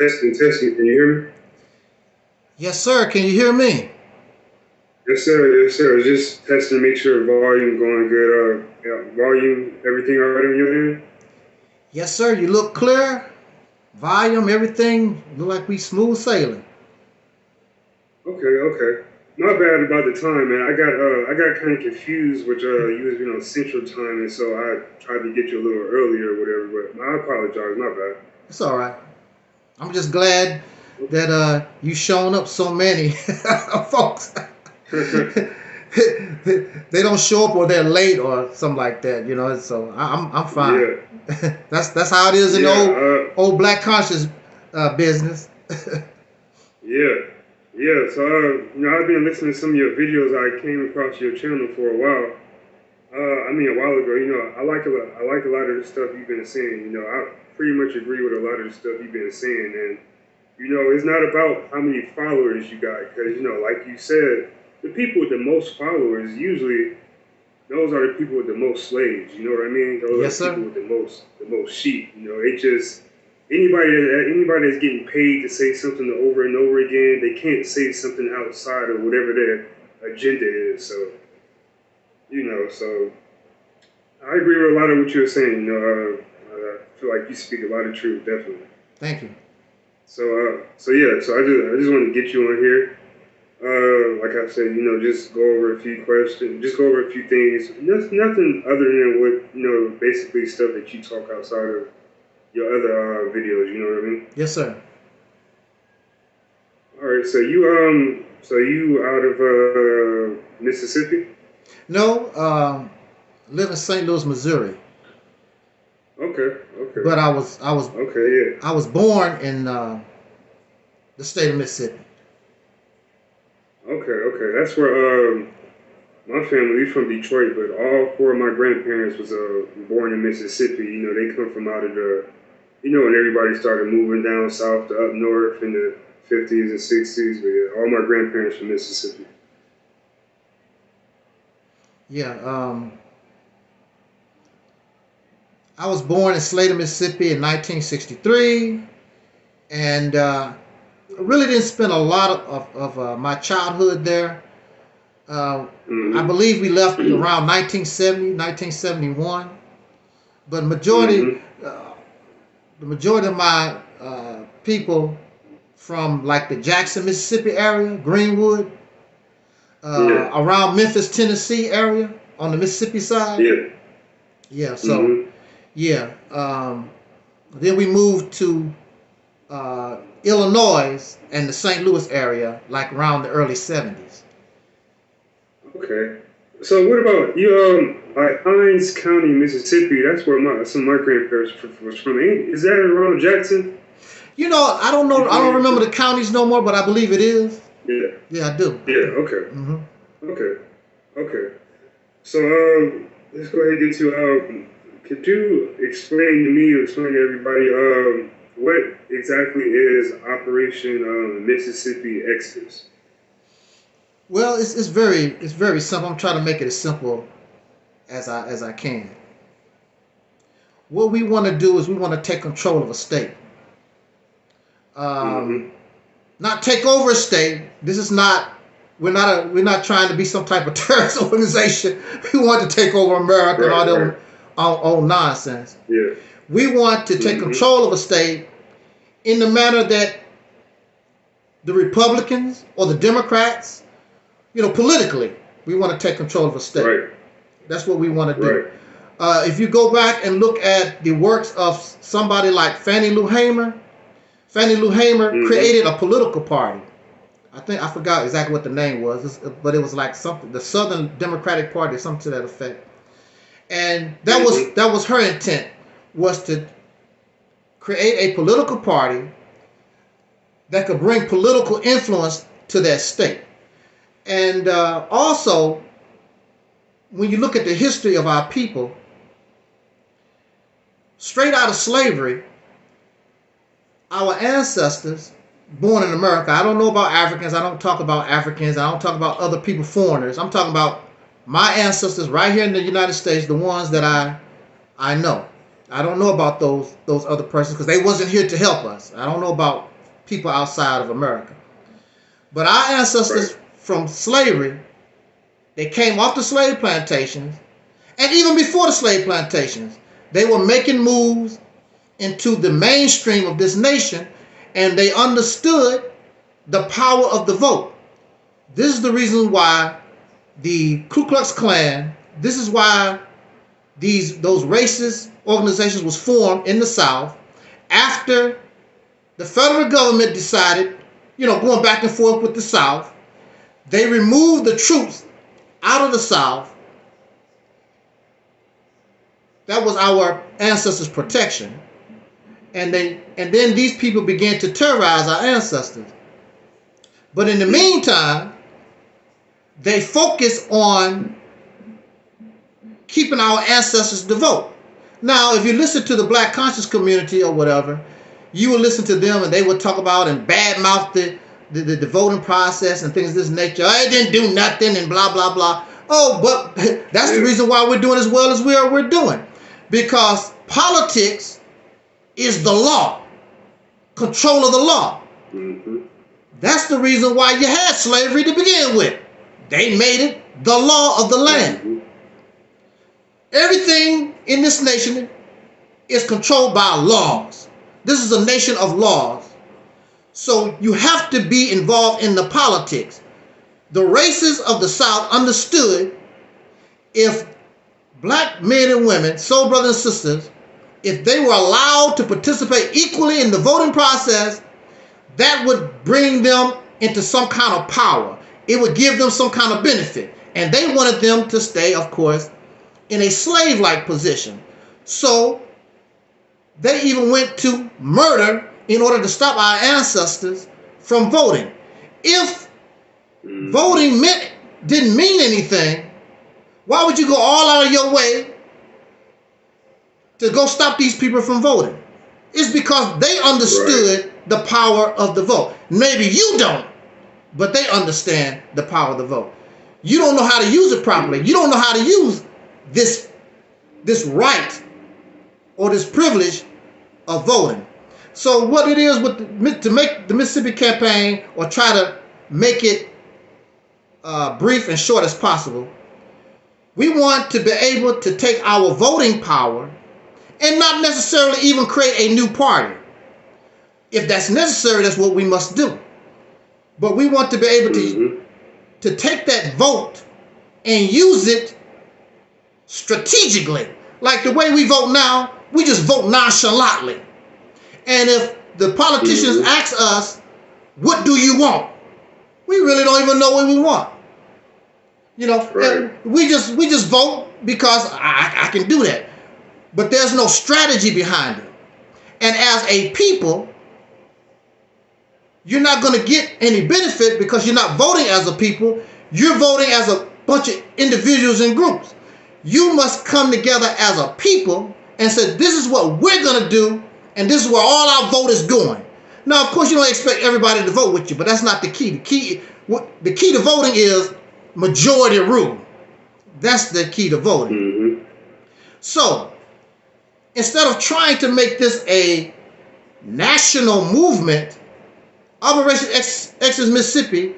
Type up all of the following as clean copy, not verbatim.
Testing, testing. Can you hear me? Yes, sir. Can you hear me? Yes, sir. Yes, sir. Just testing to make sure volume going good. Yeah, volume, everything all right on your end? Yes, sir. You look clear. Volume, everything. Look like we smooth sailing. Okay, okay. My bad about the time, man. I got kind of confused with you was Central Time, and so I tried to get you a little earlier or whatever. But I apologize. My bad. It's all right. I'm just glad that you shown up so many folks. They don't show up or they're late or something like that, you know. So I'm fine. Yeah, That's how it is in the yeah, old black conscious business. yeah, yeah. So I've been listening to some of your videos. I came across your channel for a while. I mean, a while ago, I like a lot of the stuff you've been saying. I pretty much agree with a lot of the stuff you've been saying, and it's not about how many followers you got, because like you said, the people with the most followers usually those are the people with the most slaves. You know what I mean? Those are Yes, the people sir. with the most sheep. It just anybody that's getting paid to say something over and over again, they can't say something outside of whatever their agenda is. So I agree with a lot of what you're saying. I feel like you speak a lot of truth, definitely. Thank you. So yeah, so I just want to get you on here. Like I said, just go over a few questions, just go over a few things. Nothing other than what basically stuff that you talk outside of your other videos. You know what I mean? Yes, sir. All right. So you out of Mississippi? No, live in St. Louis, Missouri, Okay. Okay. but I was Okay. Yeah. I was born in the state of Mississippi. Okay. Okay. That's where my family, we from Detroit, but all four of my grandparents was born in Mississippi. They come from out of when everybody started moving down south to up north in the 50s and 60s. But yeah, all my grandparents from Mississippi. Yeah, I was born in Slater, Mississippi in 1963, and I really didn't spend a lot of my childhood there. I Mm-hmm. believe we left around 1970, 1971, but Mm-hmm. uh, the majority of my people from like the Jackson, Mississippi area, Greenwood, Yeah. around Memphis, Tennessee area on the Mississippi side. Yeah. Yeah, so Mm-hmm. yeah. Then we moved to Illinois and the St. Louis area, like around the early 70s. Okay. So what about you? Like Hines County, Mississippi. That's where some of my grandparents was from. Is that around Jackson? You know, I don't know, I don't remember the counties no more, but I believe it is. Yeah. Yeah, I do. Yeah. Okay. Hmm. Okay. Okay. So let's go ahead and get to could you explain to me or explain to everybody what exactly is Operation Mississippi Exodus? Well, it's very simple. I'm trying to make it as simple as I can. What we want to do is we want to take control of a state. Mm-hmm. Um, Not take over a state. This is not. We're not trying to be some type of terrorist organization. We want to take over America and Right. all Right. that old nonsense. Yeah. We want to take Mm-hmm. control of a state in the manner that the Republicans or the Democrats, politically, we want to take control of a state. Right. That's what we want to do. Right. If you go back and look at the works of somebody like Fannie Lou Hamer Mm-hmm. created a political party. I forgot exactly what the name was, but it was like something, the Southern Democratic Party, something to that effect. And that was Mm-hmm. that was her intent, was to create a political party that could bring political influence to that state. And also, when you look at the history of our people, straight out of slavery, our ancestors born in America, I don't know about Africans, I don't talk about Africans, I don't talk about other people, foreigners. I'm talking about my ancestors right here in the United States, the ones that I know. I don't know about those other persons because they wasn't here to help us. I don't know about people outside of America. But our ancestors from slavery, they came off the slave plantations, and even before the slave plantations, they were making moves into the mainstream of this nation, and they understood the power of the vote. This is the reason why the Ku Klux Klan, this is why those racist organizations was formed in the South after the federal government decided, going back and forth with the South, they removed the troops out of the South. That was our ancestors' protection. And then these people began to terrorize our ancestors. But in the meantime, they focused on keeping our ancestors to vote. Now, if you listen to the black conscious community or whatever, you will listen to them and they will talk about and badmouth the voting process and things of this nature. Oh, it didn't do nothing and blah, blah, blah. Oh, but that's the reason why we're doing as well as we're doing. Because politics is the law, control of the law. Mm-hmm. That's the reason why you had slavery to begin with. They made it the law of the land. Mm-hmm. Everything in this nation is controlled by laws. This is a nation of laws. So you have to be involved in the politics. The races of the South understood if black men and women, soul brothers and sisters, if they were allowed to participate equally in the voting process, that would bring them into some kind of power. It would give them some kind of benefit. And they wanted them to stay, of course, in a slave-like position. So they even went to murder in order to stop our ancestors from voting. If voting didn't mean anything, why would you go all out of your way to go stop these people from voting? It's because they understood the power of the vote. Maybe you don't, but they understand the power of the vote. You don't know how to use it properly. You don't know how to use this right or this privilege of voting. So what it is to make the Mississippi campaign, or try to make it brief and short as possible, we want to be able to take our voting power and not necessarily even create a new party. If that's necessary, that's what we must do. But we want to be able to take that vote and use it strategically. Like the way we vote now, we just vote nonchalantly. And if the politicians ask us, what do you want? We really don't even know what we want. And we just vote because I can do that. But there's no strategy behind it. And as a people, you're not going to get any benefit because you're not voting as a people. You're voting as a bunch of individuals and groups. You must come together as a people and say, this is what we're going to do, and this is where all our vote is going. Now, of course, you don't expect everybody to vote with you, but that's not the key. The key to voting is majority rule. That's the key to voting. Mm-hmm. So, instead of trying to make this a national movement, Operation Exodus Mississippi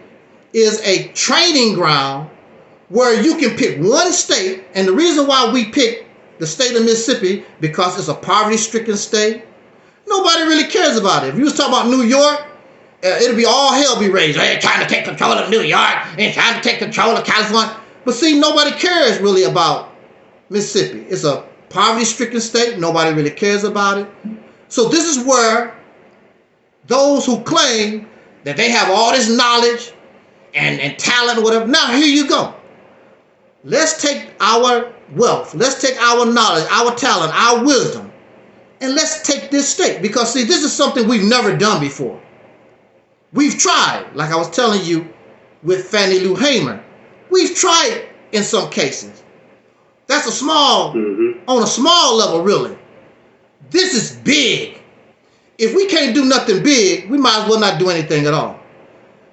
is a training ground where you can pick one state, and the reason why we pick the state of Mississippi, because it's a poverty-stricken state. Nobody really cares about it. If you was talking about New York, it'll be all hell be raised. They're trying to take control of New York, and trying to take control of California. But see, nobody cares really about Mississippi. It's a poverty-stricken state. Nobody really cares about it. So this is where those who claim that they have all this knowledge and talent or whatever, now here you go. Let's take our wealth, let's take our knowledge, our talent, our wisdom, and let's take this state. Because see, this is something we've never done before. We've tried, like I was telling you with Fannie Lou Hamer. We've tried in some cases. That's on a small level, really. This is big. If we can't do nothing big, we might as well not do anything at all.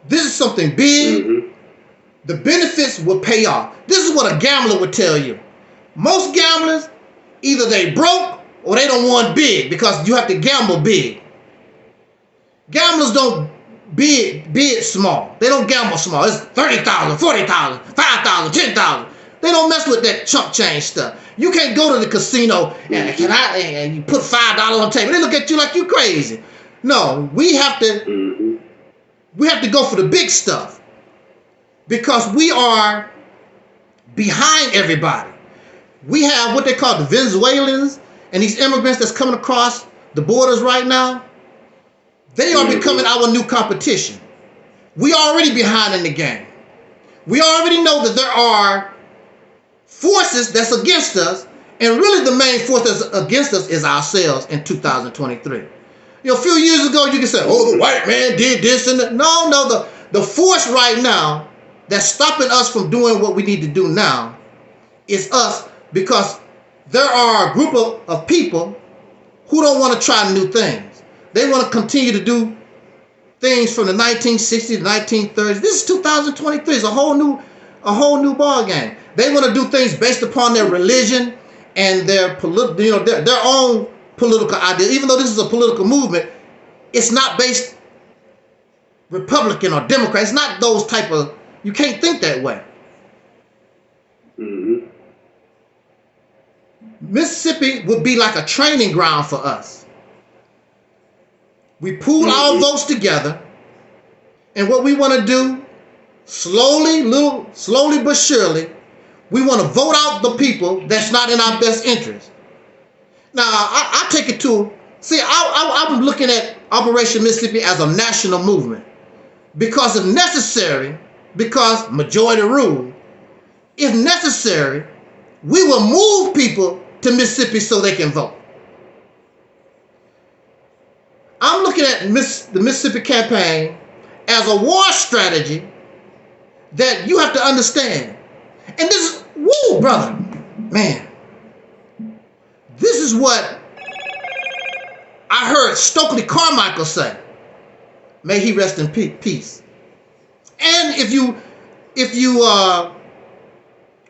This is something big. The benefits will pay off. This is what a gambler would tell you. Most gamblers, either they broke or they don't want big, because you have to gamble big. Gamblers don't bid small. They don't gamble small. It's 30,000, 40,000, 5,000, 10,000. They don't mess with that chump change stuff. You can't go to the casino and you put $5 on the table. They look at you like you crazy. No, we have to go for the big stuff because we are behind everybody. We have what they call the Venezuelans and these immigrants that's coming across the borders right now. They are becoming our new competition. We are already behind in the game. We already know that there are forces that's against us, and really the main force that's against us is ourselves in 2023. A few years ago you can say, oh, the white man did this and that. No, the force right now that's stopping us from doing what we need to do now is us, because there are a group of people who don't want to try new things. They want to continue to do things from the 1960s, the 1930s. This is 2023. It's a whole new ball game. They want to do things based upon their religion and their their own political ideas. Even though this is a political movement, it's not based Republican or Democrat. It's not those type of. You can't think that way. Mm-hmm. Mississippi would be like a training ground for us. We pool our votes together, and what we want to do, slowly but surely, we want to vote out the people that's not in our best interest. Now, I take it to, I'm looking at Operation Mississippi as a national movement. Because if necessary, because majority rule, if necessary, we will move people to Mississippi so they can vote. I'm looking at the Mississippi campaign as a war strategy that you have to understand. And this is, woo, brother, man. This is what I heard Stokely Carmichael say. May he rest in peace. And if you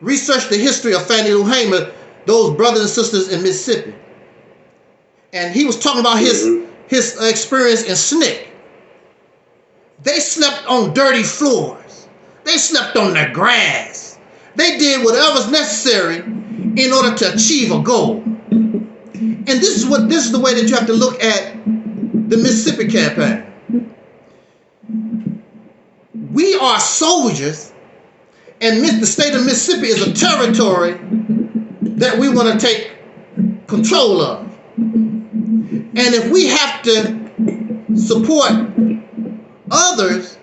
research the history of Fannie Lou Hamer, those brothers and sisters in Mississippi, and he was talking about his experience in SNCC. They slept on dirty floors. They slept on their grass. They did whatever's necessary in order to achieve a goal. And this is the way that you have to look at the Mississippi campaign. We are soldiers, and the state of Mississippi is a territory that we want to take control of. And if we have to support others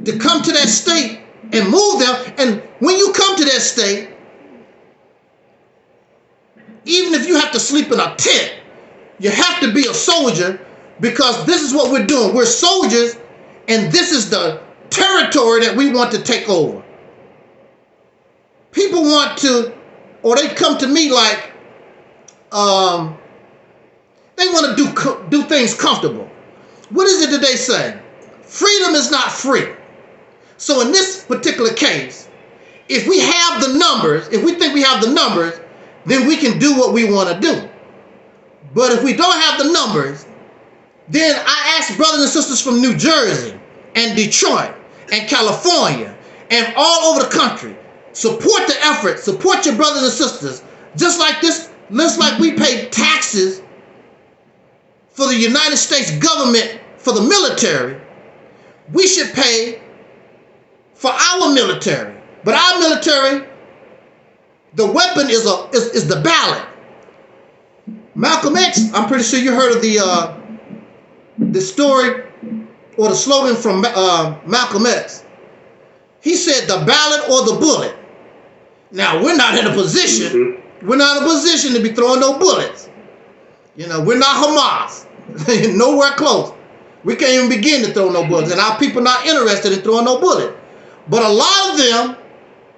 to come to that state and move them, and when you come to that state, even if you have to sleep in a tent, you have to be a soldier, because this is what we're doing. We're soldiers, and this is the territory that we want to take over. People want to, or they come to me like, they want to do things comfortable. What is it that they say? Freedom is not free. So in this particular case, if we have the numbers, if we think we have the numbers, then we can do what we want to do. But if we don't have the numbers, then I ask brothers and sisters from New Jersey and Detroit and California and all over the country, support the effort, support your brothers and sisters. Just like we pay taxes for the United States government, for the military, we should pay for our military. But our military, the weapon is the ballot. Malcolm X, I'm pretty sure you heard of the story or the slogan from Malcolm X. He said the ballot or the bullet. Now, we're not in a position, we're not in a position to be throwing no bullets. We're not Hamas. Nowhere close. We can't even begin to throw no bullets, and our people not interested in throwing no bullet. But a lot of them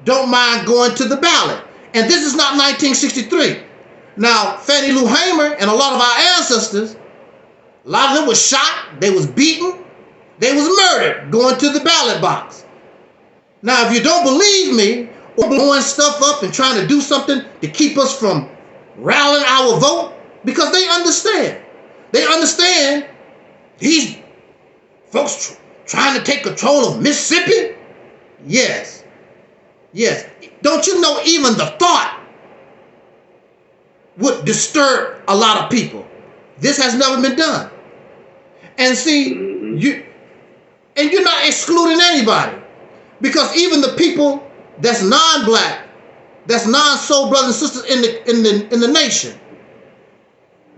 don't mind going to the ballot. And this is not 1963. Now, Fannie Lou Hamer and a lot of our ancestors, a lot of them was shot, they was beaten, they was murdered going to the ballot box. Now, if you don't believe me, or blowing stuff up and trying to do something to keep us from rallying our vote, because they understand. They understand these folks trying to take control of Mississippi? Yes. Yes. Don't you know even the thought would disturb a lot of people? This has never been done. And see, you're not excluding anybody, because even the people that's non-black, that's non-soul brothers and sisters in the nation,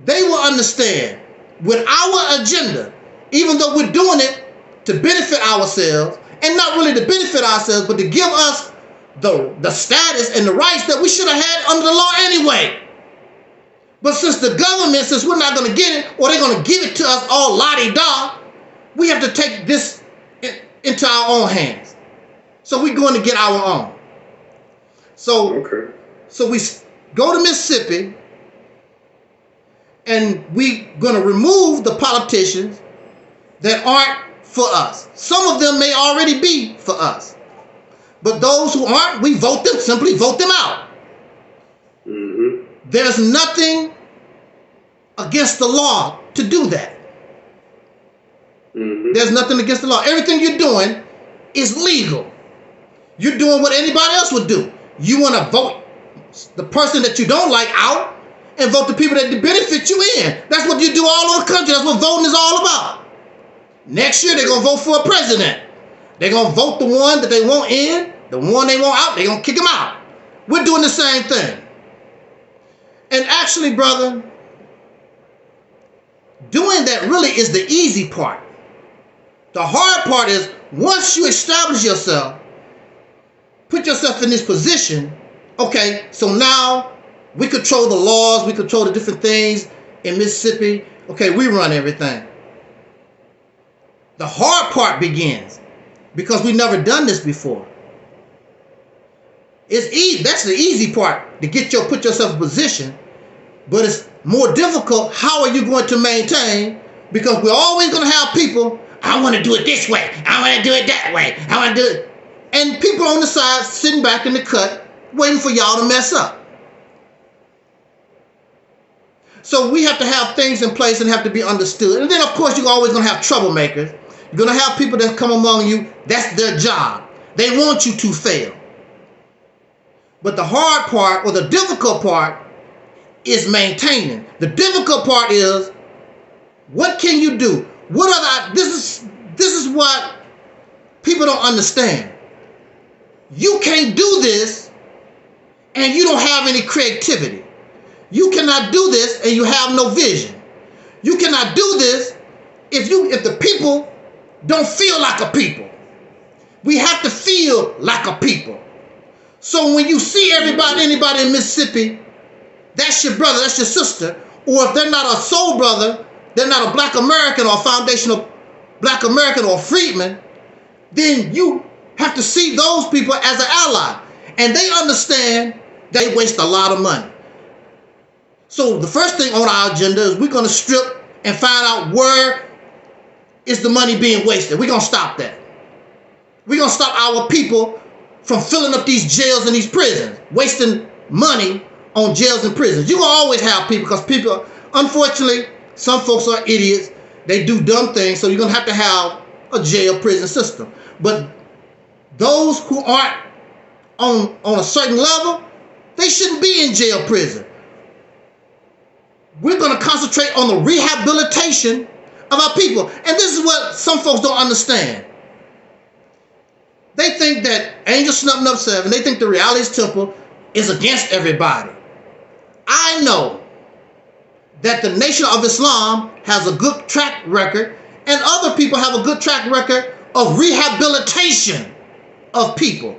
they will understand with our agenda, even though we're doing it to benefit ourselves, and not really to benefit ourselves, but to give us the status and the rights that we should have had under the law anyway. But since the government, since we're not going to get it, or they're going to give it to us all la-di-da, we have to take this into our own hands. So we're going to get our own. So we go to Mississippi, and we're going to remove the politicians that aren't for us. Some of them may already be for us. But those who aren't, we vote them, simply vote them out. There's nothing against the law to do that. There's nothing against the law. Everything you're doing is legal. You're doing what anybody else would do. You want to vote the person that you don't like out and vote the people that benefit you in. That's what you do all over the country. That's what voting is all about. Next year, they're going to vote for a president. They're going to vote the one that they want in, the one they want out, they're going to kick them out. We're doing the same thing. And actually, brother, doing that really is the easy part. The hard part is once you establish yourself, put yourself in this position, okay, so now we control the laws, we control the different things in Mississippi. Okay, we run everything. The hard part begins because we've never done this before. It's easy. That's the easy part, to put yourself in position. But it's more difficult. How are you going to maintain? Because we're always going to have people, I want to do it this way. I want to do it that way. I want to do it. And people on the side sitting back in the cut waiting for y'all to mess up. So we have to have things in place and have to be understood. And then, of course, you're always going to have troublemakers. You're going to have people that come among you. That's their job. They want you to fail. But the hard part, or the difficult part, is maintaining. The difficult part is, what can you do? This is what people don't understand. You can't do this and you don't have any creativity. You cannot do this and you have no vision. You cannot do this if the people don't feel like a people. We have to feel like a people. So when you see anybody in Mississippi, that's your brother, that's your sister, or if they're not a soul brother, they're not a black American or a foundational black American or freedman, then you have to see those people as an ally. And they understand they waste a lot of money. So the first thing on our agenda is we're going to strip and find out where is the money being wasted. We're going to stop that. We're going to stop our people from filling up these jails and these prisons, wasting money on jails and prisons. You're going to always have people, because people, unfortunately, some folks are idiots. They do dumb things, so you're going to have a jail prison system. But those who aren't on a certain level, they shouldn't be in jail prison. We're going to concentrate on the rehabilitation of our people. And this is what some folks don't understand. They think that Angel Snubbing Up 7, they think the Reality's Temple is against everybody. I know that the Nation of Islam has a good track record, and other people have a good track record of rehabilitation of people.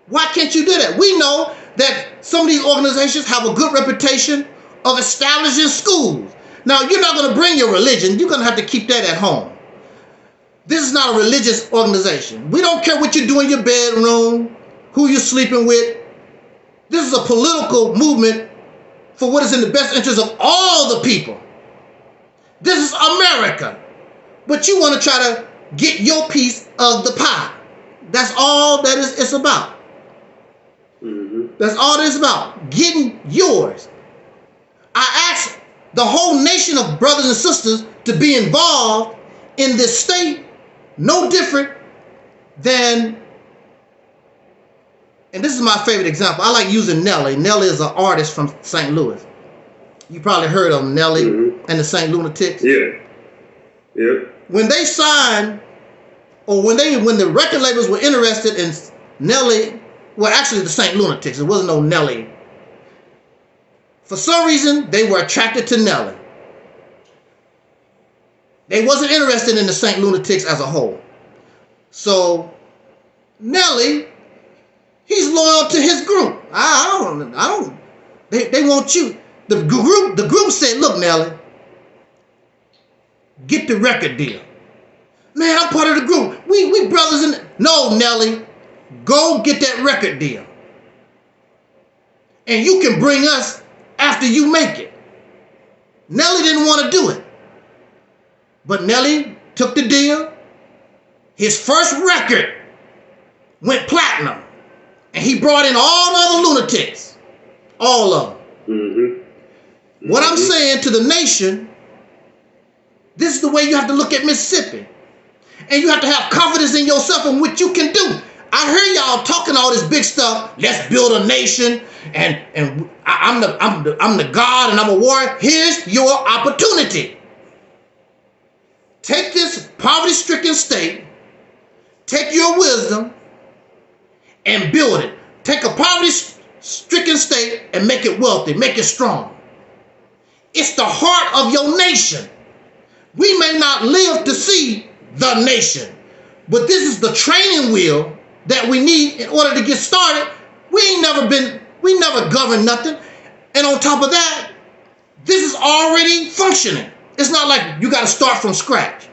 Why can't you do that? We know that some of these organizations have a good reputation of establishing schools. Now, you're not going to bring your religion. You're going to have to keep that at home. This is not a religious organization. We don't care what you do in your bedroom, who you're sleeping with. This is a political movement for what is in the best interest of all the people. This is America. But you want to try to get your piece of the pie. That's all that it's about. That's all it is about. Getting yours. I asked the whole nation of brothers and sisters to be involved in this state, no different than, and this is my favorite example. I like using Nelly. Nelly is an artist from St. Louis. You probably heard of him, Nelly and the St. Lunatics. Yeah. Yeah. When they signed, or when the record labels were interested in Nelly, well, actually the St. Lunatics, it wasn't no Nelly. For some reason, they were attracted to Nelly. They wasn't interested in the St. Lunatics as a whole. So Nelly, he's loyal to his group. They want you. The group said, look, Nelly, get the record deal. Man, I'm part of the group. We brothers in. No, Nelly, go get that record deal. And you can bring us after you make it. Nelly didn't want to do it. But Nelly took the deal. His first record went platinum. And he brought in all the other lunatics. All of them. Mm-hmm. What I'm saying to the nation, this is the way you have to look at Mississippi. And you have to have confidence in yourself and what you can do. I hear y'all talking all this big stuff. Let's build a nation, and I'm the God, and I'm a warrior. Here's your opportunity. Take this poverty-stricken state, take your wisdom, and build it. Take a poverty-stricken state and make it wealthy, make it strong. It's the heart of your nation. We may not live to see the nation, but this is the training wheel that we need in order to get started. We never governed nothing. And on top of that, this is already functioning. It's not like you got to start from scratch.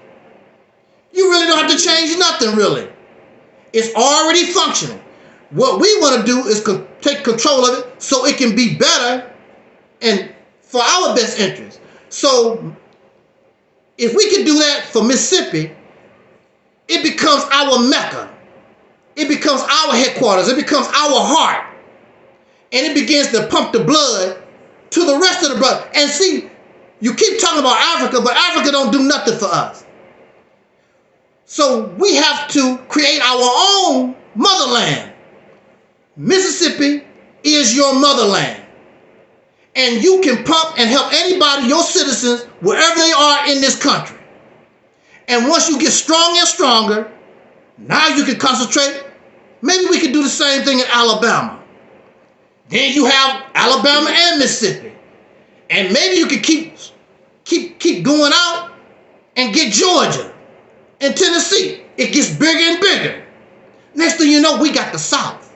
You really don't have to change nothing, really. It's already functioning. What we want to do is take control of it so it can be better and for our best interest. So if we can do that for Mississippi, it becomes our Mecca. It becomes our headquarters. It becomes our heart. And it begins to pump the blood to the rest of the blood. And see, you keep talking about Africa, but Africa don't do nothing for us. So we have to create our own motherland. Mississippi is your motherland. And you can pump and help anybody, your citizens, wherever they are in this country. And once you get stronger and stronger, now you can concentrate. Maybe we can do the same thing in Alabama. Then you have Alabama and Mississippi. And maybe you can keep going out and get Georgia and Tennessee. It gets bigger and bigger. Next thing you know, we got the South.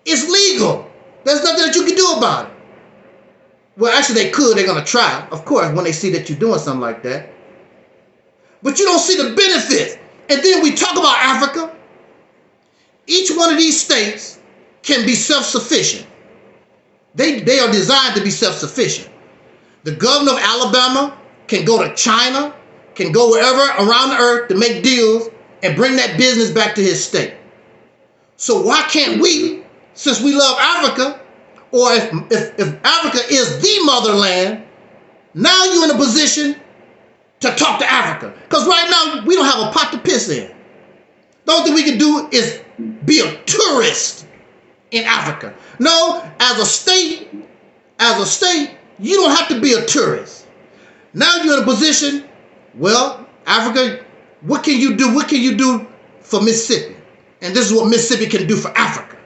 It's legal. There's nothing that you can do about it. Well, actually they could. They're going to try, of course, when they see that you're doing something like that. But you don't see the benefits. And then we talk about Africa. Each one of these states can be self-sufficient. They are designed to be self-sufficient. The governor of Alabama can go to China, can go wherever around the earth to make deals and bring that business back to his state. So why can't we, since we love Africa, or if Africa is the motherland, now you're in a position to talk to Africa. Because right now, we don't have a pot to piss in. The only thing we can do is be a tourist in Africa. No, as a state, you don't have to be a tourist. Now you're in a position, well, Africa, what can you do? What can you do for Mississippi? And this is what Mississippi can do for Africa.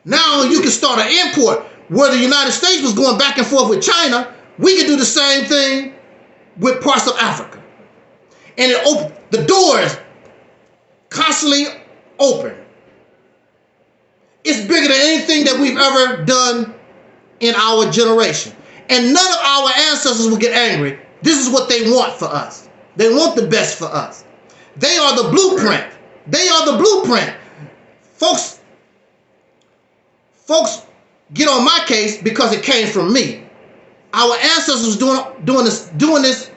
Now you can start an import. Where the United States was going back and forth with China, we can do the same thing with parts of Africa. And the doors constantly open. It's bigger than anything that we've ever done in our generation. And none of our ancestors will get angry. This is what they want for us. They want the best for us. They are the blueprint. They are the blueprint. Folks get on my case because it came from me. Our ancestors doing this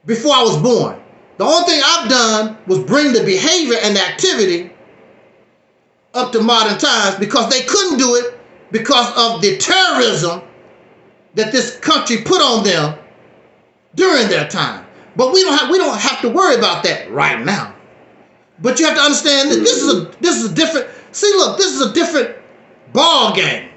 before I was born. The only thing I've done was bring the behavior and the activity up to modern times because they couldn't do it because of the terrorism that this country put on them during their time. But we don't have to worry about that right now. But you have to understand that this is a different. See, look, this is a different ball game.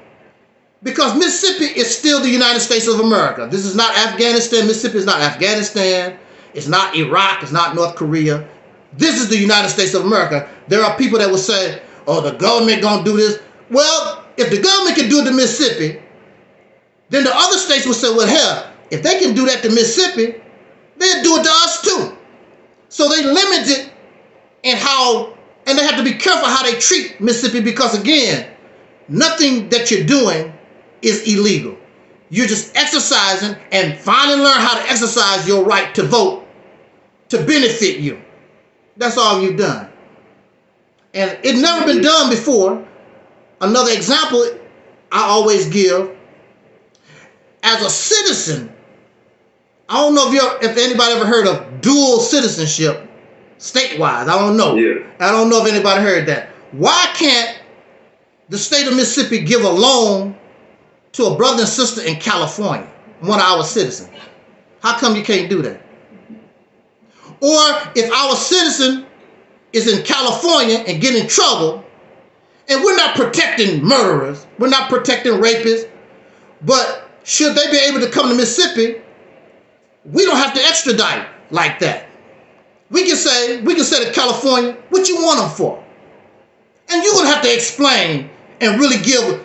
Because Mississippi is still the United States of America. This is not Afghanistan. Mississippi is not Afghanistan. It's not Iraq. It's not North Korea. This is the United States of America. There are people that will say, oh, the government gonna do this. Well, if the government can do it to Mississippi, then the other states will say, well, hell, if they can do that to Mississippi, they'll do it to us too. So they limit it in how, and they have to be careful how they treat Mississippi because, again, nothing that you're doing is illegal. You're just exercising and finally learn how to exercise your right to vote to benefit you. That's all you've done. And it's never been done before. Another example I always give, as a citizen, I don't know if anybody ever heard of dual citizenship statewide. I don't know. Yeah. I don't know if anybody heard that. Why can't the state of Mississippi give a loan to a brother and sister in California, one of our citizens? How come you can't do that? Or if our citizen is in California and get in trouble, and we're not protecting murderers, we're not protecting rapists, but should they be able to come to Mississippi, we don't have to extradite like that. We can say to California, what you want them for? And you're going to have to explain and really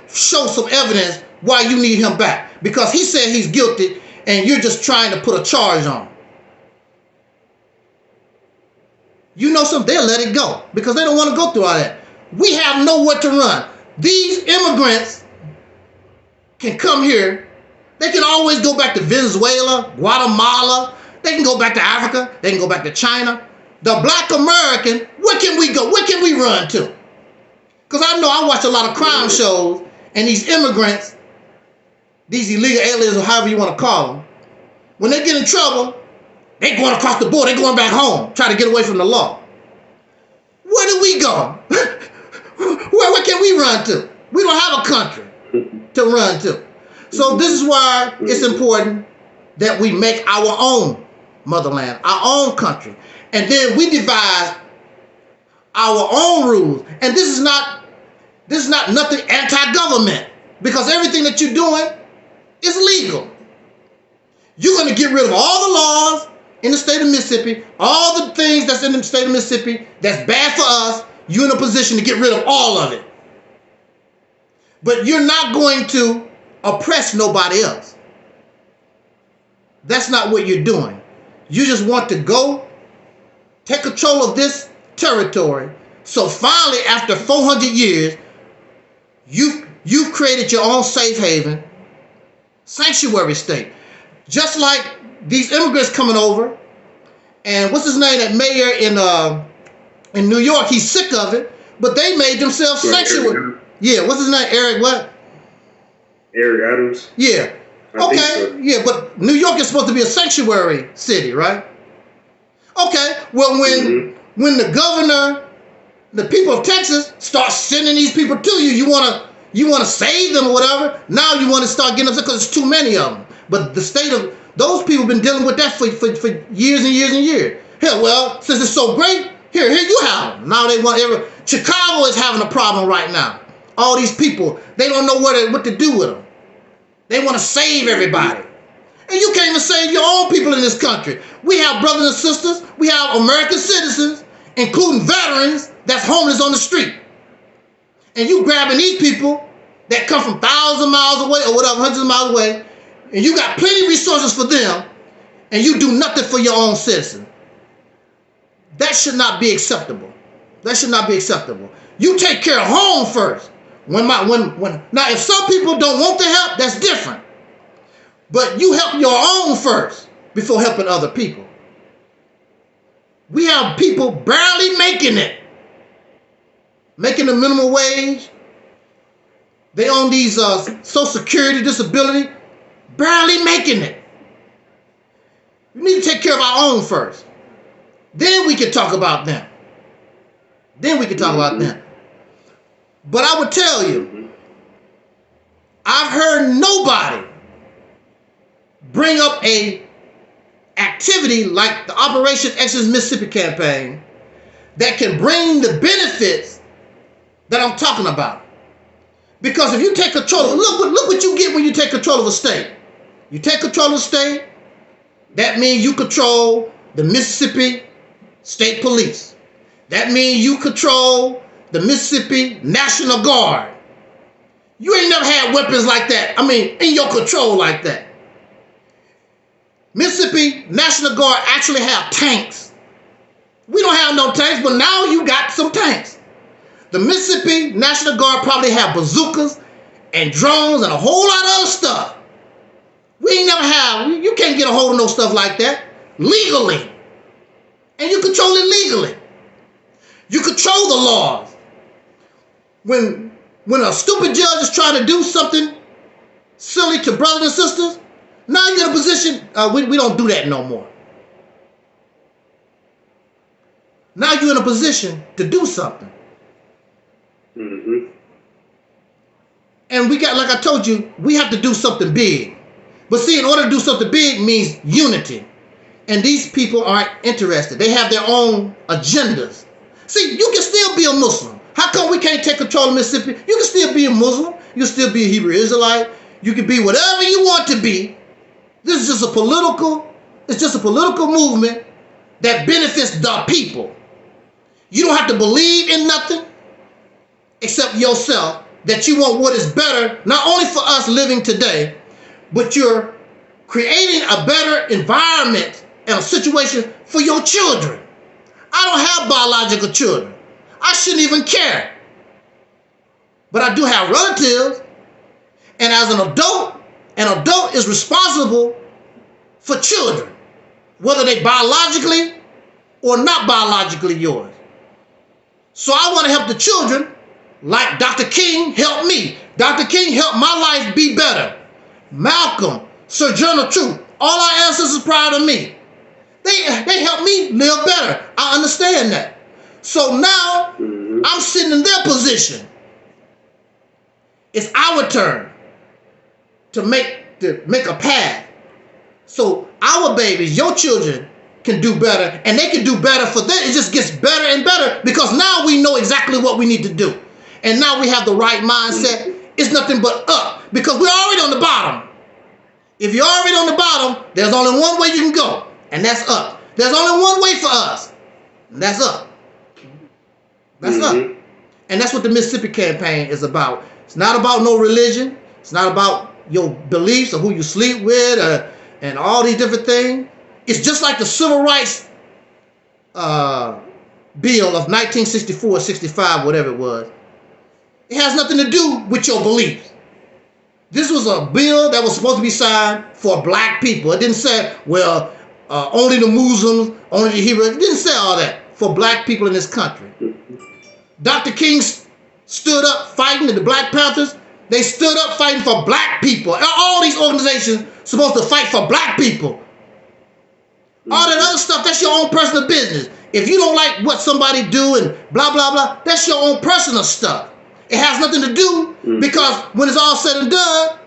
show some evidence why you need him back. Because he said he's guilty and you're just trying to put a charge on him. You know something, they'll let it go because they don't want to go through all that. We have nowhere to run. These immigrants can come here. They can always go back to Venezuela, Guatemala. They can go back to Africa. They can go back to China. The black American, where can we go? Where can we run to? Because I know I watch a lot of crime shows, and these immigrants, these illegal aliens or however you want to call them, when they get in trouble, they going across the border, they going back home, trying to get away from the law. Where do we go? Where can we run to? We don't have a country to run to. So this is why it's important that we make our own motherland, our own country. And then we devise our own rules. And this is not nothing anti-government, because everything that you're doing is legal. You're going to get rid of all the laws in the state of Mississippi, all the things that's in the state of Mississippi that's bad for us. You're in a position to get rid of all of it. But you're not going to oppress nobody else. That's not what you're doing. You just want to go take control of this territory. So finally, after 400 years, you've created your own safe haven, sanctuary state. Just like these immigrants coming over, and what's his name, that mayor in New York, he's sick of it, but they made themselves sanctuary. Yeah, what's his name? Eric what? Eric Adams. Yeah. Okay. So. Yeah, but New York is supposed to be a sanctuary city, right? Okay. Well, when the governor, the people of Texas start sending these people to you, you want to save them or whatever. Now you want to start getting upset because there's too many of them. But the state of those people have been dealing with that for years and years and years. Hell, well, since it's so great, here you have them. Now they want Chicago is having a problem right now. All these people, they don't know what to do with them. They want to save everybody. And you can't even save your own people in this country. We have brothers and sisters. We have American citizens, including veterans, that's homeless on the street. And you grabbing these people that come from 1,000 miles away or whatever, hundreds of miles away, and you got plenty of resources for them, and you do nothing for your own citizen. That should not be acceptable. That should not be acceptable. You take care of home first. Now, if some people don't want the help, that's different. But you help your own first before helping other people. We have people barely making it. Making the minimum wage. They own these Social Security, disability. Barely making it. We need to take care of our own first. Then we can talk about them. But I would tell you, I've heard nobody bring up a activity like the Operation Exodus Mississippi campaign that can bring the benefits that I'm talking about. Because if you take control, look what you get when you take control of a state. You take control of a state, that means you control the Mississippi State Police. That means you control the Mississippi National Guard. You ain't never had weapons like that. I mean, in your control like that. Mississippi National Guard actually have tanks. We don't have no tanks, but now you got some tanks. The Mississippi National Guard probably have bazookas and drones and a whole lot of other stuff. We ain't never have, you can't get a hold of no stuff like that legally. And you control it legally. You control the laws. When a stupid judge is trying to do something silly to brothers and sisters, now you're in a position, we don't do that no more. Now you're in a position to do something. Mm-hmm. And we got, like I told you, we have to do something big. But see, in order to do something big means unity. And these people aren't interested. They have their own agendas. See, you can still be a Muslim. How come we can't take control of Mississippi? You can still be a Muslim. You can still be a Hebrew Israelite. You can be whatever you want to be. This is just a political, it's just a political movement that benefits the people. You don't have to believe in nothing except yourself, that you want what is better, not only for us living today, but you're creating a better environment and a situation for your children. I don't have biological children. I shouldn't even care. But I do have relatives, and as an adult is responsible for children, whether they biologically or not biologically yours. So I want to help the children like Dr. King helped me. Dr. King helped my life be better. Malcolm, Sojourner Truth, all our ancestors prior to me, they helped me live better. I understand that. So now I'm sitting in their position. It's our turn to make a path. So our babies, your children, can do better, and they can do better for them. It just gets better and better because now we know exactly what we need to do. And now we have the right mindset. It's nothing but up because we're already on the bottom. If you're already on the bottom, there's only one way you can go, and that's up. There's only one way for us, and that's up. That's up. And that's what the Mississippi campaign is about. It's not about no religion. It's not about your beliefs or who you sleep with and all these different things. It's just like the Civil Rights Bill of 1964, 65, whatever it was. It has nothing to do with your beliefs. This was a bill that was supposed to be signed for black people. It didn't say, well, only the Muslims, only the Hebrews. It didn't say all that for black people in this country. Dr. King stood up fighting, and the Black Panthers, they stood up fighting for black people. All these organizations supposed to fight for black people. All that other stuff, that's your own personal business. If you don't like what somebody do and blah, blah, blah, that's your own personal stuff. It has nothing to do because when it's all said and done,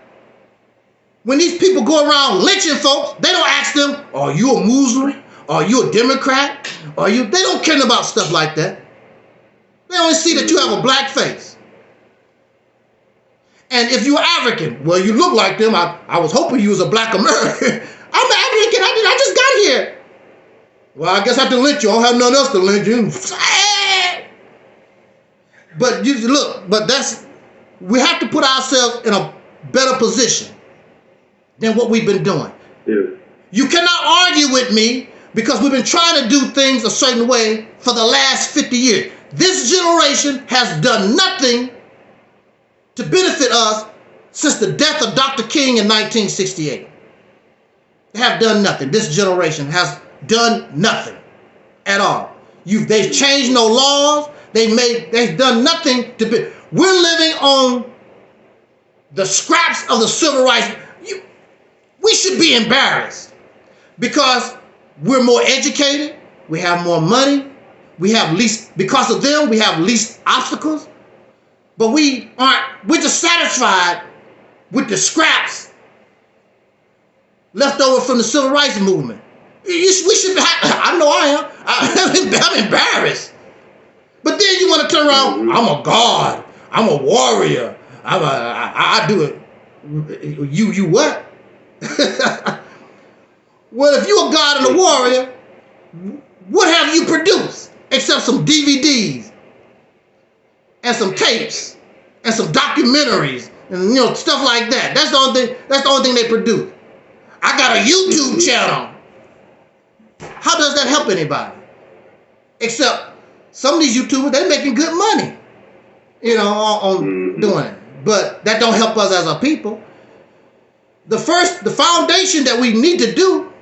when these people go around lynching folks, they don't ask them, are you a Muslim? Are you a Democrat? They don't care about stuff like that. They only see that you have a black face. And if you're African, well, you look like them. I was hoping you was a black American. I'm African. I just got here. Well, I guess I have to lynch you. I don't have nothing else to lynch you. But you look, we have to put ourselves in a better position than what we've been doing. Yeah. You cannot argue with me because we've been trying to do things a certain way for the last 50 years. This generation has done nothing to benefit us since the death of Dr. King in 1968. They have done nothing. This generation has done nothing at all. They've changed no laws. They've done nothing to be. We're living on the scraps of the civil rights. We should be embarrassed because we're more educated. We have more money. Because of them, we have least obstacles. But we're just satisfied with the scraps left over from the civil rights movement. We should. I know I am. I'm embarrassed. But then you want to turn around. I'm a god. I'm a warrior. I do it. You what? Well, if you're a god and a warrior, what have you produced except some DVDs and some tapes and some documentaries and stuff like that? That's the only thing they produce. I got a YouTube channel. How does that help anybody? Except some of these YouTubers, they're making good money, on doing it. But that don't help us as a people. The foundation that we need to do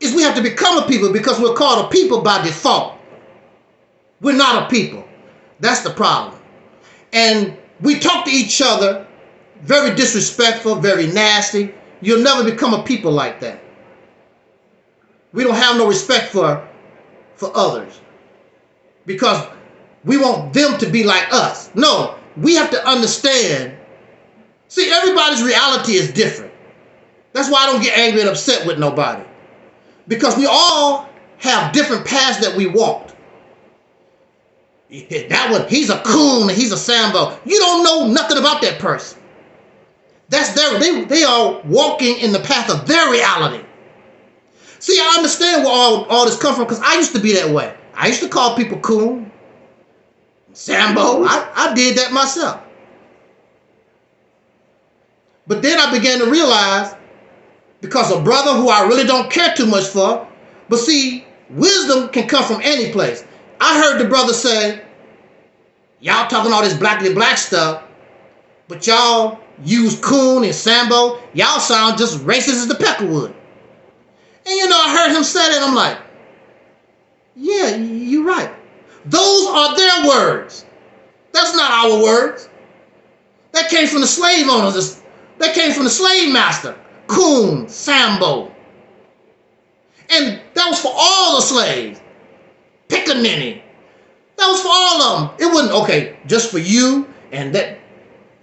is we have to become a people, because we're called a people by default. We're not a people. That's the problem. And we talk to each other very disrespectful, very nasty. You'll never become a people like that. We don't have no respect for others because we want them to be like us. No, we have to understand. See, everybody's reality is different. That's why I don't get angry and upset with nobody. Because we all have different paths that we walked. That one, he's a coon and he's a Sambo. You don't know nothing about that person. That's they are walking in the path of their reality. See, I understand where all this comes from, because I used to be that way. I used to call people coon, Sambo. I did that myself. But then I began to realize, because a brother who I really don't care too much for, but see, wisdom can come from any place. I heard the brother say, y'all talking all this blackity black stuff, but y'all use coon and Sambo. Y'all sound just racist as the peckerwood. And I heard him say that. I'm like, yeah, you're right. Those are their words. That's not our words. That came from the slave owners. That came from the slave master. Coon, Sambo. And that was for all the slaves. Pickaninny. That was for all of them. It wasn't, okay, just for you and that.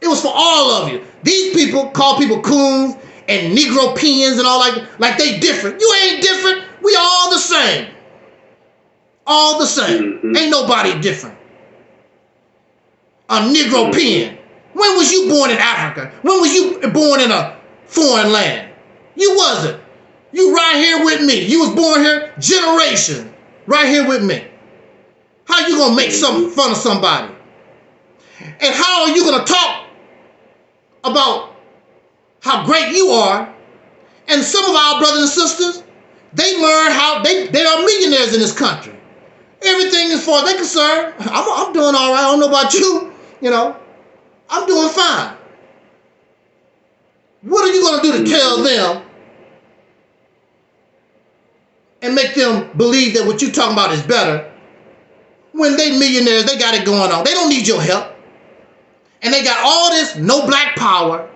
It was for all of you. These people call people coons and Negro peons and all like they different. You ain't different. We all the same. All the same. Ain't nobody different. A Negro peon. When was you born in Africa? When was you born in a foreign land? You wasn't. You right here with me. You was born here, generation, right here with me. How you gonna make some fun of somebody? And how are you gonna talk about how great you are? And some of our brothers and sisters, they learn how they are millionaires in this country. Everything as far as they're concerned, I'm doing all right. I don't know about you, I'm doing fine. What are you gonna do to tell them and make them believe that what you're talking about is better when they millionaires? They got it going on. They don't need your help. And they got all this no black power,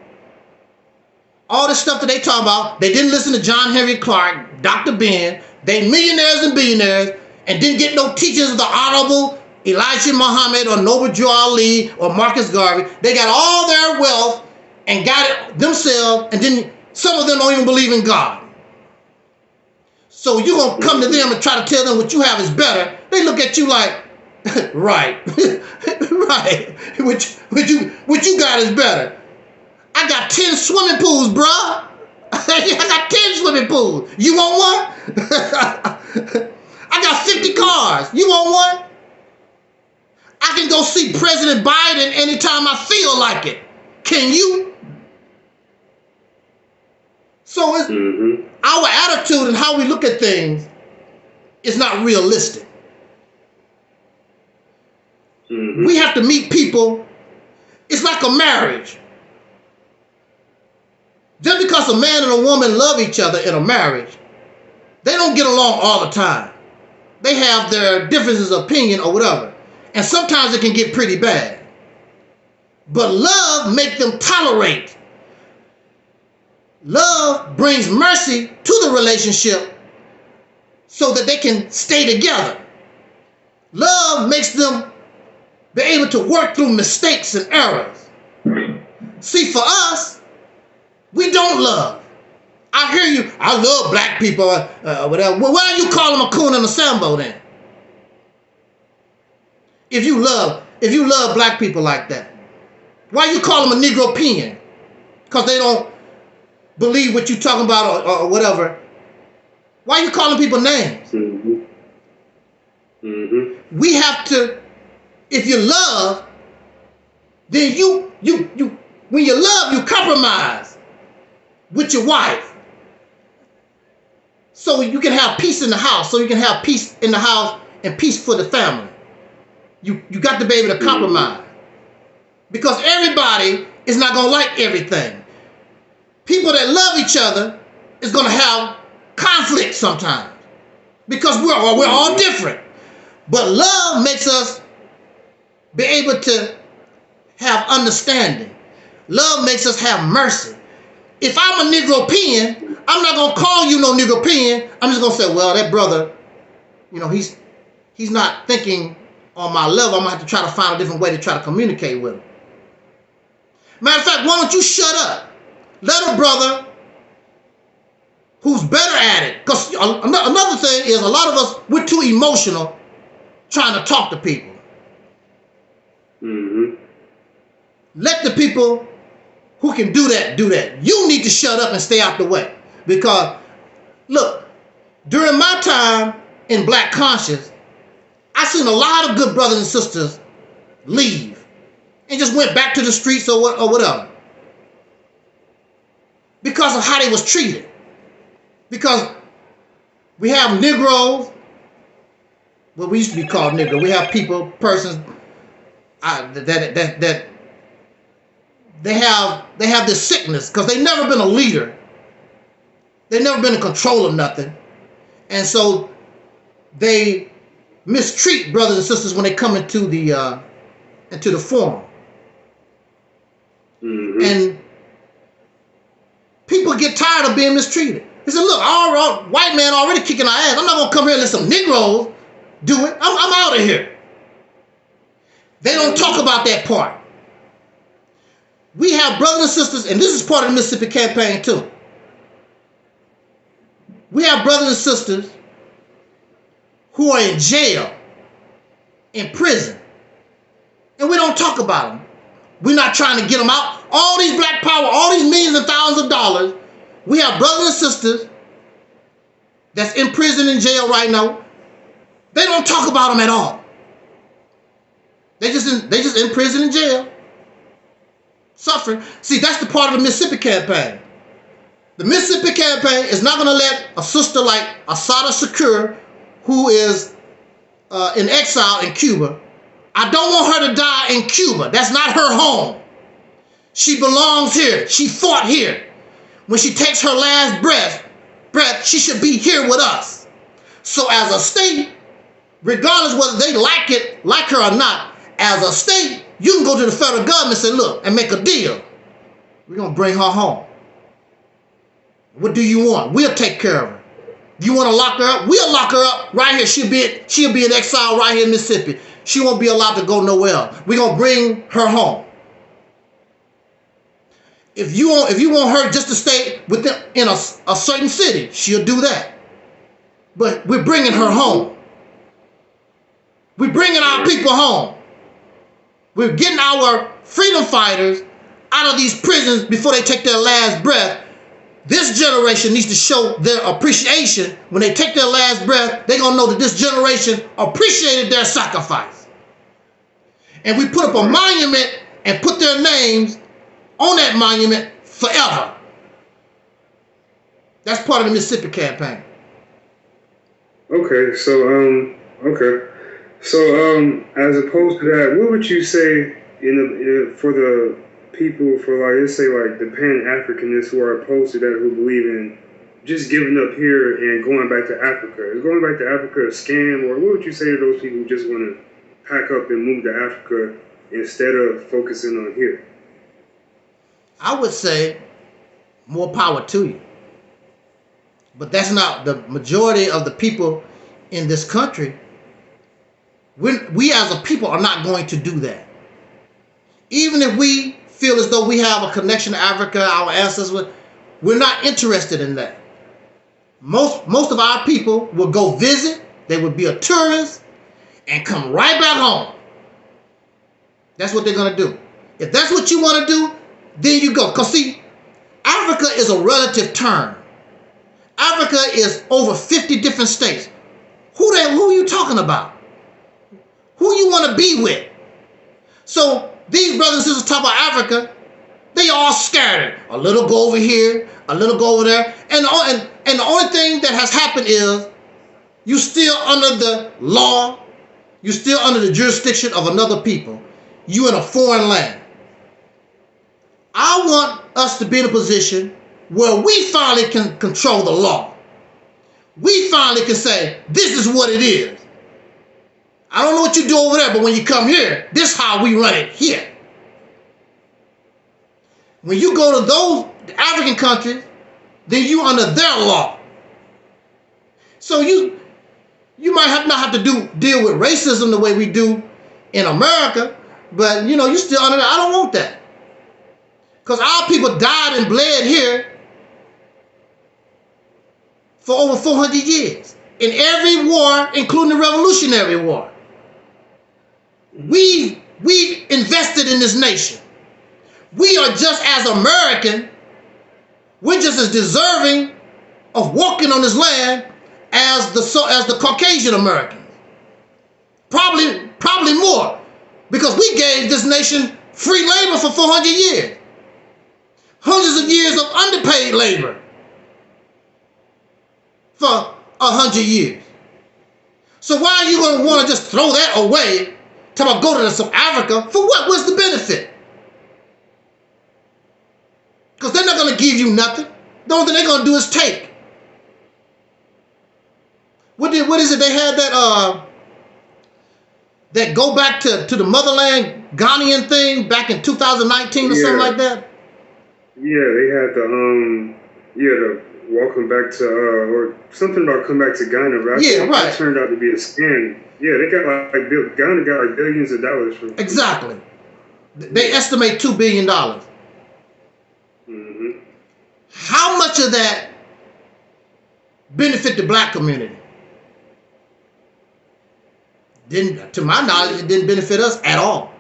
all this stuff that they talk about. They didn't listen to John Henry Clark, Dr. Ben. They millionaires and billionaires and didn't get no teachers of the Honorable Elijah Muhammad or Noble Joe Ali or Marcus Garvey. They got all their wealth and got it themselves, and then some of them don't even believe in God. So you're going to come to them and try to tell them what you have is better. They look at you like, right, right. What you got is better. I got 10 swimming pools, bruh. I got 10 swimming pools. You want one? I got 50 cars. You want one? I can go see President Biden anytime I feel like it. Can you? So it's, our attitude and how we look at things is not realistic. We have to meet people. It's like a marriage. Just because a man and a woman love each other in a marriage, they don't get along all the time. They have their differences of opinion or whatever. And sometimes it can get pretty bad. But love makes them tolerate. Love brings mercy to the relationship so that they can stay together. Love makes them be able to work through mistakes and errors. See, for us, we don't love. I hear you. I love black people, whatever. Well, why do you call them a coon and a Sambo then? If you love black people like that, why you call them a Negropean? Because they don't believe what you're talking about or whatever. Why you calling people names? Mm-hmm. Mm-hmm. We have to, if you love, then you when you love, you compromise with your wife. So you can have peace in the house. So you can have peace in the house and peace for the family. You got to be able to compromise. Because everybody is not going to like everything. People that love each other is going to have conflict sometimes. Because we're all different. But love makes us be able to have understanding. Love makes us have mercy. If I'm a Negropean, I'm not going to call you no Negropean. I'm just going to say, well, that brother, he's not thinking on my level. I'm going to have to try to find a different way to try to communicate with him. Matter of fact, why don't you shut up? Let a brother who's better at it. Because another thing is, a lot of us, we're too emotional trying to talk to people. Mm-hmm. Let the people who can do that, do that. You need to shut up and stay out the way. Because, look, during my time in Black Conscious, I seen a lot of good brothers and sisters leave and just went back to the streets or whatever. Because of how they was treated. Because we have Negroes, well, we used to be called Negro. We have persons that they have this sickness because they've never been a leader. They've never been in control of nothing. And so they mistreat brothers and sisters when they come into the forum. Mm-hmm. And people get tired of being mistreated. They say, look, our white man already kicking our ass. I'm not going to come here and let some Negroes do it. I'm out of here. They don't talk about that part. We have brothers and sisters, and this is part of the Mississippi campaign too. We have brothers and sisters who are in jail, in prison, and we don't talk about them. We're not trying to get them out. All these black power, all these millions and thousands of dollars, we have brothers and sisters that's in prison and jail right now. They don't talk about them at all. They just in prison and jail, suffering. See, that's the part of the Mississippi campaign. The Mississippi campaign is not going to let a sister like Assata Shakur, who is in exile in Cuba. I don't want her to die in Cuba. That's not her home. She belongs here. She fought here. When she takes her last breath, she should be here with us. So as a state, regardless whether they like her or not, as a state, you can go to the federal government and say, look, and make a deal. We're going to bring her home. What do you want? We'll take care of her. You want to lock her up? We'll lock her up right here. She'll be in exile right here in Mississippi. She won't be allowed to go nowhere else. We're going to bring her home. If you want her just to stay in a certain city, she'll do that. But we're bringing her home. We're bringing our people home. We're getting our freedom fighters out of these prisons before they take their last breath. This generation needs to show their appreciation. When they take their last breath, they're going to know that this generation appreciated their sacrifice. And we put up a monument and put their names on that monument forever. That's part of the Mississippi campaign. Okay, so as opposed to that, what would you say for the people, for like, let's say like the Pan-Africanists who are opposed to that, who believe in just giving up here and going back to Africa? Is going back to Africa a scam, or what would you say to those people who just want to pack up and move to Africa instead of focusing on here? I would say more power to you. But that's not the majority of the people in this country. We as a people are not going to do that. Even if we feel as though we have a connection to Africa, our ancestors, We're not interested in that. Most of our people will go visit. They would be a tourist and come right back home. That's what they're going to do. If that's what you want to do, then you go. Because see, Africa is a relative term. Africa is over 50 different states. Who are you talking about? Who you want to be with? So these brothers and sisters talk about Africa, they all scattered. A little go over here, a little go over there. And the only thing that has happened is you still under the law, you still under the jurisdiction of another people. You in a foreign land. I want us to be in a position where we finally can control the law. We finally can say, this is what it is. I don't know what you do over there, but when you come here, this is how we run it here. When you go to those African countries, then you under their law. So you might not have to deal with racism the way we do in America, but you still under that. I don't want that. Because our people died and bled here for over 400 years. In every war, including the Revolutionary War. We invested in this nation. We are just as American. We're just as deserving of walking on this land as the Caucasian Americans. Probably more. Because we gave this nation free labor for 400 years. Hundreds of years of underpaid labor for 100 years. So why are you going to want to just throw that away? Talk about go to some Africa. For what? What's the benefit? Because they're not going to give you nothing. The only thing they're going to do is take. What is it? They had that go back to the motherland Ghanaian thing back in 2019 or something like that. Yeah, they had the welcome back to or something about come back to Ghana. But I think that turned out to be a scam. Yeah, they got Ghana got like billions of dollars from it. Exactly. They estimate $2 billion. Mm-hmm. How much of that benefit the black community? To my knowledge, it didn't benefit us at all.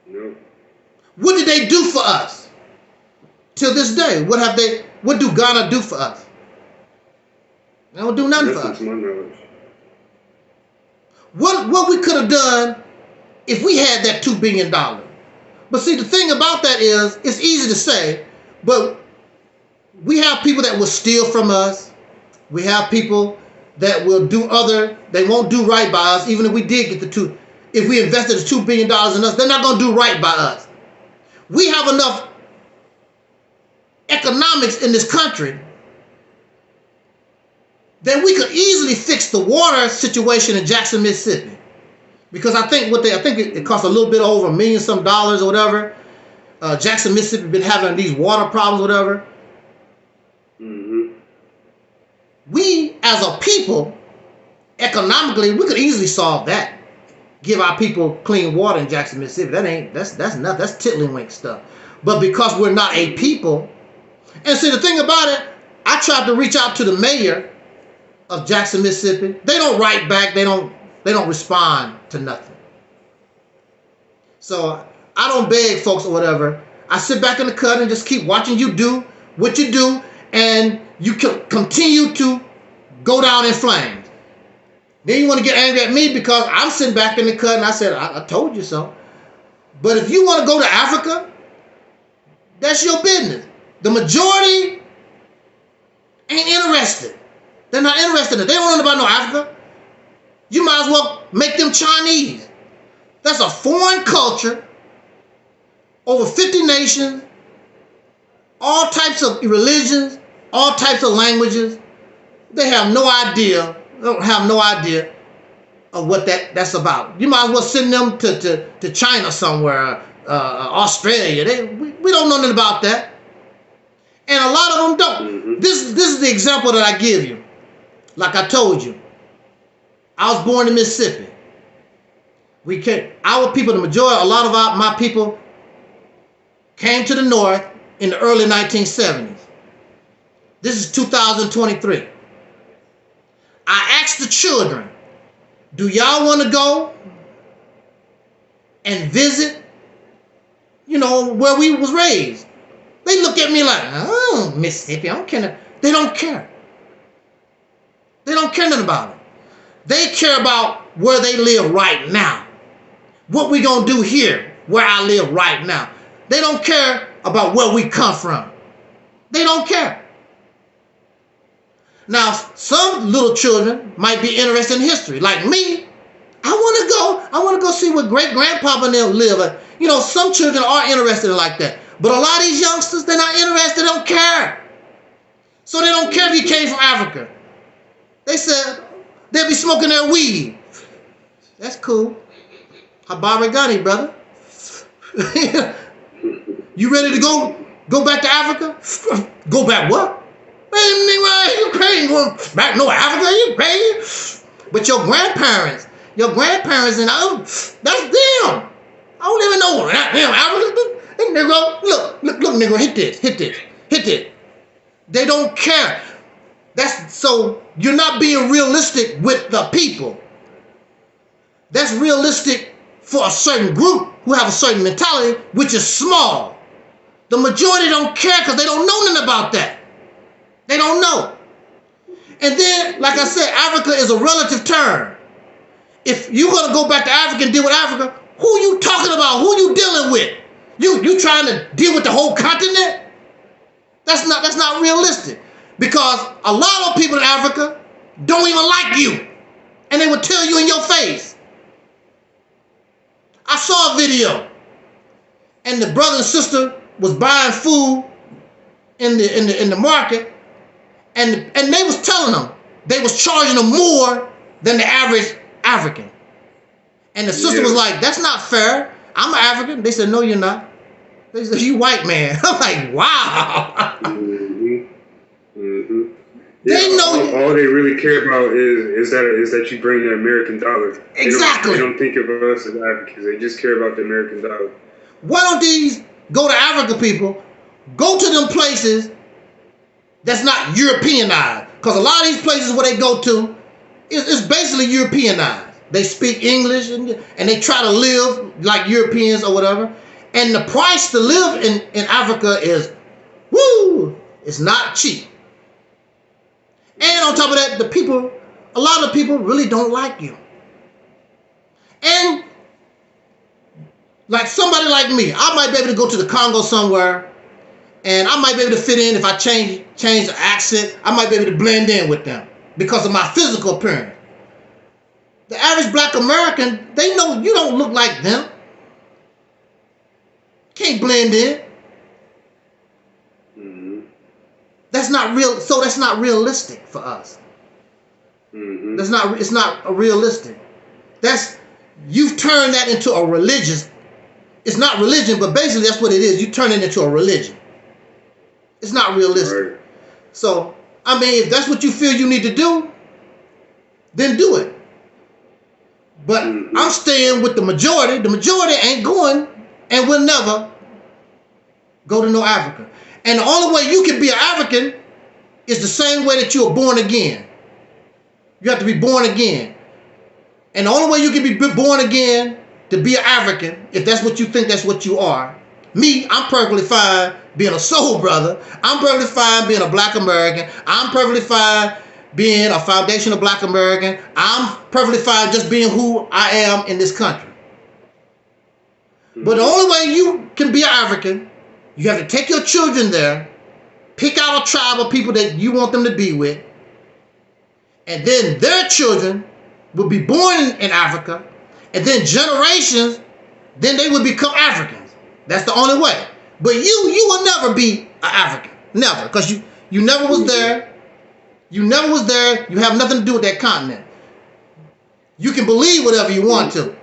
No. What did they do for us? Till this day, what do Ghana do for us? They don't do nothing for us. To my knowledge. What we could have done if we had that $2 billion. But see, the thing about that is, it's easy to say, but we have people that will steal from us. We have people that will they won't do right by us, even if we did get if we invested the $2 billion in us, they're not going to do right by us. We have enough economics in this country that we could easily fix the water situation in Jackson, Mississippi. Because I think it costs a little bit over $1 million some dollars or whatever. Jackson, Mississippi been having these water problems, whatever. Mm-hmm. We as a people, economically, we could easily solve that. Give our people clean water in Jackson, Mississippi. That's nothing. That's tiddlywink stuff. But because we're not a people, and see the thing about it, I tried to reach out to the mayor of Jackson, Mississippi. They don't write back. They don't respond to nothing. So I don't beg folks or whatever. I sit back in the cut and just keep watching you do what you do, and you can continue to go down in flames. Then you want to get angry at me because I'm sitting back in the cut and I said, I told you so. But if you want to go to Africa, that's your business. The majority ain't interested. They're not interested in it. They don't know about no Africa. You might as well make them Chinese. That's a foreign culture, over 50 nations, all types of religions, all types of languages. They have no idea. They don't have no idea of what that's about. You might as well send them to China somewhere, Australia. We don't know nothing about that. And a lot of them don't. Mm-hmm. This is the example that I give you. Like I told you, I was born in Mississippi. Our people, the majority, a lot of my people came to the north in the early 1970s. This is 2023. I asked the children, do y'all want to go and visit, where we was raised? They look at me like, oh, Mississippi, I don't care. They don't care. They don't care nothing about it. They care about where they live right now. What we gonna do here, where I live right now. They don't care about where we come from. They don't care. Now, some little children might be interested in history. Like me, I want to go see where great-grandpapa and them live. Some children are interested in like that. But a lot of these youngsters, they're not interested, they don't care. So they don't care if you came from Africa. They said they'll be smoking their weed. That's cool. Habari Ghani, brother. You ready to go back to Africa? Go back what? Man, you crazy? Going back no Africa? You crazy? But your grandparents and that's them. I don't even know that damn Africa. Hey, Negro, look, Negro, hit this. They don't care. So you're not being realistic with the people. That's realistic for a certain group who have a certain mentality, which is small. The majority don't care because they don't know nothing about that. They don't know. And then, like I said, Africa is a relative term. If you're going to go back to Africa and deal with Africa, who you talking about? Who you dealing with? You trying to deal with the whole continent? That's not realistic. Because a lot of people in Africa don't even like you. And they would tell you in your face. I saw a video. And the brother and sister was buying food in the market. And they was telling them they was charging them more than the average African. And the sister was like, that's not fair. I'm an African. They said, no, you're not. They said, you white man. I'm like, wow. They know all they really care about is that you bring the American dollar. Exactly. They don't think of us as Africans. They just care about the American dollar. Why don't these go to Africa people? Go to them places that's not Europeanized. Because a lot of these places where they go to is basically Europeanized. They speak English and they try to live like Europeans or whatever. And the price to live in Africa is, it's not cheap. And on top of that, a lot of people really don't like you. And like somebody like me, I might be able to go to the Congo somewhere and I might be able to fit in if I change the accent. I might be able to blend in with them because of my physical appearance. The average black American, they know you don't look like them. Can't blend in. That's not real. So that's not realistic for us. It's not realistic. You've turned that into a religious. It's not religion, but basically that's what it is. You turn it into a religion. It's not realistic. Right. So, I mean, if that's what you feel you need to do, then do it. But I'm staying with the majority. The majority ain't going and will never go to no Africa. And the only way you can be an African is the same way that you were born again. You have to be born again. And the only way you can be born again to be an African, if that's what you think that's what you are. Me, I'm perfectly fine being a soul brother. I'm perfectly fine being a black American. I'm perfectly fine being a foundational black American. I'm perfectly fine just being who I am in this country. But the only way you can be an African, you have to take your children there, pick out a tribe of people that you want them to be with, and then their children will be born in Africa, and then generations, then they will become Africans. That's the only way. But you will never be an African. Never. Because you never was there. You never was there. You have nothing to do with that continent. You can believe whatever you want to.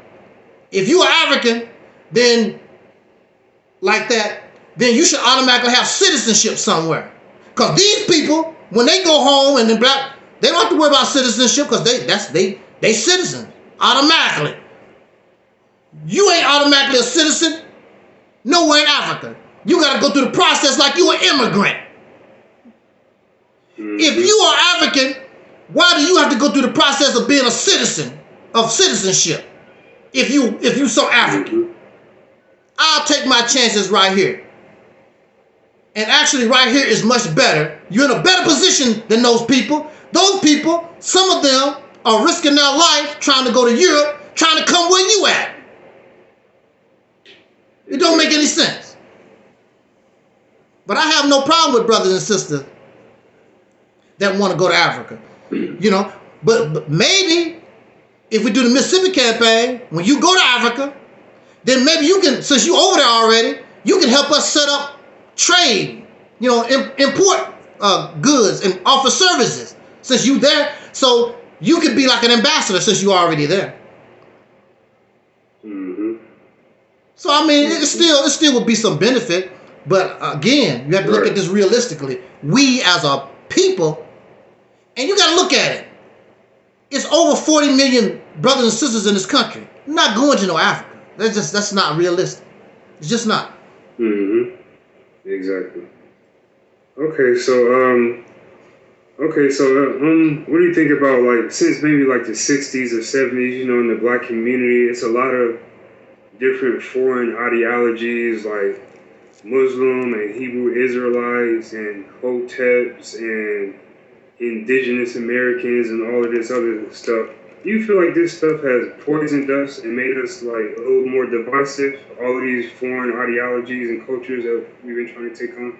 If you are African, then like that, then you should automatically have citizenship somewhere. Because these people, when they go home and they're black, they don't have to worry about citizenship because they citizens automatically. You ain't automatically a citizen nowhere in Africa. You got to go through the process like you an immigrant. If you are African, why do you have to go through the process of being a citizen, of citizenship? If you so African, I'll take my chances right here. And actually right here is much better. You're in a better position than those people. Those people, some of them are risking their life trying to go to Europe, trying to come where you at. It don't make any sense. But I have no problem with brothers and sisters that want to go to Africa. You know, but maybe if we do the Mississippi campaign, when you go to Africa, then maybe you can, since you're over there already, you can help us set up trade, you know, import goods and offer services since you there. So you could be like an ambassador since you're already there. So I mean, it still would be some benefit, but again, you have to look at this realistically. We as a people, and you got to look at it. It's over 40 million brothers and sisters in this country. You're not going to no Africa. That's not realistic. It's just not. Exactly. Okay, so what do you think about, like, since maybe like the 60s or 70s, you know, in the black community, it's a lot of different foreign ideologies like Muslim and Hebrew Israelites and Hoteps and indigenous Americans and all of this other stuff. Do you feel like this stuff has poisoned us and made us like a little more divisive? All of these foreign ideologies and cultures that we've been trying to take on?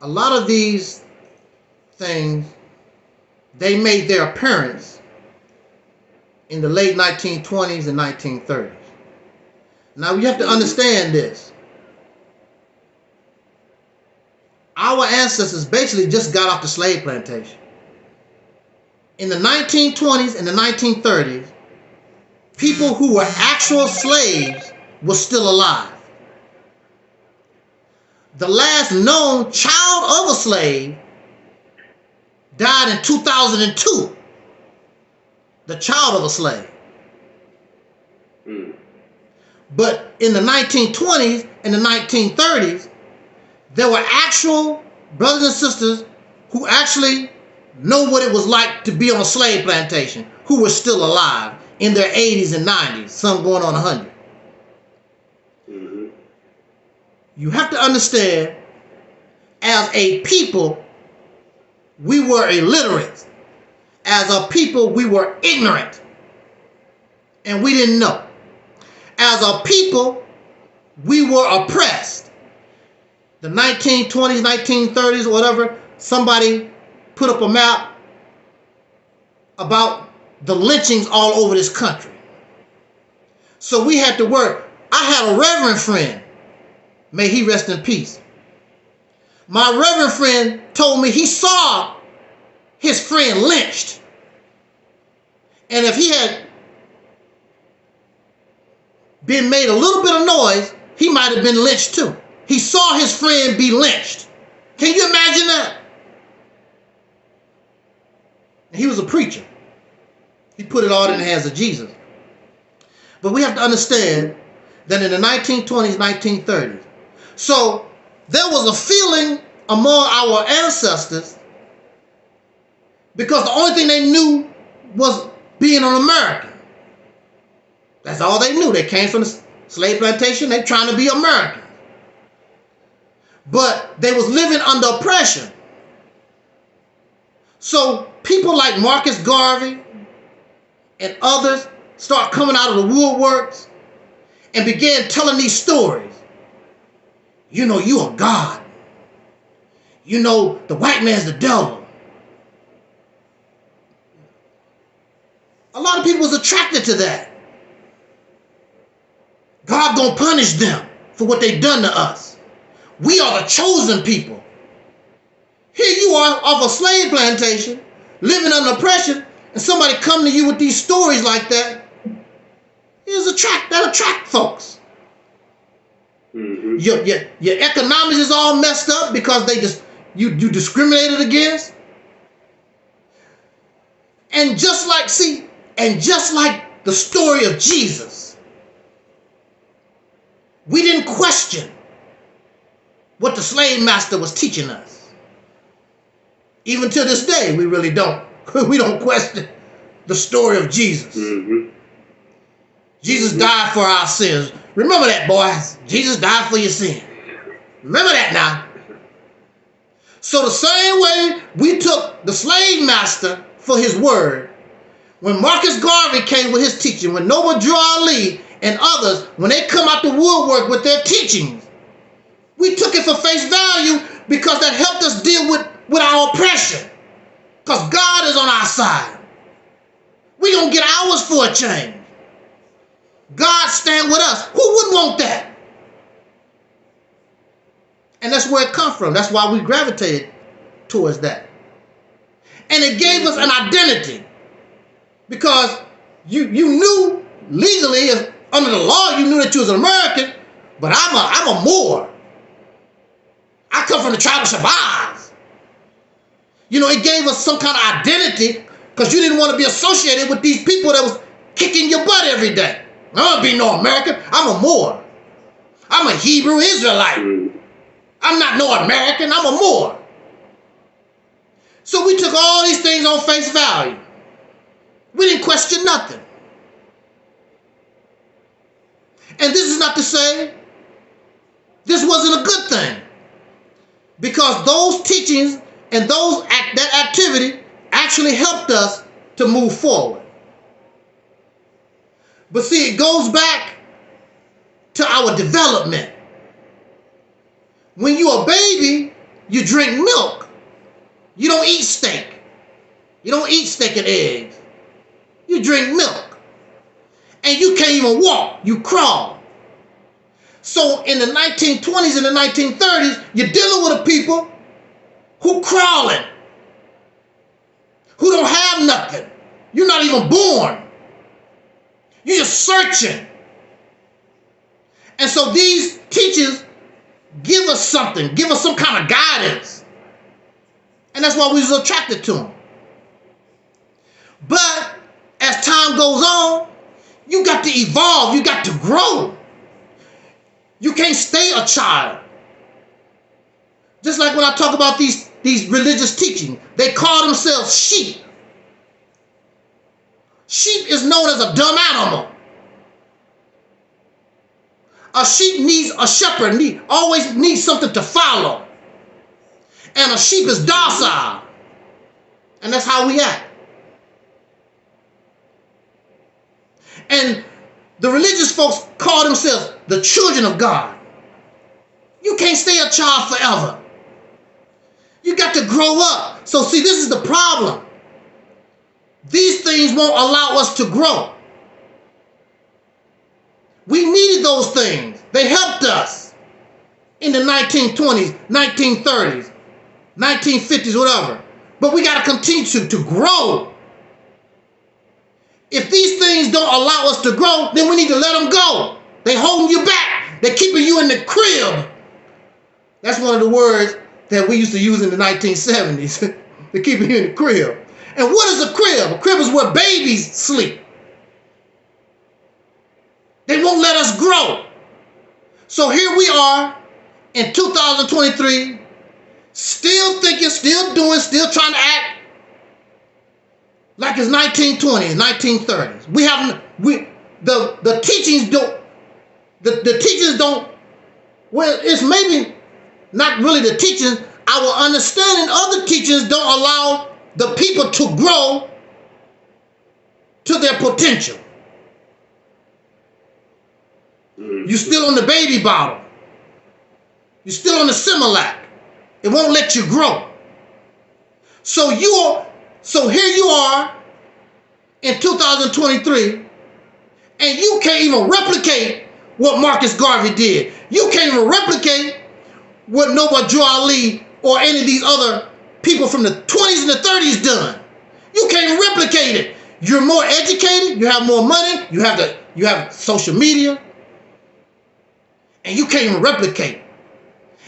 A lot of these things, they made their appearance in the late 1920s and 1930s. Now you have to understand this. Our ancestors basically just got off the slave plantation. In the 1920s and the 1930s, people who were actual slaves were still alive. The last known child of a slave died in 2002. The child of a slave. But in the 1920s and the 1930s, there were actual brothers and sisters who actually know what it was like to be on a slave plantation, who were still alive in their 80s and 90s, some going on 100. You have to understand, as a people, we were illiterate. As a people, we were ignorant. And we didn't know. As a people, we were oppressed. The 1920s, 1930s, whatever, somebody put up a map about the lynchings all over this country. So we had to work. I had a reverend friend. May he rest in peace. My reverend friend told me he saw his friend lynched. And if he had been made a little bit of noise, he might have been lynched too. He saw his friend be lynched. Can you imagine that? He was a preacher. He put it all in the hands of Jesus. But we have to understand that in the 1920s, 1930s, so there was a feeling among our ancestors because the only thing they knew was being an American. That's all they knew. They came from the slave plantation. They trying to be American. But they was living under oppression. So people like Marcus Garvey and others start coming out of the woodworks and began telling these stories. You know, you are God. You know, the white man's the devil. A lot of people was attracted to that. God gonna punish them for what they done to us. We are the chosen people. Here you are off a slave plantation, living under oppression, and somebody come to you with these stories like that. That attract folks. Your economics is all messed up because you discriminated against. And just like the story of Jesus, we didn't question what the slave master was teaching us. Even to this day, we really don't. We don't question the story of Jesus. Mm-hmm. Jesus died for our sins. Remember that, boys. Jesus died for your sin. Remember that now. So the same way we took the slave master for his word, when Marcus Garvey came with his teaching, when Noble Drew Ali and others, when they come out the woodwork with their teachings, we took it for face value because that helped us deal with our oppression. Because God is on our side. We don't get ours for a change. God stand with us. Who wouldn't want that? And that's where it comes from. That's why we gravitated towards that. And it gave us an identity. Because you knew legally, if under the law, you knew that you was an American, but I'm a Moor. I come from the tribe of Shabazz. You know, it gave us some kind of identity because you didn't want to be associated with these people that was kicking your butt every day. I don't be no American. I'm a Moor. I'm a Hebrew Israelite. I'm not no American. I'm a Moor. So we took all these things on face value. We didn't question nothing. And this is not to say this wasn't a good thing. Because those teachings and that activity actually helped us to move forward. But see, it goes back to our development. When you're a baby, you drink milk. You don't eat steak. You don't eat steak and eggs. You drink milk. And you can't even walk. You crawl. So in the 1920s and the 1930s, you're dealing with a people who crawling, who don't have nothing. You're not even born. You're just searching. And so these teachers give us something, give us some kind of guidance. And that's why we was attracted to them. But as time goes on, you got to evolve, you got to grow. You can't stay a child. Just like when I talk about these religious teachings, they call themselves sheep. Sheep is known as a dumb animal. A sheep needs a shepherd, always needs something to follow. And a sheep is docile. And that's how we act. And the religious folks call themselves the children of God. You can't stay a child forever. You got to grow up. So see, this is the problem. These things won't allow us to grow. We needed those things. They helped us in the 1920s, 1930s, 1950s, whatever. But we got to continue to grow. If these things don't allow us to grow, then we need to let them go. They're holding you back. They're keeping you in the crib. That's one of the words that we used to use in the 1970s. They're keeping you in the crib. And what is a crib? A crib is where babies sleep. They won't let us grow. So here we are in 2023, still thinking, still doing, still trying to act like it's 1920s, 1930s. The teachings don't, the teachers don't, well, it's maybe not really the teachings. Our understanding of the teachings don't allow the people to grow to their potential. You're still on the baby bottle. You're still on the Similac. It won't let you grow. So here you are in 2023, and you can't even replicate what Marcus Garvey did. You can't even replicate what Noble Drew Ali or any of these other people from the 20s and the 30s done. You can't even replicate it. You're more educated, you have more money, you have social media, and you can't even replicate.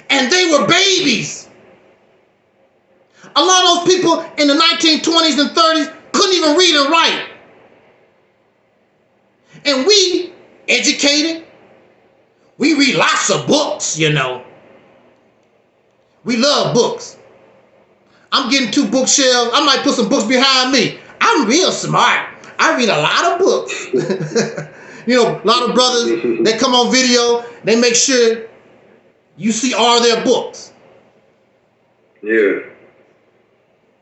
And they were babies. A lot of those people in the 1920s and 30s couldn't even read and write. And we, educated, we read lots of books, you know. We love books. I'm getting 2 bookshelves. I might put some books behind me. I'm real smart. I read a lot of books. You know, a lot of brothers, they come on video, they make sure you see all their books. Yeah.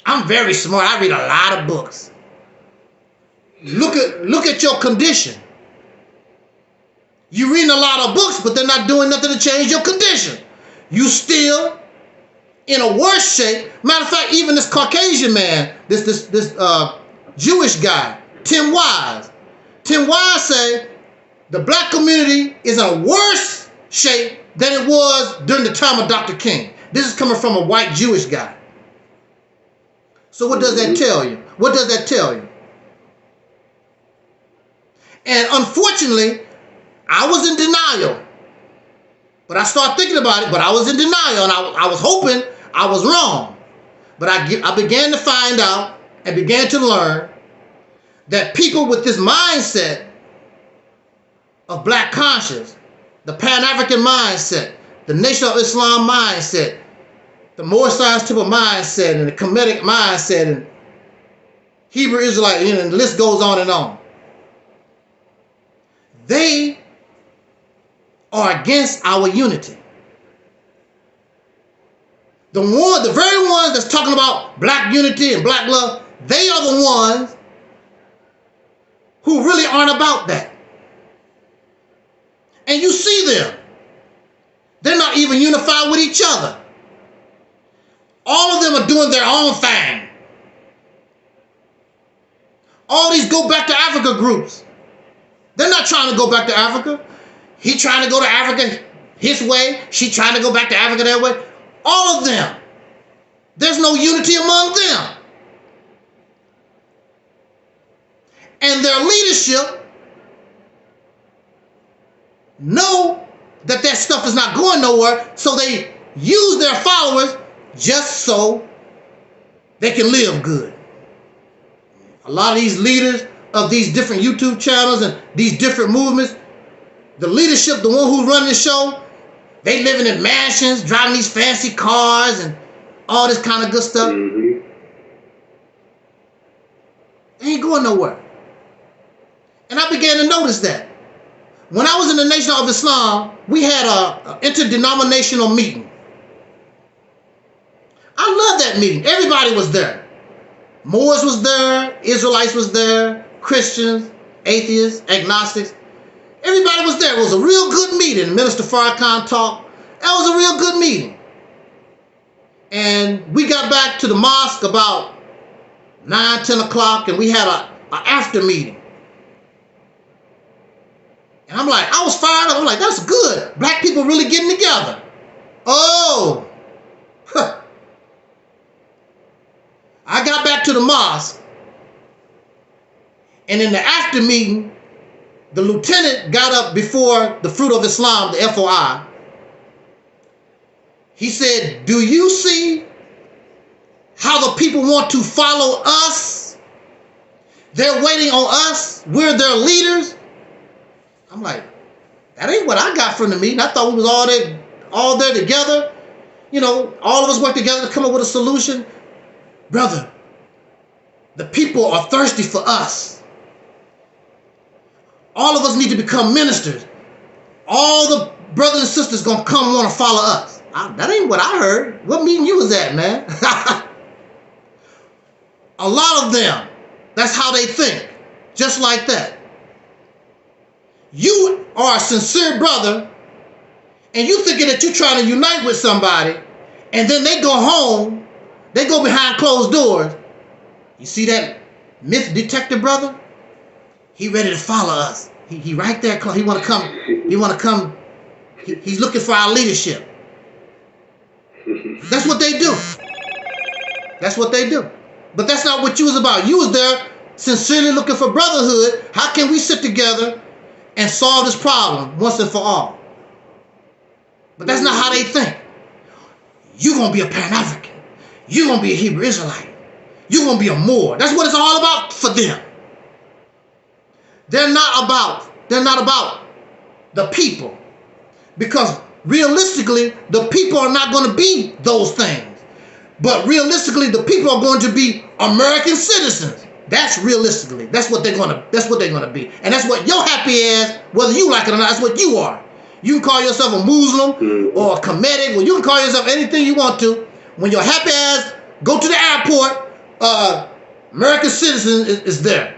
I'm very smart. I read a lot of books. Look at your condition. You're reading a lot of books, but they're not doing nothing to change your condition. You still in a worse shape. Matter of fact, even this Caucasian man, this Jewish guy, Tim Wise. Tim Wise say the black community is in a worse shape than it was during the time of Dr. King. This is coming from a white Jewish guy. So what does that tell you? What does that tell you? And unfortunately, I was in denial. But I started thinking about it, but I was in denial, and I was hoping I was wrong. But I began to find out and began to learn that people with this mindset of black conscience, the Pan-African mindset, the Nation of Islam mindset, the more scientific mindset, and the Kemetic mindset, and Hebrew Israelite, and the list goes on and on. They are against our unity. The very ones that's talking about black unity and black love, they are the ones who really aren't about that. And you see them. They're not even unified with each other. All of them are doing their own thing. All these go back to Africa groups. They're not trying to go back to Africa. He trying to go to Africa his way. She trying to go back to Africa their way. All of them. There's no unity among them. And their leadership know that that stuff is not going nowhere, so they use their followers just so they can live good. A lot of these leaders of these different YouTube channels and these different movements, the leadership, the one who's running the show, they living in mansions, driving these fancy cars and all this kind of good stuff. Mm-hmm. They ain't going nowhere. And I began to notice that. When I was in the Nation of Islam, we had an interdenominational meeting. I love that meeting. Everybody was there. Moors was there, Israelites was there, Christians, atheists, agnostics. Everybody was there. It was a real good meeting. Minister Farrakhan talked. That was a real good meeting. And we got back to the mosque about 9, 10 o'clock, and we had an after meeting. And I'm like, I was fired up. I'm like, that's good. Black people really getting together. Oh. Huh. I got back to the mosque, and in the after meeting, the lieutenant got up before the Fruit of Islam, the FOI. He said, do you see how the people want to follow us? They're waiting on us. We're their leaders. I'm like, that ain't what I got from the meeting. I thought we was all there together. You know, all of us work together to come up with a solution. Brother, the people are thirsty for us. All of us need to become ministers. All the brothers and sisters gonna come want to follow us. That ain't what I heard. What meeting you was at, man? A lot of them, that's how they think. Just like that. You are a sincere brother, and you thinking that you're trying to unite with somebody, and then they go home, they go behind closed doors. You see that MythDetector brother? He ready to follow us. He right there. He want to come. He want to come. He's looking for our leadership. That's what they do. That's what they do. But that's not what you was about. You was there sincerely looking for brotherhood. How can we sit together and solve this problem once and for all? But that's not how they think. You're going to be a Pan-African. You're going to be a Hebrew Israelite. You're going to be a Moor. That's what it's all about for them. They're not about the people. Because realistically, the people are not going to be those things. But realistically, the people are going to be American citizens. That's realistically. That's what they're gonna be. And that's what your happy ass, whether you like it or not, that's what you are. You can call yourself a Muslim or a Kemetic, or you can call yourself anything you want to. When your happy ass go to the airport, American citizen is there.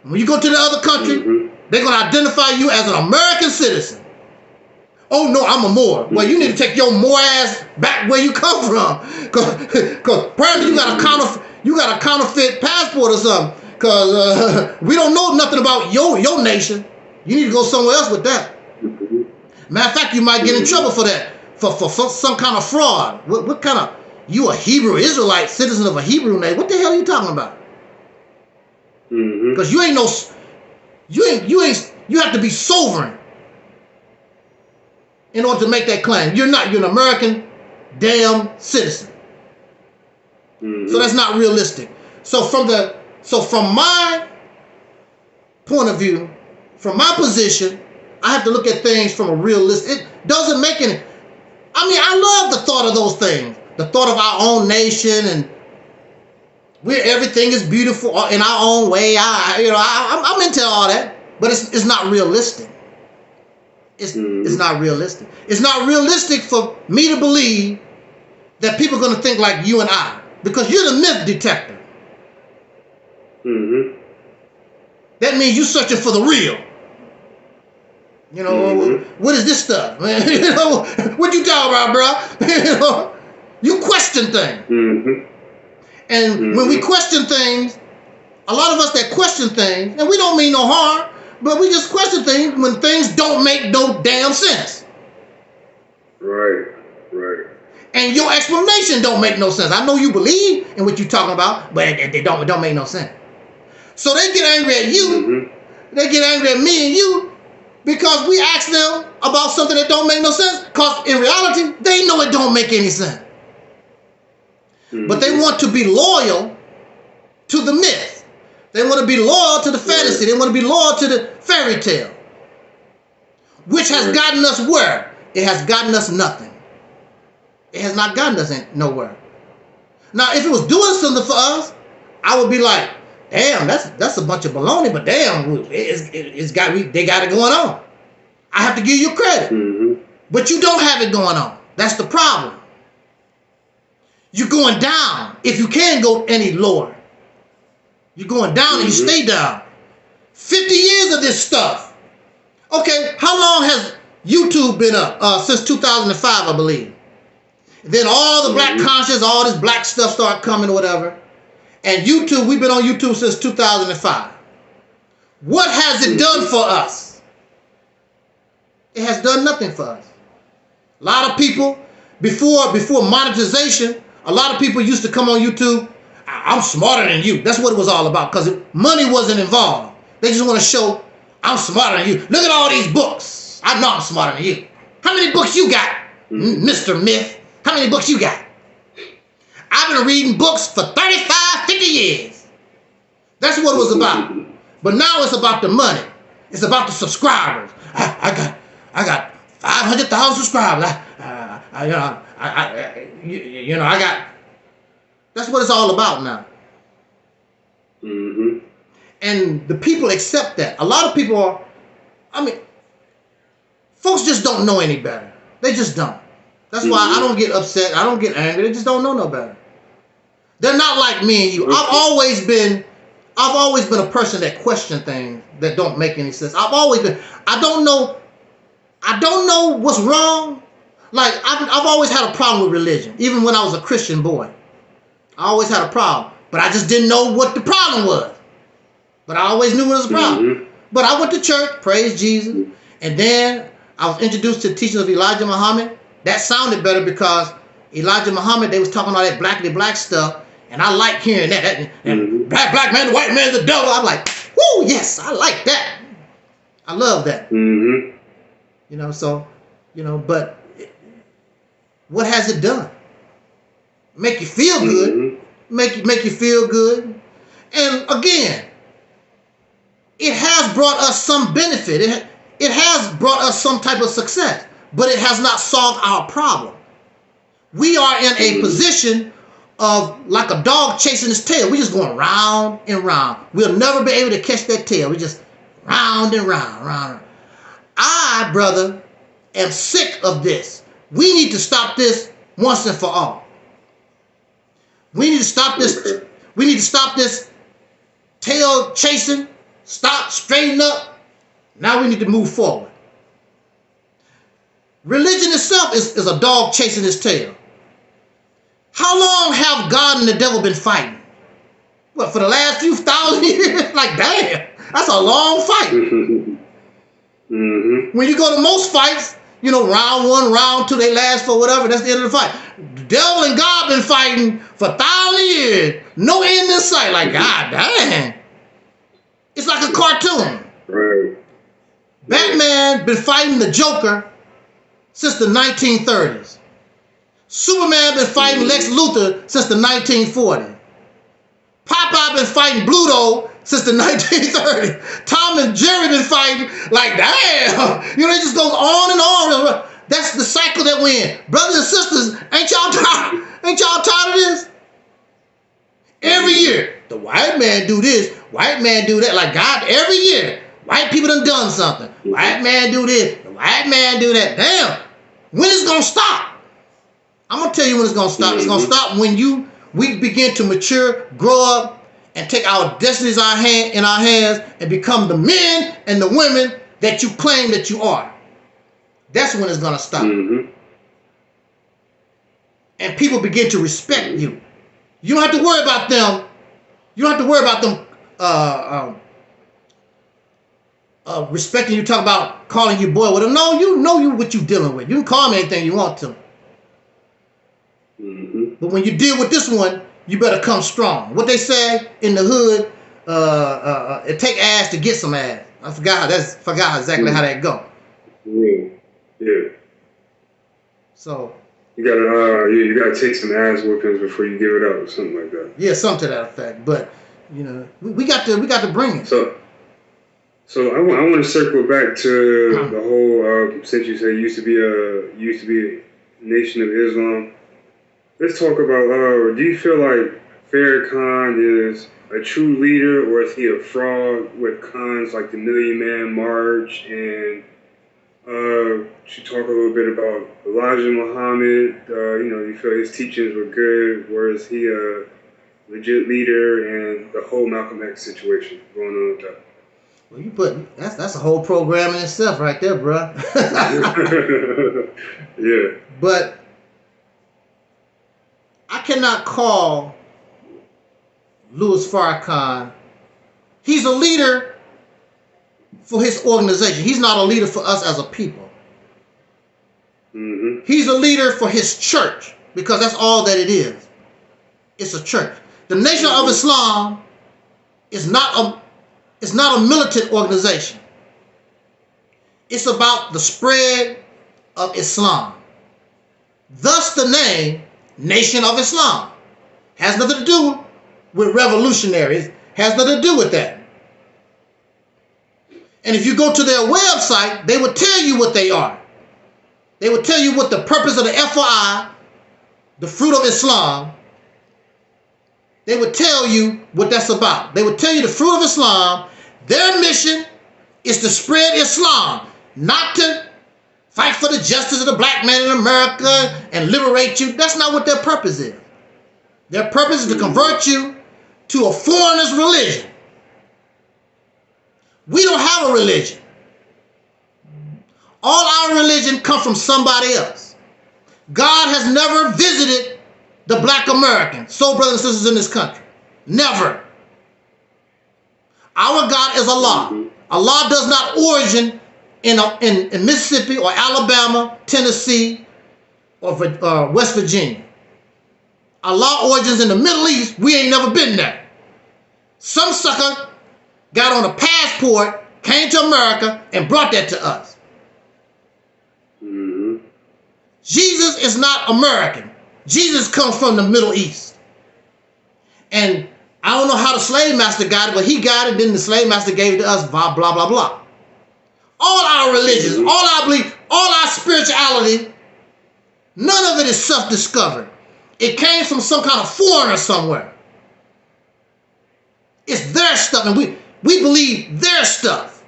When you go to the other country, they're gonna identify you as an American citizen. Oh no, I'm a Moor. Well, you need to take your Moor ass back where you come from, cause apparently you got a counterfeit passport or something. Cause we don't know nothing about your nation. You need to go somewhere else with that. Matter of fact, you might get in trouble for that, for some kind of fraud. What kind of, you a Hebrew Israelite, citizen of a Hebrew nation? What the hell are you talking about? Because you have to be sovereign in order to make that claim. You're an American damn citizen. So that's not realistic. So from my point of view, from my position, I have to look at things from a realistic. It doesn't make any. I mean, I love the thought of those things, the thought of our own nation, and where everything is beautiful in our own way. I'm into all that, but it's not realistic. It's not realistic. It's not realistic for me to believe that people are going to think like you and I, because you're the myth detector. That means you're searching for the real. You know, what is this stuff, man? You know, what you talking about, bro? You know, you question things. And when we question things, a lot of us that question things, and we don't mean no harm, but we just question things when things don't make no damn sense. Right. And your explanation don't make no sense. I know you believe in what you're talking about, but it don't make no sense. So they get angry at you. They get angry at me and you because we ask them about something that don't make no sense. Because in reality, they know it don't make any sense. But they want to be loyal to the myth. They want to be loyal to the fantasy. They want to be loyal to the fairy tale. Which has gotten us where? It has gotten us nothing. It has not gotten us nowhere. Now, if it was doing something for us, I would be like, damn, that's a bunch of baloney, but damn, they got it going on. I have to give you credit. But you don't have it going on. That's the problem. You're going down if you can go any lower. You're going down and you stay down. 50 years of this stuff. Okay, how long has YouTube been up? Since 2005, I believe. Then all the black conscious, all this black stuff started coming or whatever. And YouTube, we've been on YouTube since 2005. What has it done for us? It has done nothing for us. A lot of people, before monetization, a lot of people used to come on YouTube, I'm smarter than you. That's what it was all about, because money wasn't involved. They just want to show, I'm smarter than you. Look at all these books. I know I'm smarter than you. How many books you got, Mr. Myth? How many books you got? I've been reading books for 35, 50 years. That's what it was about. But now it's about the money. It's about the subscribers. I got 500,000 subscribers. I got. That's what it's all about now. And the people accept that. A lot of people are. I mean, folks just don't know any better. They just don't. That's why I don't get upset. I don't get angry. They just don't know no better. They're not like me and you. I've always been a person that questions things that don't make any sense. I've always been. I don't know what's wrong. Like I've always had a problem with religion. Even when I was a Christian boy, I always had a problem. But I just didn't know what the problem was. But I always knew it was a problem. But I went to church, praise Jesus, and then I was introduced to the teachings of Elijah Muhammad. That sounded better because Elijah Muhammad, they was talking all that black stuff, and I like hearing that. And black man, the white man's the devil. I'm like, whoo, yes, I like that. I love that. You know, so, you know, but what has it done? Make you feel good. Make you feel good. And again, it has brought us some benefit. It has brought us some type of success. but it has not solved our problem. We are in a position of like a dog chasing its tail. We're just going round and round. We'll never be able to catch that tail. We just round and round, round. I, brother, am sick of this. We need to stop this once and for all. We need to stop this. We need to stop this tail chasing. Stop, straighten up. Now we need to move forward. Religion itself is a dog chasing its tail. How long have God and the devil been fighting? What, for the last few thousand years? Like, damn, that's a long fight. Mm-hmm. When you go to most fights, round 1, round 2, they last for whatever, that's the end of the fight. The devil and God been fighting for 1,000 years. No end in sight. Like, God damn. It's like a cartoon. Right. Batman been fighting the Joker since the 1930s. Superman been fighting Lex Luthor since the 1940s. Popeye been fighting Bluto since the 1930s. Tom and Jerry been fighting like, damn. It just goes on and on. That's the cycle that we're in. Brothers and sisters, ain't y'all tired? Ain't y'all tired of this? Every year, the white man do this, white man do that. Like, God, every year, white people done something. White man do this, the white man do that. Damn. When is it going to stop? I'm going to tell you when it's going to stop. It's going to stop when we begin to mature, grow up, and take our destinies in our hands and become the men and the women that you claim that you are. That's when it's going to stop. Mm-hmm. And people begin to respect you. You don't have to worry about them. You don't have to worry about them respecting you. Talk about calling you boy with them. No, you know what you're dealing with. You can call me anything you want to. Mm-hmm. But when you deal with this one, you better come strong. What they say in the hood, it take ass to get some ass. I forgot exactly how that go. Yeah. So you gotta take some ass whoopings before you give it up or something like that. Yeah, something to that effect. But we got to bring it. So I want to circle back to the whole since you say used to be a nation of Islam. Let's talk about do you feel like Farrakhan is a true leader, or is he a fraud with cons like the Million Man March? And should talk a little bit about Elijah Muhammad. You feel his teachings were good, or is he a legit leader? And the whole Malcolm X situation going on with that. Well, you put that's a whole program in itself right there, bro. Yeah. But I cannot call Louis Farrakhan. He's a leader for his organization. He's not a leader for us as a people. Mm-hmm. He's a leader for his church, because that's all that it is. It's a church. The Nation of Islam is not a militant organization. It's about the spread of Islam. Thus the name Nation of Islam. Has nothing to do with revolutionaries. Has nothing to do with that. And if you go to their website, they will tell you what they are. They will tell you what the purpose of the FOI, the fruit of Islam, they would tell you what that's about. They would tell you the fruit of Islam. Their mission is to spread Islam, not to fight for the justice of the black man in America and liberate you. That's not what their purpose is. Their purpose is to convert you to a foreigner's religion. We don't have a religion. All our religion comes from somebody else. God has never visited the black American, soul brothers and sisters in this country. Never. Our God is Allah. Allah does not origin in Mississippi or Alabama, Tennessee, or West Virginia. Allah origins in the Middle East. We ain't never been there. Some sucker got on a passport, came to America, and brought that to us. Mm-hmm. Jesus is not American. Jesus comes from the Middle East. And I don't know how the slave master got it, but he got it, then the slave master gave it to us, blah, blah, blah, blah. All our religions, all our beliefs, all our spirituality, none of it is self-discovered. It came from some kind of foreigner somewhere. It's their stuff, and we believe their stuff.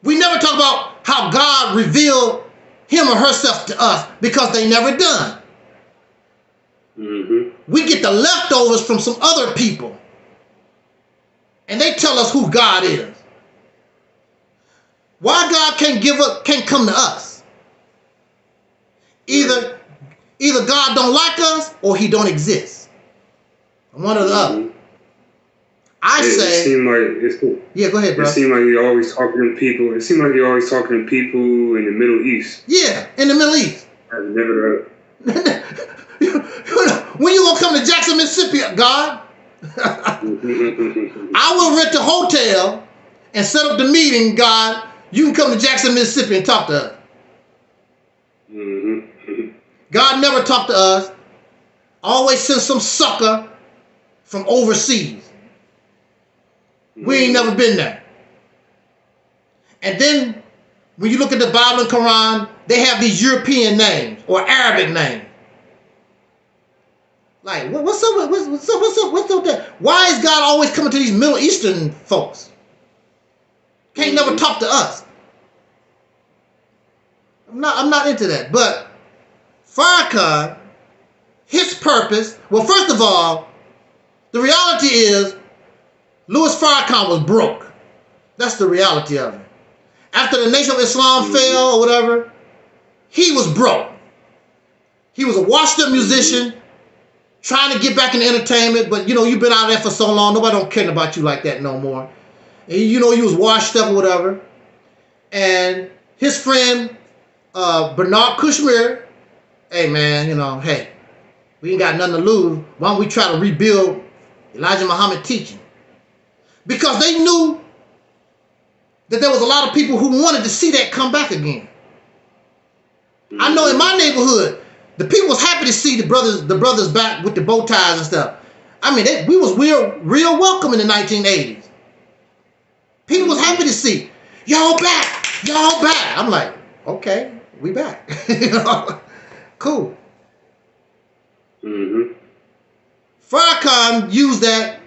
We never talk about how God revealed him or herself to us because they never done. We get the leftovers from some other people, and they tell us who God is. Why God can't come to us? Either God don't like us or he don't exist. One or the other. I say. It seemed like it's cool. Yeah, go ahead, bro. It seemed like you're always talking to people. It seemed like you're always talking to people in the Middle East. Yeah, in the Middle East. I've never. When you gonna come to Jackson, Mississippi, God? I will rent a hotel and set up the meeting, God. You can come to Jackson, Mississippi and talk to us. God never talked to us. Always sent some sucker from overseas. We ain't never been there. And then when you look at the Bible and Quran, they have these European names or Arabic names. Like, what's up with that? Why is God always coming to these Middle Eastern folks? Can't never talk to us. I'm not into that. But Farrakhan, his purpose, well, first of all, the reality is Louis Farrakhan was broke. That's the reality of it. After the Nation of Islam fell or whatever, he was broke. He was a washed up musician trying to get back into entertainment, but you know, you've been out there for so long, nobody don't care about you like that no more. And you know, he was washed up or whatever. And his friend, Bernard Kushmir, hey man, you know, hey, we ain't got nothing to lose. Why don't we try to rebuild Elijah Muhammad teaching? Because they knew that there was a lot of people who wanted to see that come back again. I know in my neighborhood, the people was happy to see the brothers back with the bow ties and stuff. I mean, we was real welcome in the 1980s. People was happy to see, y'all back. I'm like, okay, we back. You know? Cool. Farrakhan used that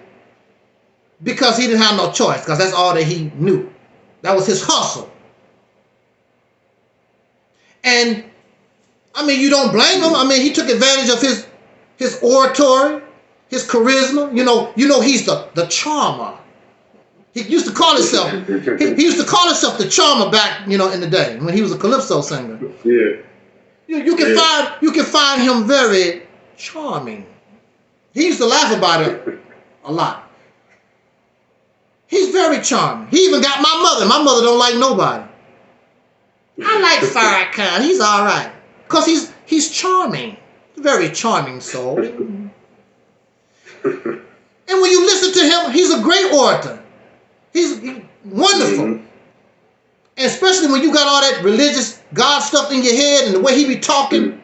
because he didn't have no choice, because that's all that he knew. That was his hustle. And I mean, you don't blame him. I mean, he took advantage of his oratory, his charisma. You know, he's the charmer. He used to call himself. He used to call himself the charmer back, you know, in the day when he was a calypso singer. Yeah. You can find him very charming. He used to laugh about it a lot. He's very charming. He even got my mother. My mother don't like nobody. I like Farrakhan. He's all right. Because he's charming. Very charming soul. And when you listen to him, he's a great orator. He's wonderful. And especially when you got all that religious God stuff in your head and the way he be talking.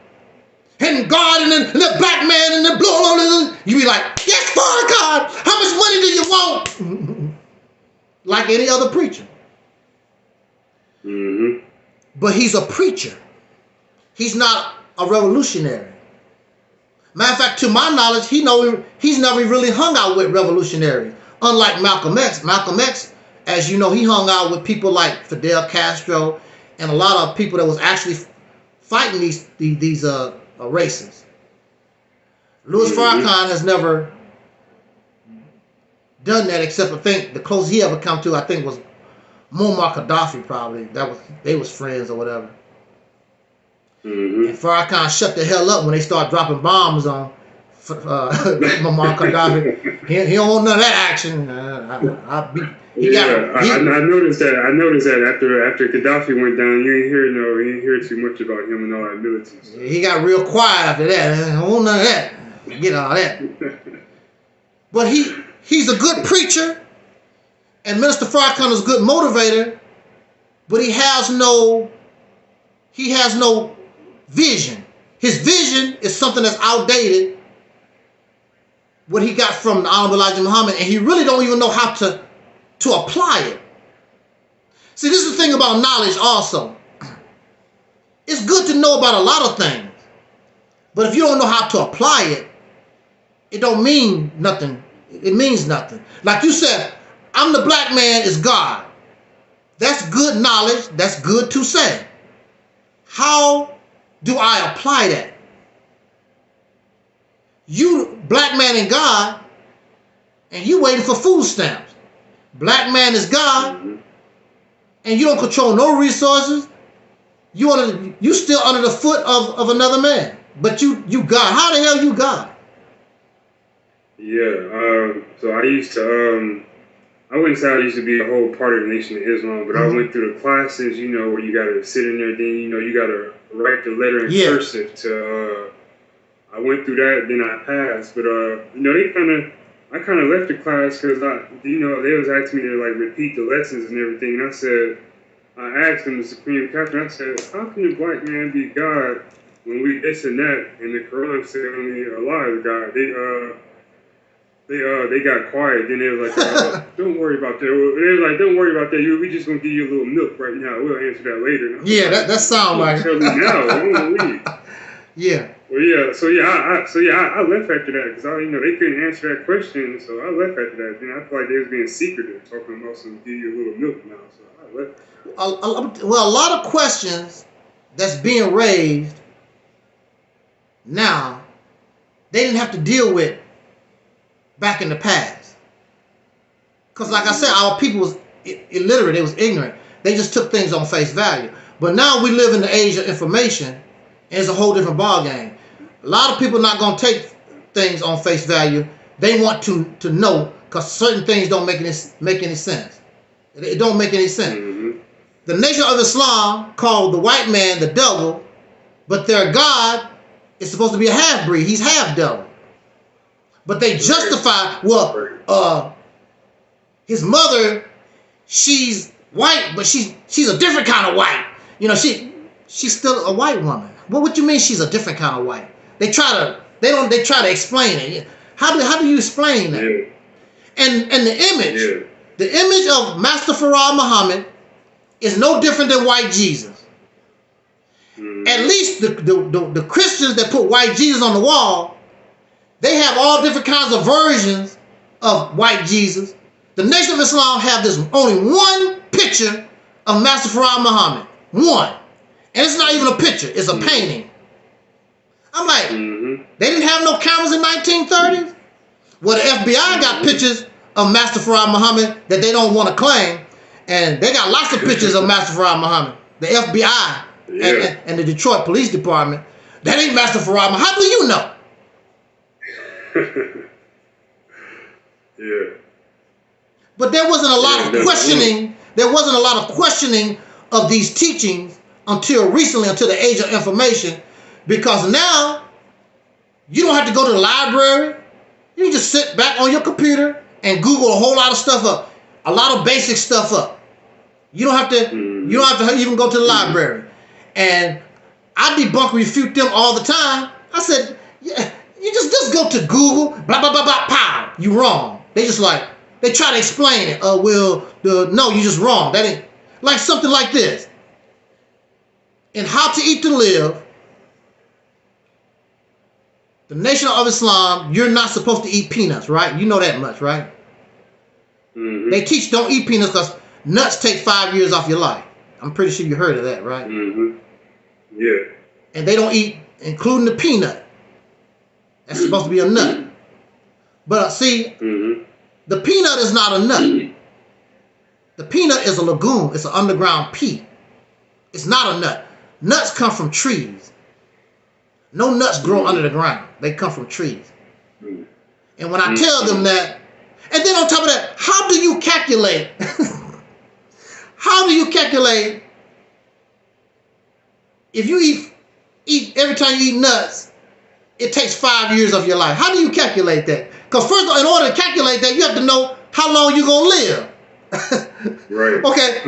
And God and the black man and the blah. You be like, yes, Farrakhan, how much money do you want? Like any other preacher. But he's a preacher. He's not a revolutionary. Matter of fact, to my knowledge, he's never really hung out with revolutionaries. Unlike Malcolm X. Malcolm X, as you know, he hung out with people like Fidel Castro and a lot of people that was actually fighting these races. Louis Farrakhan has never done that, except I think the closest he ever come to, I think, was Muammar Gaddafi. Probably they was friends or whatever. And Farrakhan shut the hell up when they start dropping bombs on Muammar Gaddafi. He don't want none of that action. I noticed that. I noticed that after Gaddafi went down, you ain't hear too much about him and all that military stuff. He got real quiet after that. I don't want none of that. Get all that. But he's a good preacher, and Minister Farrakhan is a good motivator, but he has no vision. His vision is something that's outdated, what he got from the Honorable Elijah Muhammad, and he really don't even know how to apply it. See, this is the thing about knowledge also. It's good to know about a lot of things. But if you don't know how to apply it, it don't mean nothing. It means nothing. Like you said, I'm the black man is God. That's good knowledge. That's good to say. How do I apply that? You, black man and God, and you waiting for food stamps. Black man is God, and you don't control no resources. You still under the foot of another man. But you God. How the hell you God? Yeah, so I used to, I wouldn't say I used to be a whole part of the Nation of Islam, but I went through the classes, you know, where you got to sit in there, then, you know, you got to write the letter in cursive to, I went through that, then I passed, but, you know, I kind of left the class because, you know, they was asking me to, like, repeat the lessons and everything, and I asked them, the Supreme Captain, I said, how can a black man be God when we this and that, and the Quran said only Allah is God? They got quiet. Then they was like, oh, "Don't worry about that." They was like, "Don't worry about that. We just gonna give you a little milk right now. We'll answer that later." Yeah, like, that sounds like. Tell me now. I don't want to leave. Yeah. Well, yeah. I left after that because you know they couldn't answer that question. So I left after that. Then I feel like they was being secretive, talking about some give you a little milk now. So I left. Well, a lot of questions that's being raised now, they didn't have to deal with back in the past. Because like I said, our people was illiterate, they was ignorant. They just took things on face value. But now we live in the age of information, and it's a whole different ballgame. A lot of people not going to take things on face value. They want to know, because certain things don't make any sense. It don't make any sense. Mm-hmm. The Nation of Islam called the white man the devil, but their God is supposed to be a half-breed. He's half-devil. But they justify, well, his mother, she's white, but she's a different kind of white. You know, she's still a white woman. Well, what you mean she's a different kind of white? They try to explain it. How do you explain that? Yeah. And the image of Master Farah Muhammad is no different than white Jesus. At least the Christians that put white Jesus on the wall, they have all different kinds of versions of white Jesus. The Nation of Islam have this only one picture of Master Farah Muhammad. One. And it's not even a picture. It's a painting. I'm like, they didn't have no cameras in 1930s? Well, the FBI got pictures of Master Farah Muhammad that they don't want to claim. And they got lots of pictures of Master Farah Muhammad. The FBI and the Detroit Police Department. That ain't Master Farah Muhammad. How do you know? Yeah. But there wasn't a lot of questioning. There wasn't a lot of questioning of these teachings until recently, until the age of information, because now you don't have to go to the library. You can just sit back on your computer and Google a whole lot of stuff up, a lot of basic stuff up. You don't have to. You don't have to even go to the library. And I debunk, refute them all the time. I said, yeah. You just go to Google, blah, blah, blah, blah, pow. You wrong. They just like, they try to explain it. No, you just wrong. That ain't, like something like this. In How to Eat to Live, the Nation of Islam, you're not supposed to eat peanuts, right? You know that much, right? Mm-hmm. They teach don't eat peanuts because nuts take 5 years off your life. I'm pretty sure you heard of that, right? Mm-hmm. Yeah. And they don't eat, including the peanut. That's supposed to be a nut. But see, the peanut is not a nut. The peanut is a legume. It's an underground pea. It's not a nut. Nuts come from trees. No nuts grow under the ground. They come from trees. And when I tell them that, and then on top of that, how do you calculate? How do you calculate if you eat every time you eat nuts, it takes 5 years of your life? How do you calculate that? Because first of all, in order to calculate that, you have to know how long you're going to live. Right. Okay.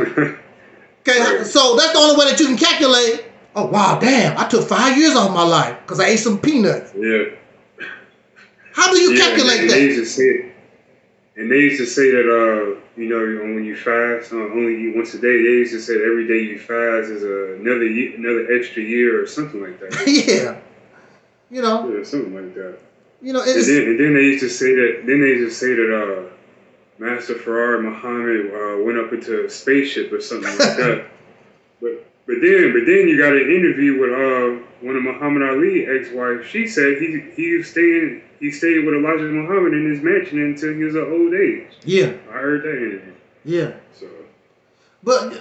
Okay. So that's the only way that you can calculate. Oh, wow, damn. I took 5 years off my life because I ate some peanuts. Yeah. How do you calculate that? And they used to say that, you know, when you fast, only eat once a day. They used to say that every day you fast is another extra year or something like that. Yeah, you know. Yeah, something like that. You know, and then they used to say that. Then they used to say that Master Farrar Muhammad went up into a spaceship or something like that. But then you got an interview with one of Muhammad Ali's ex-wife. She said he stayed with Elijah Muhammad in his mansion until he was an old age. Yeah, I heard that interview. Yeah. So, but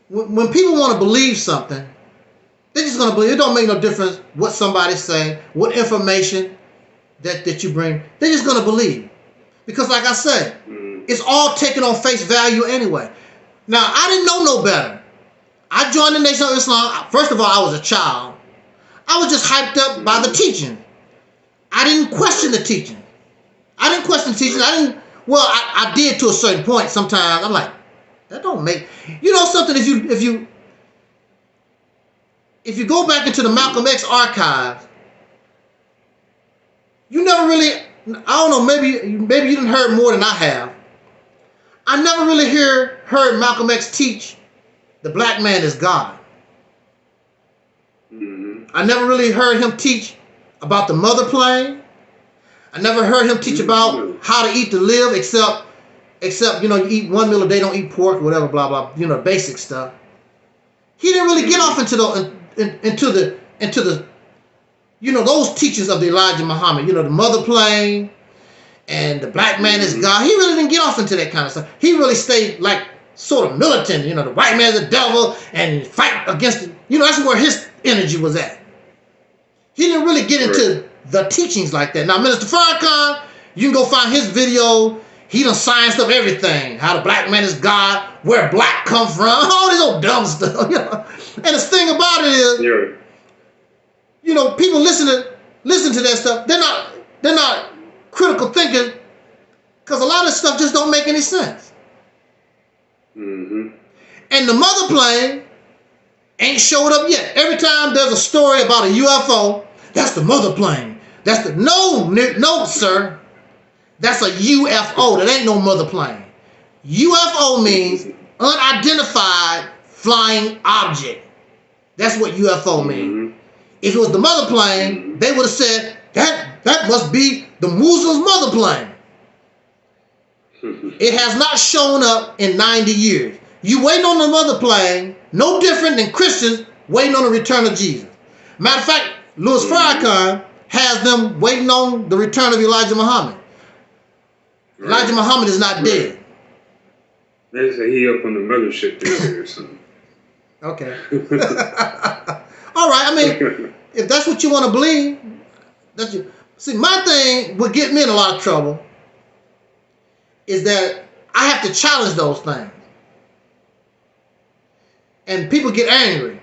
when people want to believe something, they're just gonna believe. It don't make no difference what somebody's saying, what information that you bring. They're just gonna believe because, like I said, it's all taken on face value anyway. Now I didn't know no better. I joined the Nation of Islam. First of all, I was a child. I was just hyped up by the teaching. I didn't question the teaching. I Well, I did to a certain point. Sometimes I'm like, that don't make. You know something? If you go back into the Malcolm X archives, you never really. I don't know. Maybe you didn't heard more than I have. I never really heard Malcolm X teach the black man is God. I never really heard him teach about the mother plane. I never heard him teach about how to eat to live, except you know, you eat one meal a day, don't eat pork, whatever, blah blah. You know, basic stuff. He didn't really get off into the you know, those teachings of the Elijah Muhammad. You know, the mother plane and the black man is God. He really didn't get off into that kind of stuff. He really stayed like sort of militant, you know, the white man's the devil and fight against it. You know, that's where his energy was at. He didn't really get into the teachings like that. Now, Minister Farrakhan, you can go find his video. He done scienced up everything. How the black man is God, where black come from, all this old dumb stuff. You know? And the thing about it is, you know, people listen to that stuff. They're not critical thinkers because a lot of stuff just don't make any sense. And the mother plane ain't showed up yet. Every time there's a story about a UFO, that's the mother plane. That's the no, sir. That's a UFO. That ain't no mother plane. UFO means unidentified flying object. That's what UFO means. If it was the mother plane, they would have said that must be the Muslim's mother plane. It has not shown up in 90 years. You waiting on the mother plane, no different than Christians waiting on the return of Jesus. Matter of fact, Louis Farrakhan has them waiting on the return of Elijah Muhammad. Elijah Muhammad is not dead. They say he up on the mothership there or something. Okay. All right. I mean, if that's what you want to believe, that's you. See, my thing would get me in a lot of trouble is that I have to challenge those things. And people get angry.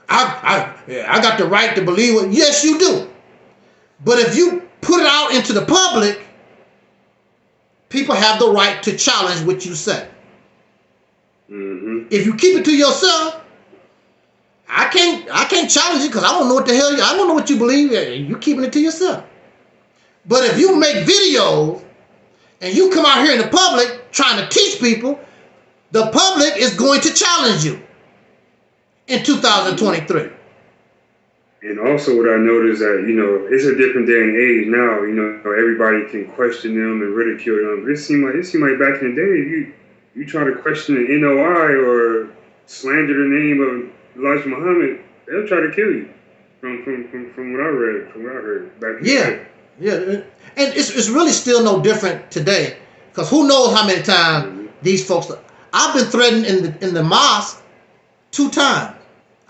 I got the right to believe it. Yes, you do. But if you put it out into the public, people have the right to challenge what you say. If you keep it to yourself, I can't challenge you because I don't know what the hell I don't know what you believe. You keeping it to yourself. But if you make videos and you come out here in the public trying to teach people, the public is going to challenge you in 2023. And also what I noticed that, you know, it's a different day and age now. You know, everybody can question them and ridicule them. But it seemed like back in the day, you try to question the NOI or slander the name of Elijah Muhammad, they'll try to kill you. From what I read, from what I heard back in the day. Yeah, and it's really still no different today, because who knows how many times these folks. I've been threatened in the mosque 2 times.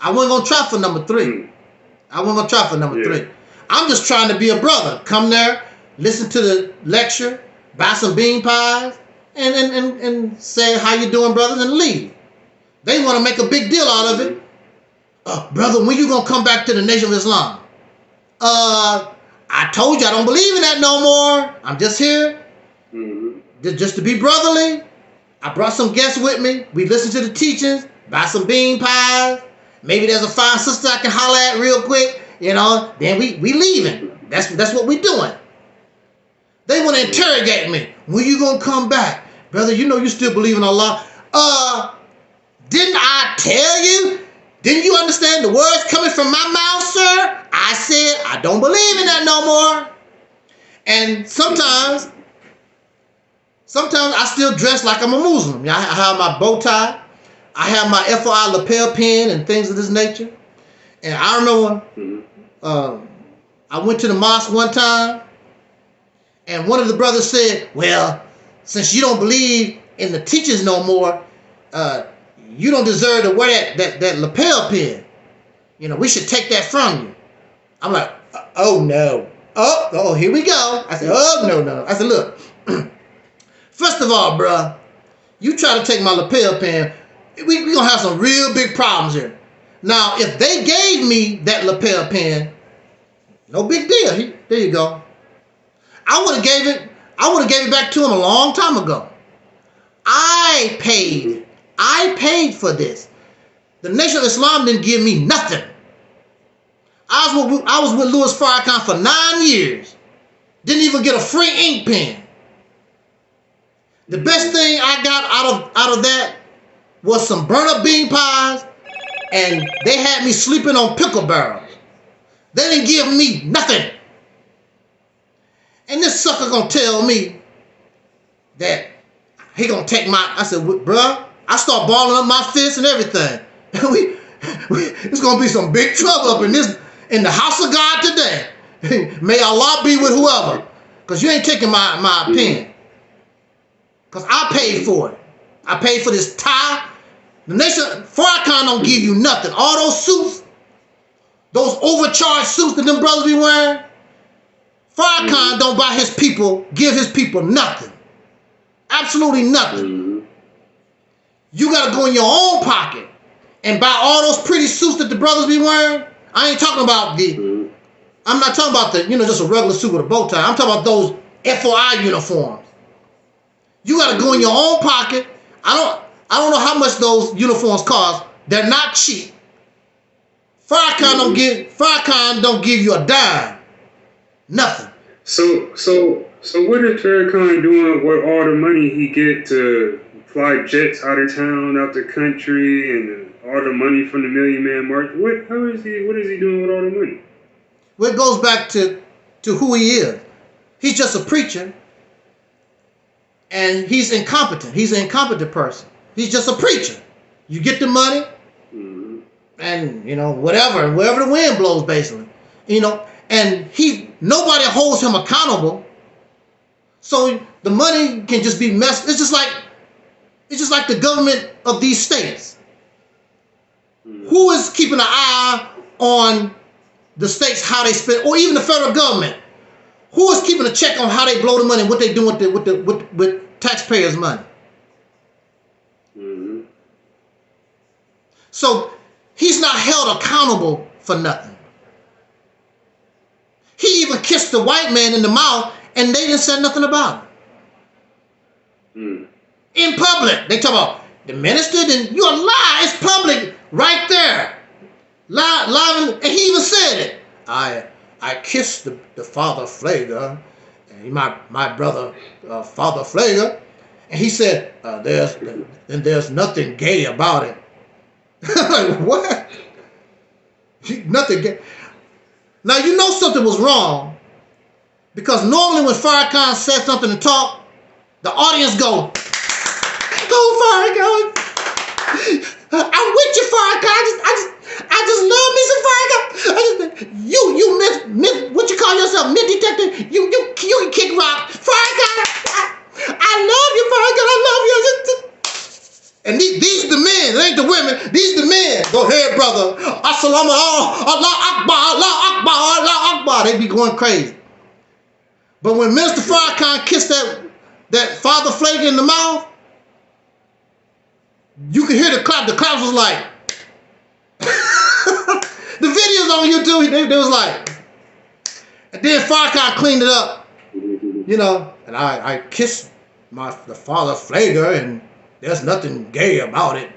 I wasn't gonna try for number 3. I wasn't gonna try for number 3. I'm just trying to be a brother. Come there, listen to the lecture, buy some bean pies, and say how you doing, brothers, and leave. They want to make a big deal out of it. Brother, when you gonna come back to the Nation of Islam? I told you I don't believe in that no more. I'm just here just to be brotherly. I brought some guests with me. We listened to the teachings, buy some bean pies. Maybe there's a fine sister I can holler at real quick, you know. Then we leaving. That's what we doing. They want to interrogate me. When you gonna come back? Brother, you know you still believe in Allah. Didn't I tell you? Didn't you understand the words coming from my mouth, sir? I said, I don't believe in that no more. And sometimes I still dress like I'm a Muslim. I have my bow tie. I have my FOI lapel pin and things of this nature. And I remember I went to the mosque one time, and one of the brothers said, well, since you don't believe in the teachers no more, you don't deserve to wear that lapel pin. You know, we should take that from you. I'm like, oh no. Oh, here we go. I said, oh, no. I said, look, first of all, bruh, you try to take my lapel pin, we going to have some real big problems here. Now, if they gave me that lapel pin, no big deal. There you go. I would have gave it back to him a long time ago. I paid for this. The Nation of Islam didn't give me nothing. I was with Louis Farrakhan for 9 years. Didn't even get a free ink pen. The best thing I got out of that was some burnt up bean pies, and they had me sleeping on pickle barrels. They didn't give me nothing. And this sucker gonna tell me that he gonna take my, I said, bruh, I start balling up my fists and everything. It's gonna be some big trouble up in the house of God today. May Allah be with whoever. Because you ain't taking my pen. Because I paid for it. I paid for this tie. The Nation, Farrakhan don't give you nothing. All those suits, those overcharged suits that them brothers be wearing, Farrakhan don't give his people nothing. Absolutely nothing. You got to go in your own pocket and buy all those pretty suits that the brothers be wearing. I ain't talking about I'm not talking about just a regular suit with a bow tie. I'm talking about those FOI uniforms. You got to go in your own pocket. I don't know how much those uniforms cost. They're not cheap. Farrakhan don't give you a dime. Nothing. So what is Farrakhan doing with all the money he get to fly jets out of town, out the country, and all the money from the Million Man March? What is he doing with all the money? Well, it goes back to who he is. He's just a preacher, and he's incompetent. He's an incompetent person. He's just a preacher. You get the money, and wherever the wind blows, basically, and nobody holds him accountable. So the money can just be messed. It's just like the government of these states. Who is keeping an eye on the states, how they spend, or even the federal government? Who is keeping a check on how they blow the money, what they do with taxpayers' money? So he's not held accountable for nothing. He even kissed the white man in the mouth, and they didn't say nothing about it. In public, they talk about the minister. Then you're a lie. It's public, right there, live, and he even said it. I kissed the Father Flager, and my brother Father Flager, and he said there's nothing gay about it. Like, what? Nothing gay. Now you know something was wrong, because normally when Farrakhan says something to talk, the audience go Farrakhan. I'm with you, Farrakhan. I just love me some Farrakhan. You what you call yourself, MythDetector? You can kick rock, Farrakhan. I love you, Farrakhan. I love you. And these the men, it ain't the women. These the men. Go ahead, brother. Assalamu alaikum, Allah Akbar, Allah Akbar, Allah Akbar. They be going crazy. But when Minister Farrakhan kissed that Father Flager in the mouth, you can hear the clap. The claps was like, the videos on YouTube, they was like, and then Farrakhan cleaned it up, and I kissed the Father Flager, and there's nothing gay about it.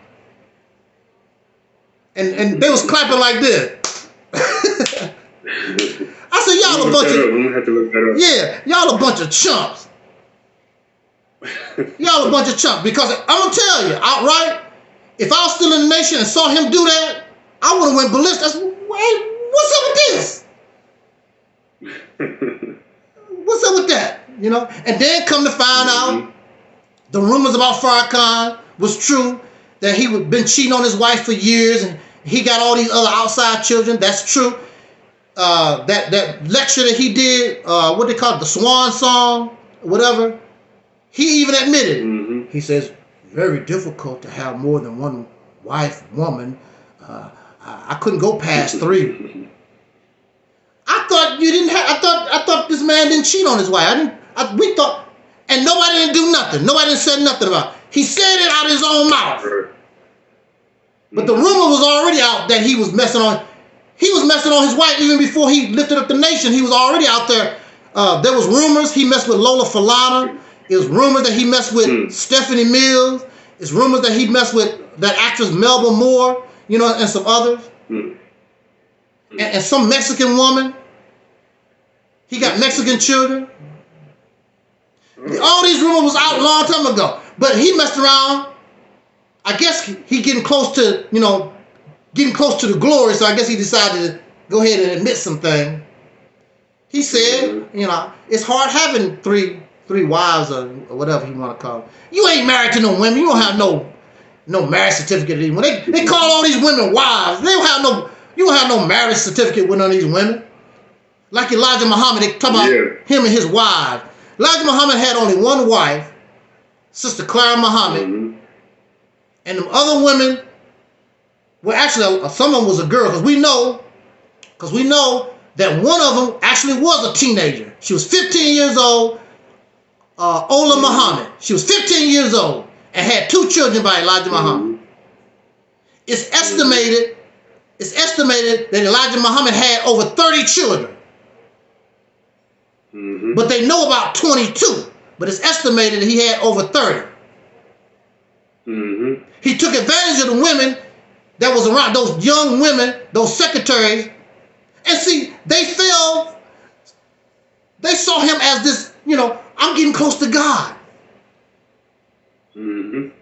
And they was clapping like this. I said, y'all a bunch of. I'm gonna have to look that up. Yeah, y'all a bunch of chumps. Y'all a bunch of chumps. Because I'm gonna tell you outright, if I was still in the nation and saw him do that, I would have went ballistic. I said, wait, what's up with this? What's up with that? You know? And then come to find out, the rumors about Farrakhan was true, that he had been cheating on his wife for years, and he got all these other outside children. That's true. That lecture that he did, what they call it, the Swan Song, whatever, he even admitted. He says, very difficult to have more than one wife, woman. I couldn't go past 3. I thought you didn't have. I thought this man didn't cheat on his wife. We thought, and nobody didn't do nothing. Nobody didn't say nothing about it. He said it out of his own mouth. But the rumor was already out that he was messing on. He was messing on his wife even before he lifted up the nation. He was already out there. There was rumors he messed with Lola Falana. It was rumors that he messed with Stephanie Mills. It's rumors that he messed with that actress Melba Moore, you know, and some others. And some Mexican woman. He got Mexican children. All these rumors was out a long time ago. But he messed around. I guess he getting close to, you know, getting close to the glory. So I guess he decided to go ahead and admit something. He said, you know, it's hard having three wives or whatever you want to call it. You ain't married to no women. You don't have no marriage certificate anymore. They call all these women wives. You don't have no marriage certificate with none of these women. Like Elijah Muhammad, they talk about him and his wives. Elijah Muhammad had only one wife, Sister Clara Muhammad. And the other women, well, actually, some of them was a girl, because we know that one of them actually was a teenager. She was 15 years old, Ola Muhammad. She was 15 years old and had 2 children by Elijah Muhammad. It's estimated that Elijah Muhammad had over 30 children. But they know about 22. But it's estimated that he had over 30. He took advantage of the women that was around, those young women, those secretaries. And see, they saw him as this, you know, I'm getting close to God. Come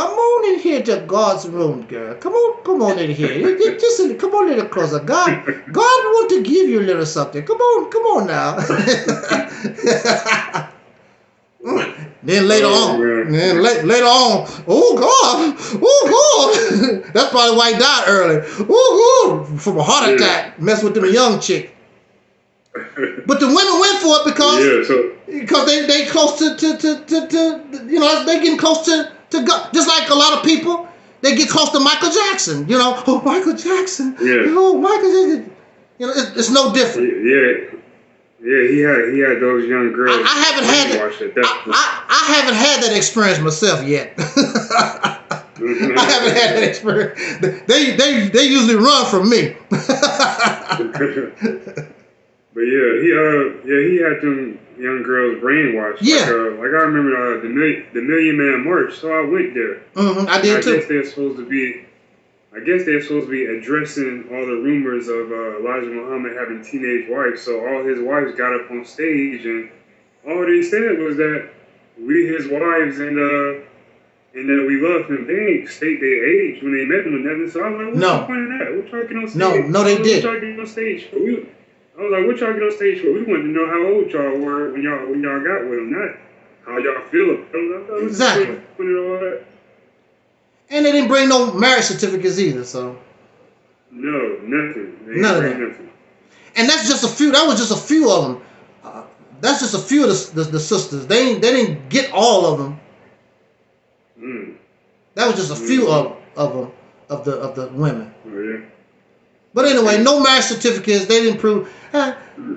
on in here to God's room, girl. Come on in here. Just come on a little closer. God wants to give you a little something. Come on now. Then later on, oh God, that's probably why he died early. Oh God, from a heart attack, mess with them young chick. But the women went for it because they close to you know, they getting close to God. Just like a lot of people, they get close to Michael Jackson. You know, oh Michael Jackson, oh Michael Jackson. You know, it's no different. Yeah, he had those young girls. I haven't had that experience myself yet. I haven't had that experience. They usually run from me. But he had them young girls brainwashed. Yeah. Like I remember the Million Man March, so I went there. I did too. I guess they're supposed to be addressing all the rumors of Elijah Muhammad having teenage wives. So all his wives got up on stage, and all they said was that we his wives and that we love him. They ain't state their age when they met him and nothing. So I was like, what's the point of that? What y'all get on stage? No, they did. What y'all get on stage for? I was like, what y'all get on stage for? We wanted to know how old y'all were when y'all got with him, not how y'all feel about him. Exactly. All that. And they didn't bring no marriage certificates either, so. No, nothing. None of that. Nothing. And that's just a few. That was just a few of them. That's just a few of the sisters. They didn't get all of them. That was just a few of them, of the women. Oh, yeah. But anyway, no marriage certificates. They didn't prove.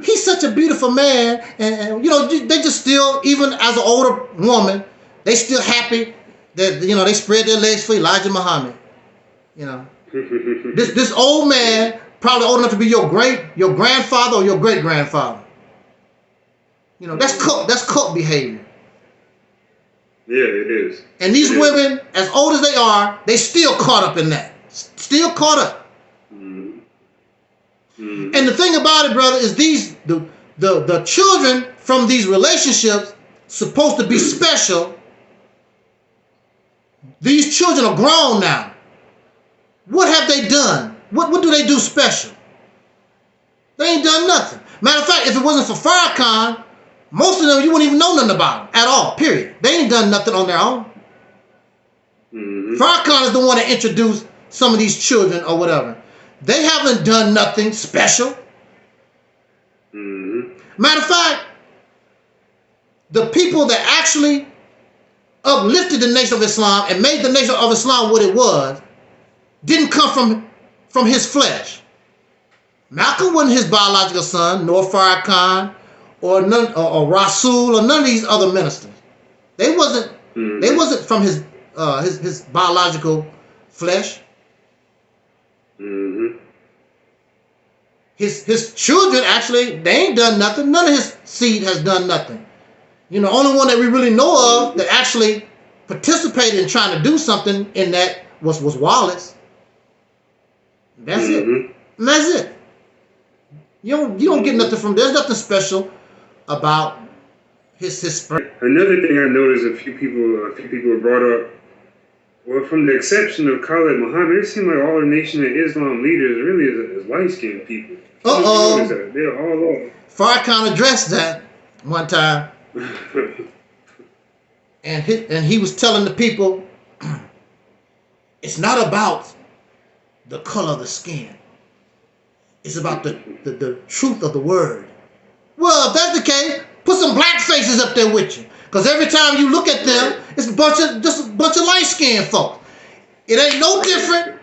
He's such a beautiful man, and you know, they just still, even as an older woman, they still happy that, you know, they spread their legs for Elijah Muhammad. You know, this old man, probably old enough to be your grandfather or your great grandfather. You know, that's cult behavior. Yeah, it is. And these women, as old as they are, they still caught up in that. Still caught up. And the thing about it, brother, is the children from these relationships supposed to be special. These children are grown now. What have they done? What do they do special? They ain't done nothing. Matter of fact, if it wasn't for Farrakhan, most of them you wouldn't even know nothing about them at all, period. They ain't done nothing on their own. Farrakhan is the one that introduced some of these children or whatever. They haven't done nothing special. Matter of fact, the people that actually uplifted the Nation of Islam and made the Nation of Islam what it was didn't come from his flesh. Malcolm wasn't his biological son, nor Farrakhan, or Rasul, or none of these other ministers. They wasn't from his biological flesh. His children, actually, they ain't done nothing. None of his seed has done nothing. You know, only one that we really know of that actually participated in trying to do something in that was Wallace. That's it. And that's it. You don't get nothing from. There's nothing special about his sperm. Another thing I noticed, a few people have brought up. Well, from the exception of Khalid Muhammad, it seemed like all the Nation of Islam leaders really is light-skinned people. They're all over. Farrakhan addressed that one time, and he was telling the people, it's not about the color of the skin. It's about the truth of the word. Well, if that's the case, put some black faces up there with you. Because every time you look at them, it's just a bunch of light-skinned folks. It ain't no different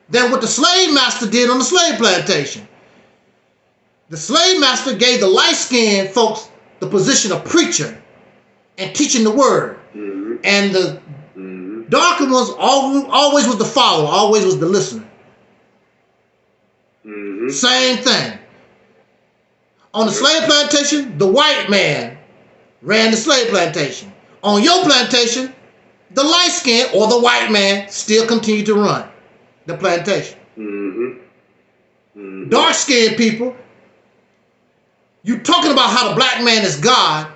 than what the slave master did on the slave plantation. The slave master gave the light-skinned folks the position of preacher and teaching the word. And the darker ones always was the follower, always was the listener. Same thing. On the slave plantation, the white man ran the slave plantation. On your plantation, the light skin or the white man still continued to run the plantation. Dark skinned people, you talking about how the black man is God,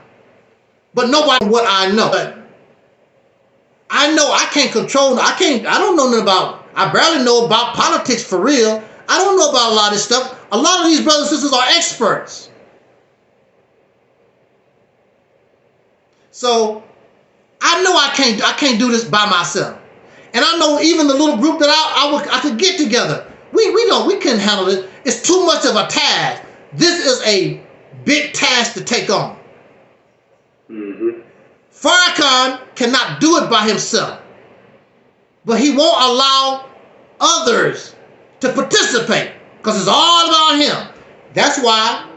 but nobody what I know. I know I can't control, I don't know nothing about, I barely know about politics for real. I don't know about a lot of this stuff. A lot of these brothers and sisters are experts. So I know I can't do this by myself. And I know even the little group that I could get together, we couldn't handle it. It's too much of a task. This is a big task to take on. Farrakhan cannot do it by himself, but he won't allow others to participate because it's all about him. That's why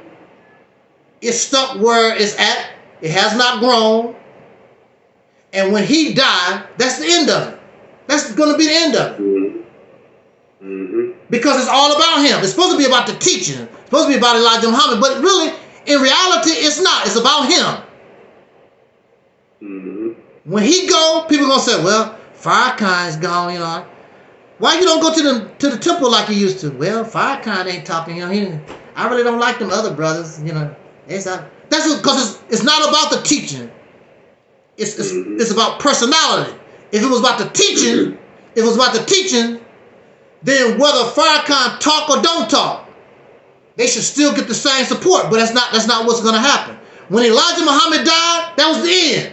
it's stuck where it's at. It has not grown. And when he died, that's the end of it. That's going to be the end of it. Because it's all about him. It's supposed to be about the teaching. It's supposed to be about Elijah Muhammad. But really, in reality, it's not. It's about him. When he go, people are going to say, well, Farrakhan is gone, you know. Why you don't go to the temple like you used to? Well, Farrakhan ain't talking, you know. I really don't like them other brothers, you know. That's because it's not about the teaching. It's about personality. If it was about the teaching, then whether Farrakhan talk or don't talk, they should still get the same support. But that's not what's going to happen. When Elijah Muhammad died, that was the end.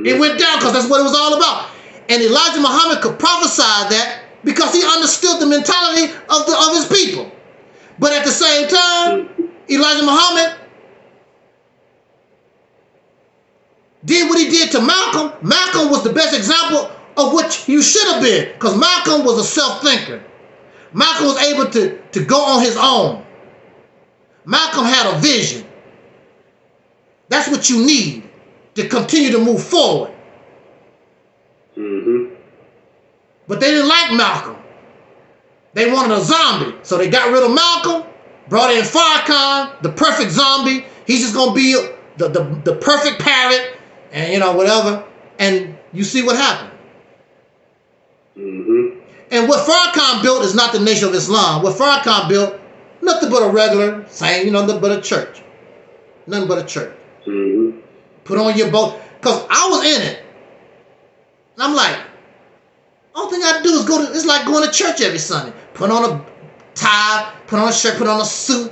It went down because that's what it was all about. And Elijah Muhammad could prophesy that because he understood the mentality of his people. But at the same time, Elijah Muhammad did what he did to Malcolm. Malcolm was the best example of what you should have been, because Malcolm was a self-thinker. Malcolm was able to go on his own. Malcolm had a vision. That's what you need to continue to move forward. But they didn't like Malcolm. They wanted a zombie. So they got rid of Malcolm, brought in Farrakhan, the perfect zombie. He's just going to be the perfect parrot and, you know, whatever. And you see what happened. And what Farrakhan built is not the Nation of Islam. What Farrakhan built, nothing but a regular, same, nothing but a church. Nothing but a church. Mm-hmm. Put on your boat. Because I was in it. And I'm like, all thing I do is it's like going to church every Sunday. Put on a tie, put on a shirt, put on a suit.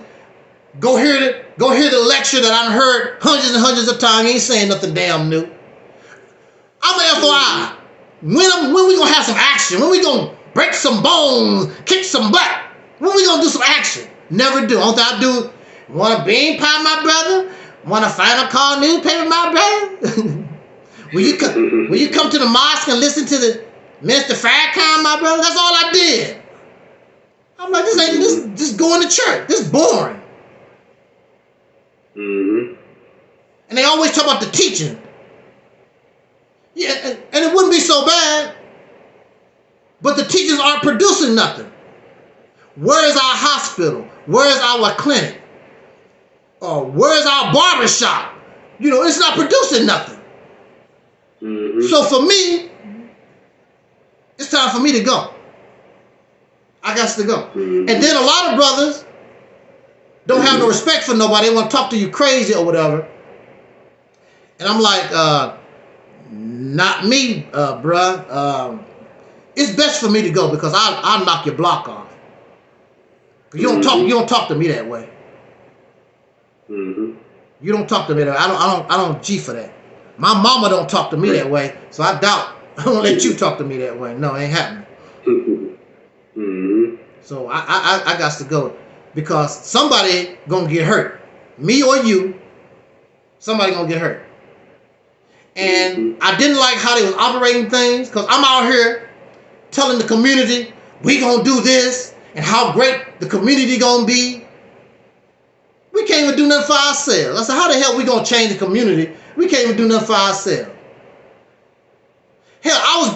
Go hear the lecture that I've heard hundreds and hundreds of times. You ain't saying nothing damn new. I'm an FYI. When we gonna have some action? When we gonna break some bones, kick some butt? When we gonna do some action? Never do. All I do, want a bean pie, my brother? Want a Final Call newspaper, my brother? Will you come to the mosque and listen to the Mr. Farrakhan, my brother? That's all I did. I'm like, this just going to church. This is boring. Mm-hmm. And they always talk about the teaching. Yeah, and it wouldn't be so bad, but the teachers aren't producing nothing. Where is our hospital? Where is our clinic? Or where is our barbershop? It's not producing nothing. Mm-hmm. So for me, it's time for me to go. I got to go. Mm-hmm. And then a lot of brothers don't have no respect for nobody. They want to talk to you crazy or whatever. And I'm like, not me, bruh. It's best for me to go because I'll knock your block off. You don't talk to me that way. Mm-hmm. You don't talk to me that way. I don't G for that. My mama don't talk to me that way, so I doubt I won't let you talk to me that way. No, it ain't happening. Mm-hmm. So I got to go because somebody gonna get hurt. Me or you, somebody gonna get hurt. And I didn't like how they was operating things because I'm out here telling the community we gonna do this and how great the community gonna be. We can't even do nothing for ourselves. I said, how the hell we gonna change the community? We can't even do nothing for ourselves. Hell, I was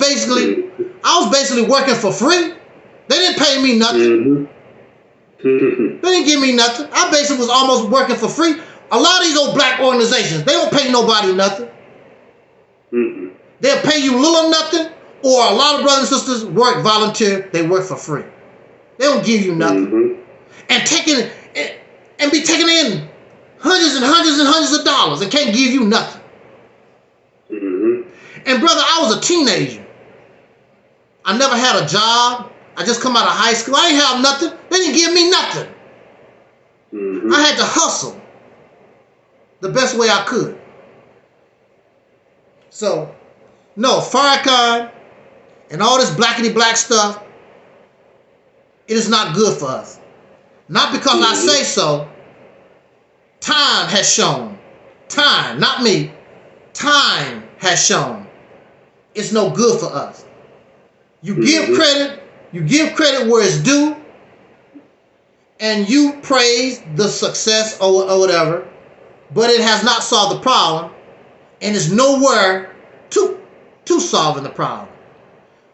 basically working for free. They didn't pay me nothing. Mm-hmm. They didn't give me nothing. I basically was almost working for free. A lot of these old black organizations, they don't pay nobody nothing. Mm-hmm. They'll pay you little or nothing, or a lot of brothers and sisters work volunteer. They work for free. They don't give you nothing. Mm-hmm. And be taking in hundreds and hundreds and hundreds of dollars and can't give you nothing. Mm-hmm. And brother, I was a teenager. I never had a job. I just come out of high school. I ain't have nothing. They didn't give me nothing. Mm-hmm. I had to hustle the best way I could. So, no, Farrakhan and all this blackity black stuff, it is not good for us. Not because I say so. Time has shown. Time, not me. Time has shown. It's no good for us. You give credit where it's due, and you praise the success or whatever, but it has not solved the problem, and is nowhere to solving the problem.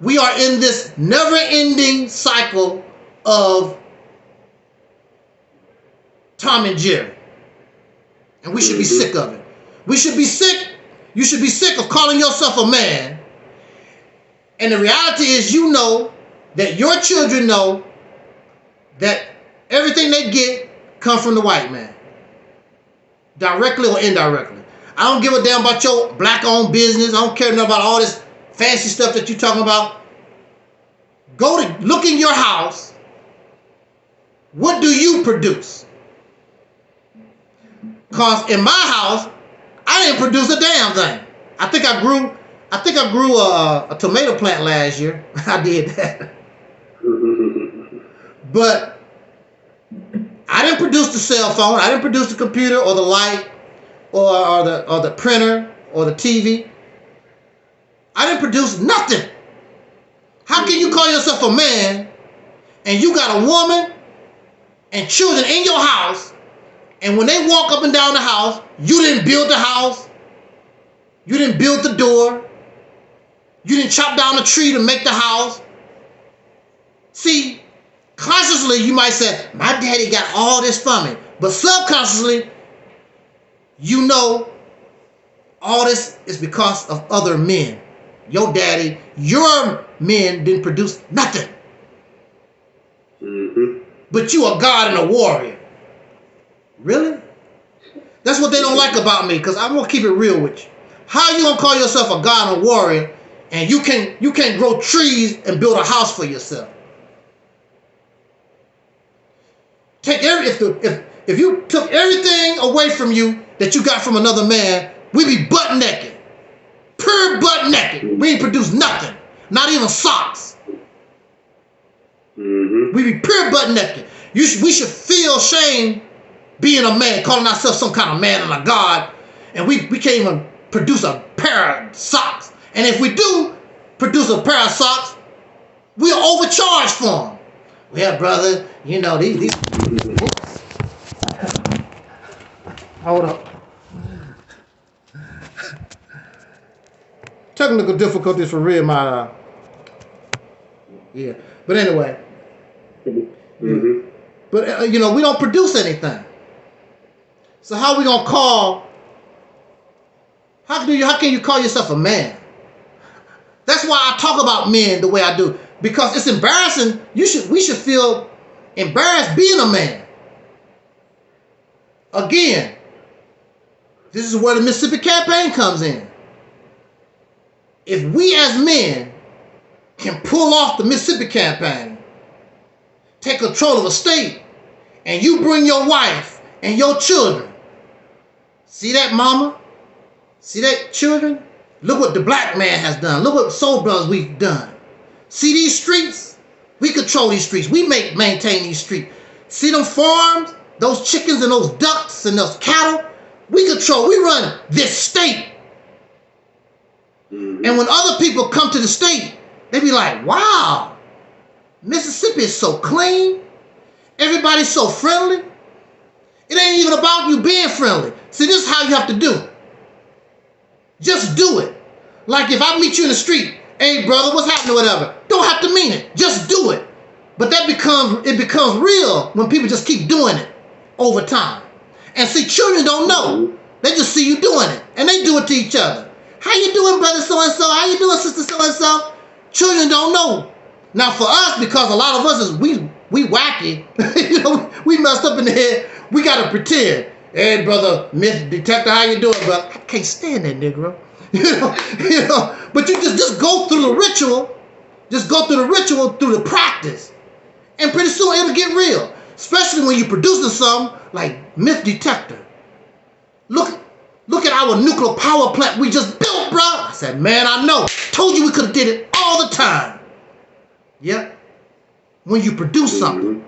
We are in this never-ending cycle of Tom and Jerry, and we should be sick of it. We should be sick. You should be sick of calling yourself a man, and the reality is, you know that your children know that everything they get comes from the white man, directly or indirectly. I don't give a damn about your black-owned business. I don't care enough about all this fancy stuff that you're talking about. Go to look in your house. What do you produce? Because in my house, I didn't produce a damn thing. I think I grew a tomato plant last year. I did that. But I didn't produce the cell phone. I didn't produce the computer or the light or the printer or the TV. I didn't produce nothing. How can you call yourself a man and you got a woman and children in your house, and when they walk up and down the house, you didn't build the house, you didn't build the door, you didn't chop down a tree to make the house? See, consciously you might say, my daddy got all this for me. But subconsciously, you know all this is because of other men. Your daddy, your men didn't produce nothing. But you a god and a warrior. Really? That's what they don't like about me, because I'm gonna keep it real with you. How you gonna call yourself a god and a warrior and you can't grow trees and build a house for yourself? If you took everything away from you that you got from another man, we'd be butt naked. Pure butt naked. We ain't produce nothing. Not even socks. We'd be pure butt naked. We should feel shame being a man, calling ourselves some kind of man and a god, and we can't even produce a pair of socks. And if we do produce a pair of socks, we'll overcharge for them. Well, brother, you know, these hold up. Technical difficulties for real, my yeah. But anyway, but you know, we don't produce anything. So how we gonna call? How can you call yourself a man? That's why I talk about men the way I do, because it's embarrassing. We should feel embarrassed being a man. Again, this is where the Mississippi campaign comes in. If we as men can pull off the Mississippi campaign, take control of a state, and you bring your wife and your children, see that, mama? See that, children? Look what the black man has done. Look what Soul Brothers we've done. See these streets? We control these streets. We maintain these streets. See them farms? Those chickens and those ducks and those cattle? We run this state. And when other people come to the state, they be like, wow, Mississippi is so clean. Everybody's so friendly. It ain't even about you being friendly. See, this is how you have to do it. Just do it. Like if I meet you in the street, hey brother, what's happening, whatever. Don't have to mean it. Just do it. But it becomes real when people just keep doing it over time. And see, children don't know. They just see you doing it. And they do it to each other. How you doing, brother so-and-so? How you doing, sister so-and-so? Children don't know. Now for us, because a lot of us is we wacky, you know, we messed up in the head, we gotta pretend. Hey brother, MythDetector, how you doing, brother? I can't stand that Negro. You know, but you just go through the ritual, through the practice, and pretty soon it'll get real. Especially when you're producing something like MythDetector. Look at our nuclear power plant we just built, bro. I said, man, I know. Told you we could have did it all the time. Yeah. When you produce something.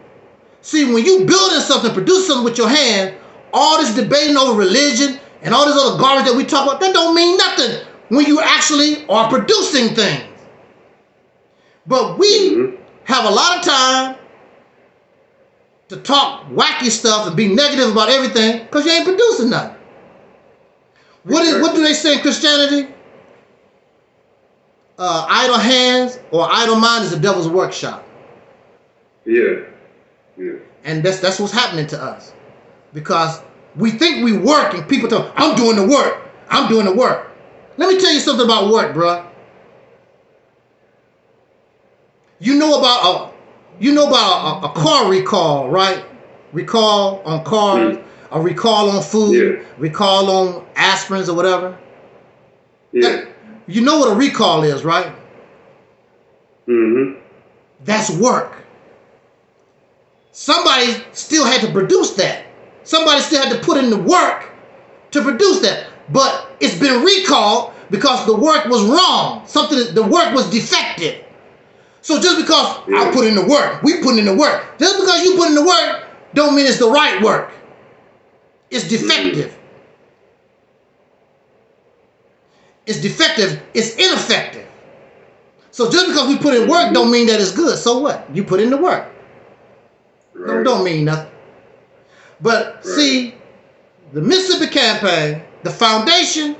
See, when you building something, produce something with your hand, all this debating over religion and all this other garbage that we talk about, that don't mean nothing when you actually are producing things. But we have a lot of time to talk wacky stuff and be negative about everything because you ain't producing nothing. What do they say in Christianity? Idle hands or idle mind is the devil's workshop. Yeah. And that's what's happening to us. Because we think we work and people tell, I'm doing the work. I'm doing the work. Let me tell you something about work, bruh. You know about a car recall, right? Recall on cars, a recall on food, recall on aspirins or whatever. Yeah. You know what a recall is, right? That's work. Somebody still had to produce that. Somebody still had to put in the work to produce that. But it's been recalled because the work was wrong. The work was defective. So just because I put in the work, we put in the work. Just because you put in the work, don't mean it's the right work. It's defective. It's defective. It's ineffective. So just because we put in work don't mean that it's good. So what? You put in the work. Don't mean nothing. But see, the Mississippi campaign, the foundation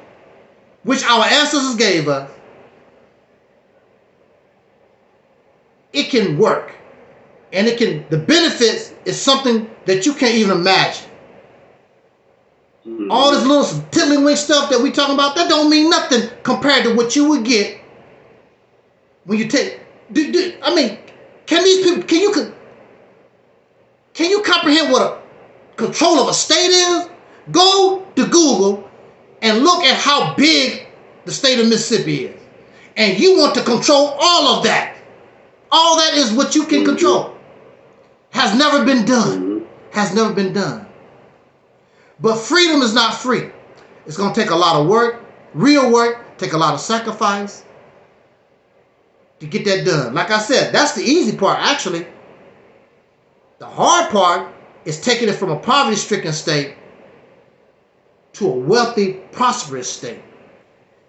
which our ancestors gave us, it can work. And the benefits is something that you can't even imagine. All this little tiddlywink stuff that we talking about, that don't mean nothing compared to what you would get when you take, I mean, can these people, Can you comprehend what a control of a state is? Go to Google and look at how big the state of Mississippi is. And you want to control all of that. All that is what you can control. Has never been done. Has never been done. But freedom is not free. It's going to take a lot of work, real work, take a lot of sacrifice to get that done. Like I said, that's the easy part, actually. The hard part is taking it from a poverty-stricken state to a wealthy, prosperous state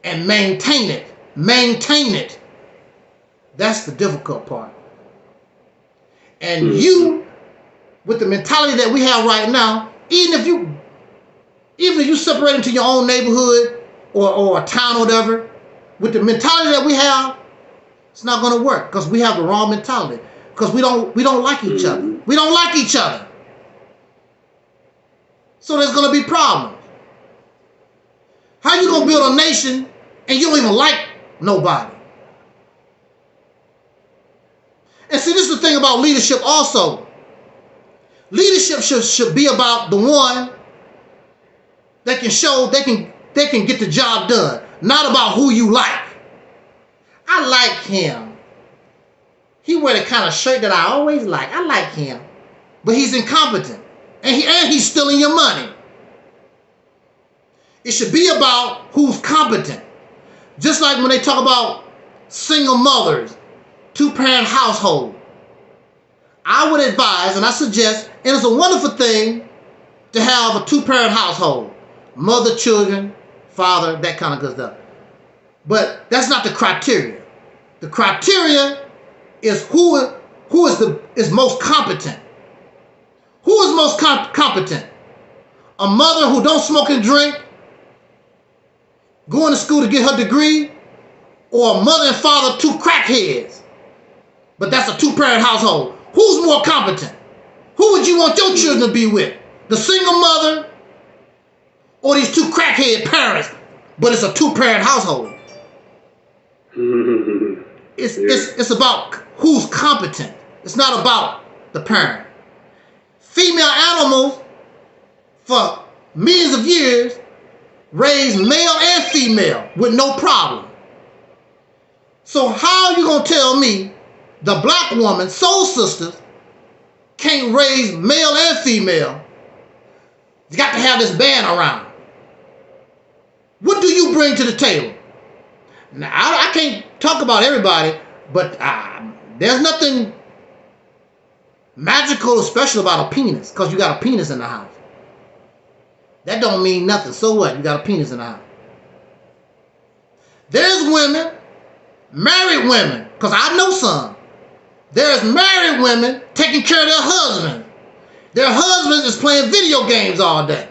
and maintain it. Maintain it. That's the difficult part. And you, with the mentality that we have right now, even if you separate into your own neighborhood or a town or whatever, with the mentality that we have, it's not going to work because we have the wrong mentality. Because we don't like each other. We don't like each other. So there's going to be problems. How you going to build a nation and you don't even like nobody? And see, this is the thing about leadership also. Leadership should be about the one that can show they can get the job done, not about who you like. I like him. He wear the kind of shirt that I always like. I like him. But he's incompetent. And he's stealing your money. It should be about who's competent. Just like when they talk about single mothers, two-parent household. I would advise and I suggest, and it's a wonderful thing to have a two-parent household. Mother, children, father, that kind of good stuff. But that's not the criteria. The criteria is who is most competent. Who is most competent? A mother who don't smoke and drink, going to school to get her degree, or a mother and father, two crackheads. But that's a two-parent household. Who's more competent? Who would you want your children to be with? The single mother or these two crackhead parents? But it's a two-parent household. It's about who's competent. It's not about the parent. Female animals, for millions of years, raised male and female with no problem. So how are you going to tell me the black woman, soul sisters, can't raise male and female? You got to have this band around. What do you bring to the table? Now, I can't talk about everybody, but there's nothing magical or special about a penis because you got a penis in the house. That don't mean nothing. So what? You got a penis in the house. There's women, married women, because I know some. There's married women taking care of their husbands. Their husbands is playing video games all day.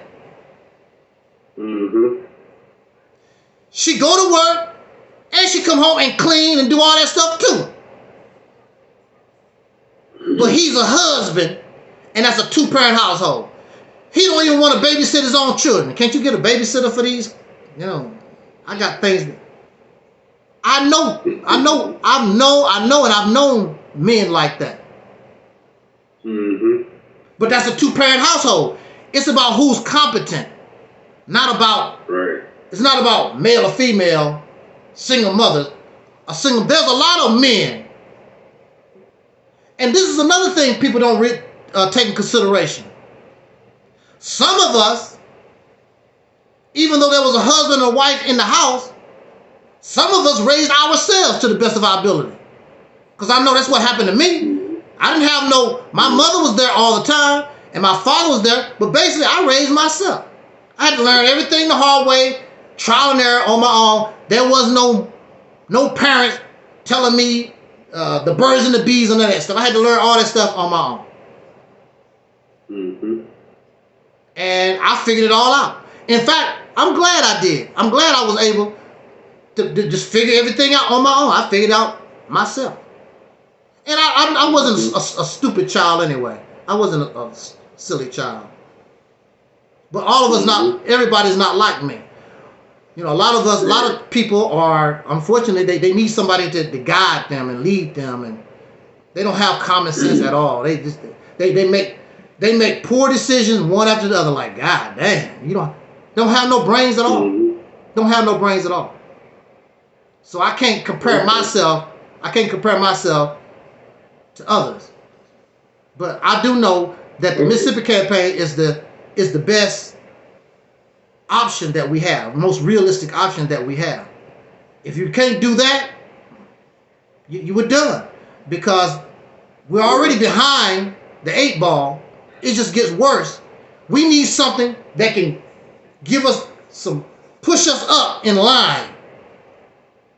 She go to work and she come home and clean and do all that stuff too. But he's a husband and that's a two-parent household. He don't even want to babysit his own children. Can't you get a babysitter for these? You know, I got things. I know, and I've known men like that. But that's a two-parent household. It's about who's competent, not about. Right. It's not about male or female, single mothers. There's a lot of men, and this is another thing people don't take in consideration. Some of us, even though there was a husband and a wife in the house, some of us raised ourselves to the best of our ability. Because I know that's what happened to me. I didn't have my mother was there all the time, and my father was there, but basically I raised myself. I had to learn everything the hard way, trial and error on my own. There was no parents telling me the birds and the bees and all that stuff. I had to learn all that stuff on my own. And I figured it all out. In fact, I'm glad I did. I'm glad I was able to just figure everything out on my own. I figured out myself. And I wasn't a stupid child anyway. I wasn't a silly child. But all of us everybody's not like me. You know, a lot of people are, unfortunately, they need somebody to guide them and lead them, and they don't have common sense at all. They They make poor decisions one after the other. Like, God damn, you don't have no brains at all. Don't have no brains at all. So I can't compare myself. I can't compare myself to others. But I do know that the Mississippi campaign is the best option that we have, most realistic option that we have. If you can't do that, you were done, because we're already behind the 8 ball. It just gets worse. We need something that can give us push us up in line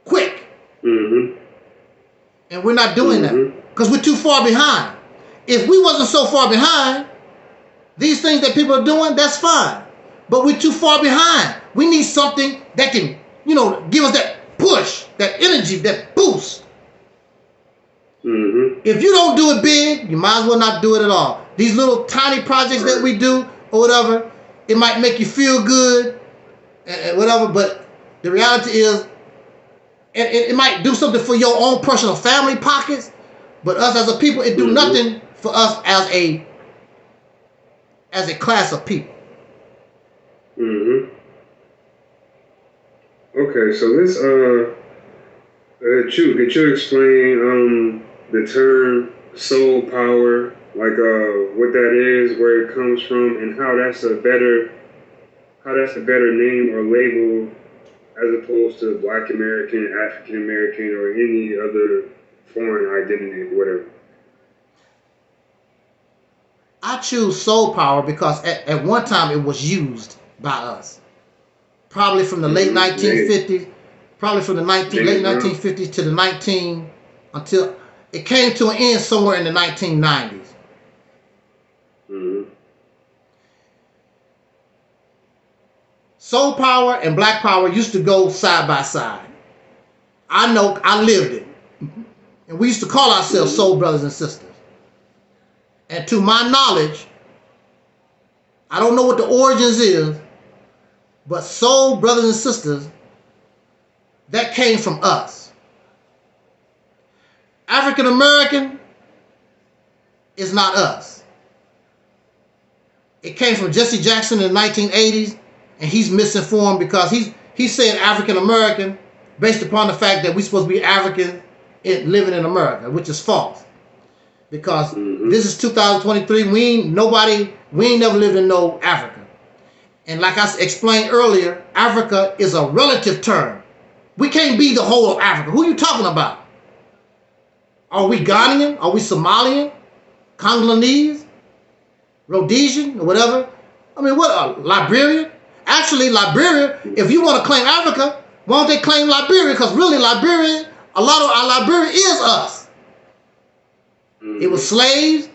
quick. And we're not doing that because we're too far behind. If we wasn't so far behind, these things that people are doing, that's fine. But we're too far behind. We need something that can, give us that push, that energy, that boost. If you don't do it big, you might as well not do it at all. These little tiny projects that we do or whatever, it might make you feel good and whatever, but the reality is, it might do something for your own personal family pockets, but us as a people, it do nothing for us as a class of people. Okay, so this could you explain the term soul power, like what that is, where it comes from, and how that's a better name or label as opposed to Black American, African American, or any other foreign identity, whatever? I choose soul power because at one time it was used by us. Probably from the late 1950s, late 1950s to until it came to an end somewhere in the 1990s. Soul power and black power used to go side by side. I know, I lived it. And we used to call ourselves soul brothers and sisters. And to my knowledge, I don't know what the origins is, but soul brothers and sisters, that came from us. African American is not us. It came from Jesse Jackson in the 1980s, and he's misinformed because he's saying African American based upon the fact that we're supposed to be African living in America, which is false. Because this is 2023, we ain't never lived in no Africa. And like I explained earlier, Africa is a relative term. We can't be the whole of Africa. Who are you talking about? Are we Ghanaian? Are we Somalian? Congolese? Rhodesian? Or whatever? I mean, Liberian? Actually, Liberia, if you want to claim Africa, why don't they claim Liberia? Because really, Liberia, a lot of our Liberia is us. It was slaves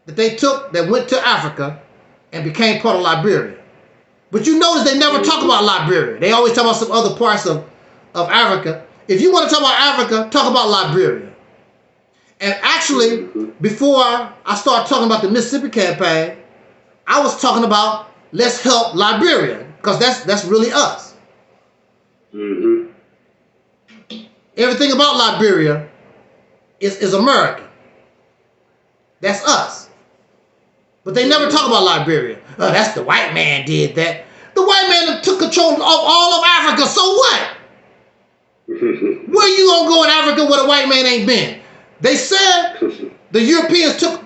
that they took that went to Africa and became part of Liberia. But you notice they never talk about Liberia. They always talk about some other parts of Africa. If you want to talk about Africa, talk about Liberia. And actually, before I started talking about the Mississippi campaign, I was talking about let's help Liberia, because that's really us. Everything about Liberia is American. That's us. But they never talk about Liberia. Oh, that's the white man did that. The white man took control of all of Africa, so what? Where you gonna go in Africa where the white man ain't been? They said the Europeans took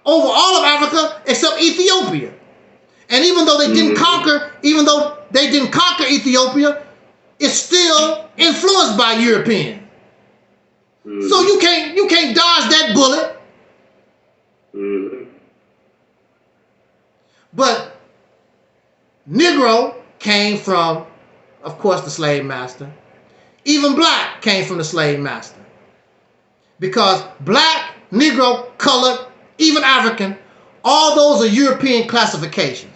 over all of Africa except Ethiopia. And even though they didn't conquer Ethiopia, it's still influenced by Europeans. So you can't dodge that bullet. But Negro came from, of course, the slave master. Even black came from the slave master. Because black, Negro, colored, even African, all those are European classifications.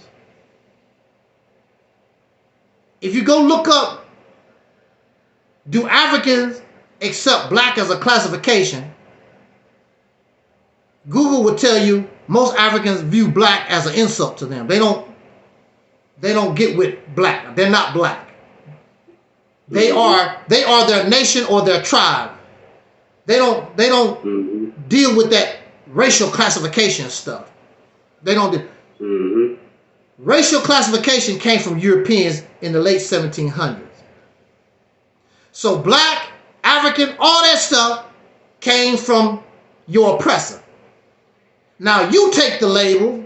If you go look up, do Africans accept black as a classification? Google would tell you most Africans view black as an insult to them. They don't get with black. They're not black. They are their nation or their tribe. They don't deal with that racial classification stuff. They don't do. Mm-hmm. Racial classification came from Europeans in the late 1700s. So black, African, all that stuff came from your oppressor. Now you take the label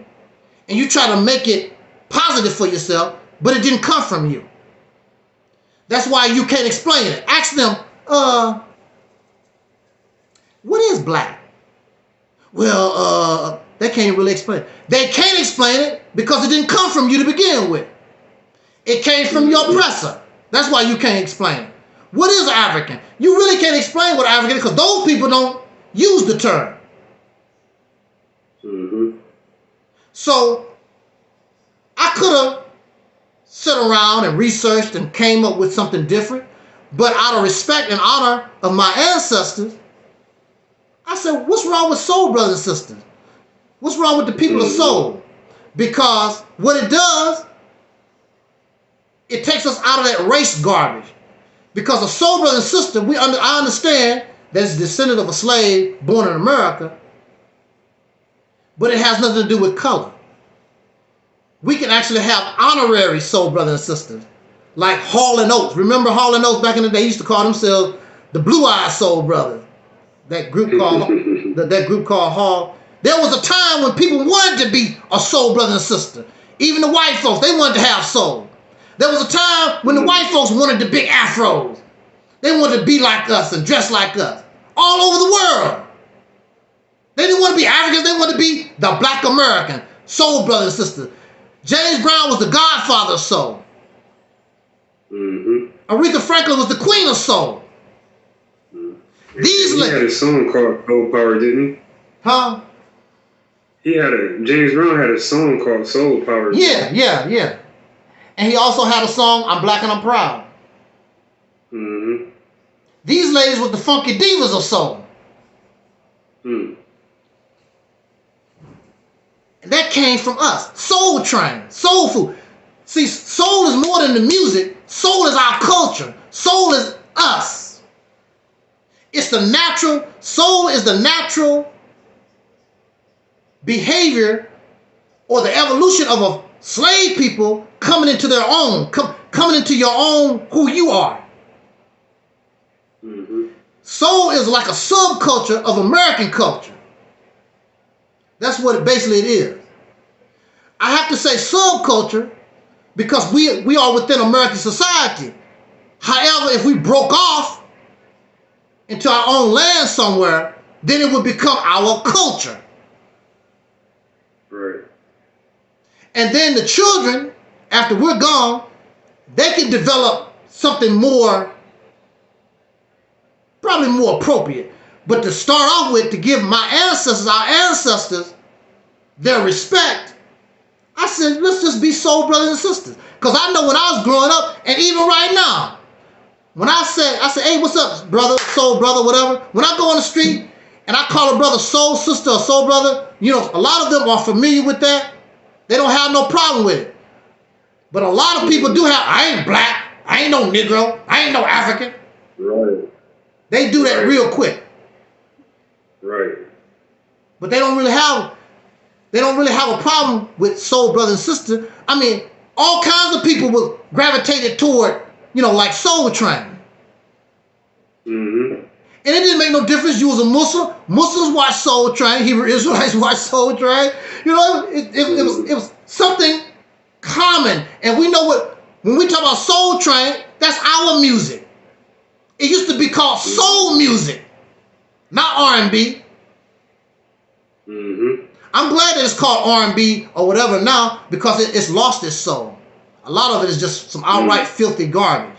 and you try to make it positive for yourself, but it didn't come from you. That's why you can't explain it. Ask them, what is black? Well, they can't really explain it. They can't explain it because it didn't come from you to begin with. It came from your oppressor. That's why you can't explain it. What is African? You really can't explain what African is because those people don't use the term. Mm-hmm. So I could have sat around and researched and came up with something different, but out of respect and honor of my ancestors, I said, what's wrong with soul, brothers and sisters? What's wrong with the people of soul? Because what it does, it takes us out of that race garbage. Because a soul brother and sister, I understand that it's a descendant of a slave born in America, but it has nothing to do with color. We can actually have honorary soul brothers and sisters, like Hall and Oates. Remember Hall and Oates back in the day? Used to call themselves the Blue-Eyed Soul Brothers. That group called Hall. There was a time when people wanted to be a soul brother and sister. Even the white folks, they wanted to have soul. There was a time when the white folks wanted the big afros. They wanted to be like us and dress like us. All over the world. They didn't want to be Africans. They wanted to be the black American soul brother and sister. James Brown was the godfather of soul. Mm-hmm. Aretha Franklin was the queen of soul. Mm-hmm. He had a song called Soul Power, didn't he? Huh? James Brown had a song called Soul Power. Yeah. And he also had a song, I'm Black and I'm Proud. Mm-hmm. These ladies were the funky divas of soul. Mm. And that came from us. Soul Train, soul food. See, soul is more than the music. Soul is our culture. Soul is us. It's the natural, soul is the natural behavior or the evolution of a slave people coming into their own, coming into your own who you are. Mm-hmm. Soul is like a subculture of American culture. That's what it basically is. I have to say subculture because we are within American society. However, if we broke off into our own land somewhere, then it would become our culture. Right. And then the children, after we're gone, they can develop something more, probably more appropriate. But to start off with, to give our ancestors, their respect, I said, let's just be soul brothers and sisters. Because I know when I was growing up, and even right now, when I said, hey, what's up, brother, soul brother, whatever. When I go on the street and I call a brother soul sister or soul brother, you know, a lot of them are familiar with that. They don't have no problem with it. But a lot of people do have, I ain't black, I ain't no Negro, I ain't no African. Right. They do that real quick. Right. But they don't really have a problem with soul brother and sister. I mean, all kinds of people will gravitate toward, you know, like Soul Train. Mm-hmm. And it didn't make no difference. You was a Muslim. Muslims watch Soul Train. Hebrew Israelites watch Soul Train. You know, it was something common. And we know when we talk about Soul Train, that's our music. It used to be called soul music, not R&B. Mm-hmm. I'm glad that it's called R&B or whatever now because it's lost its soul. A lot of it is just some outright filthy garbage.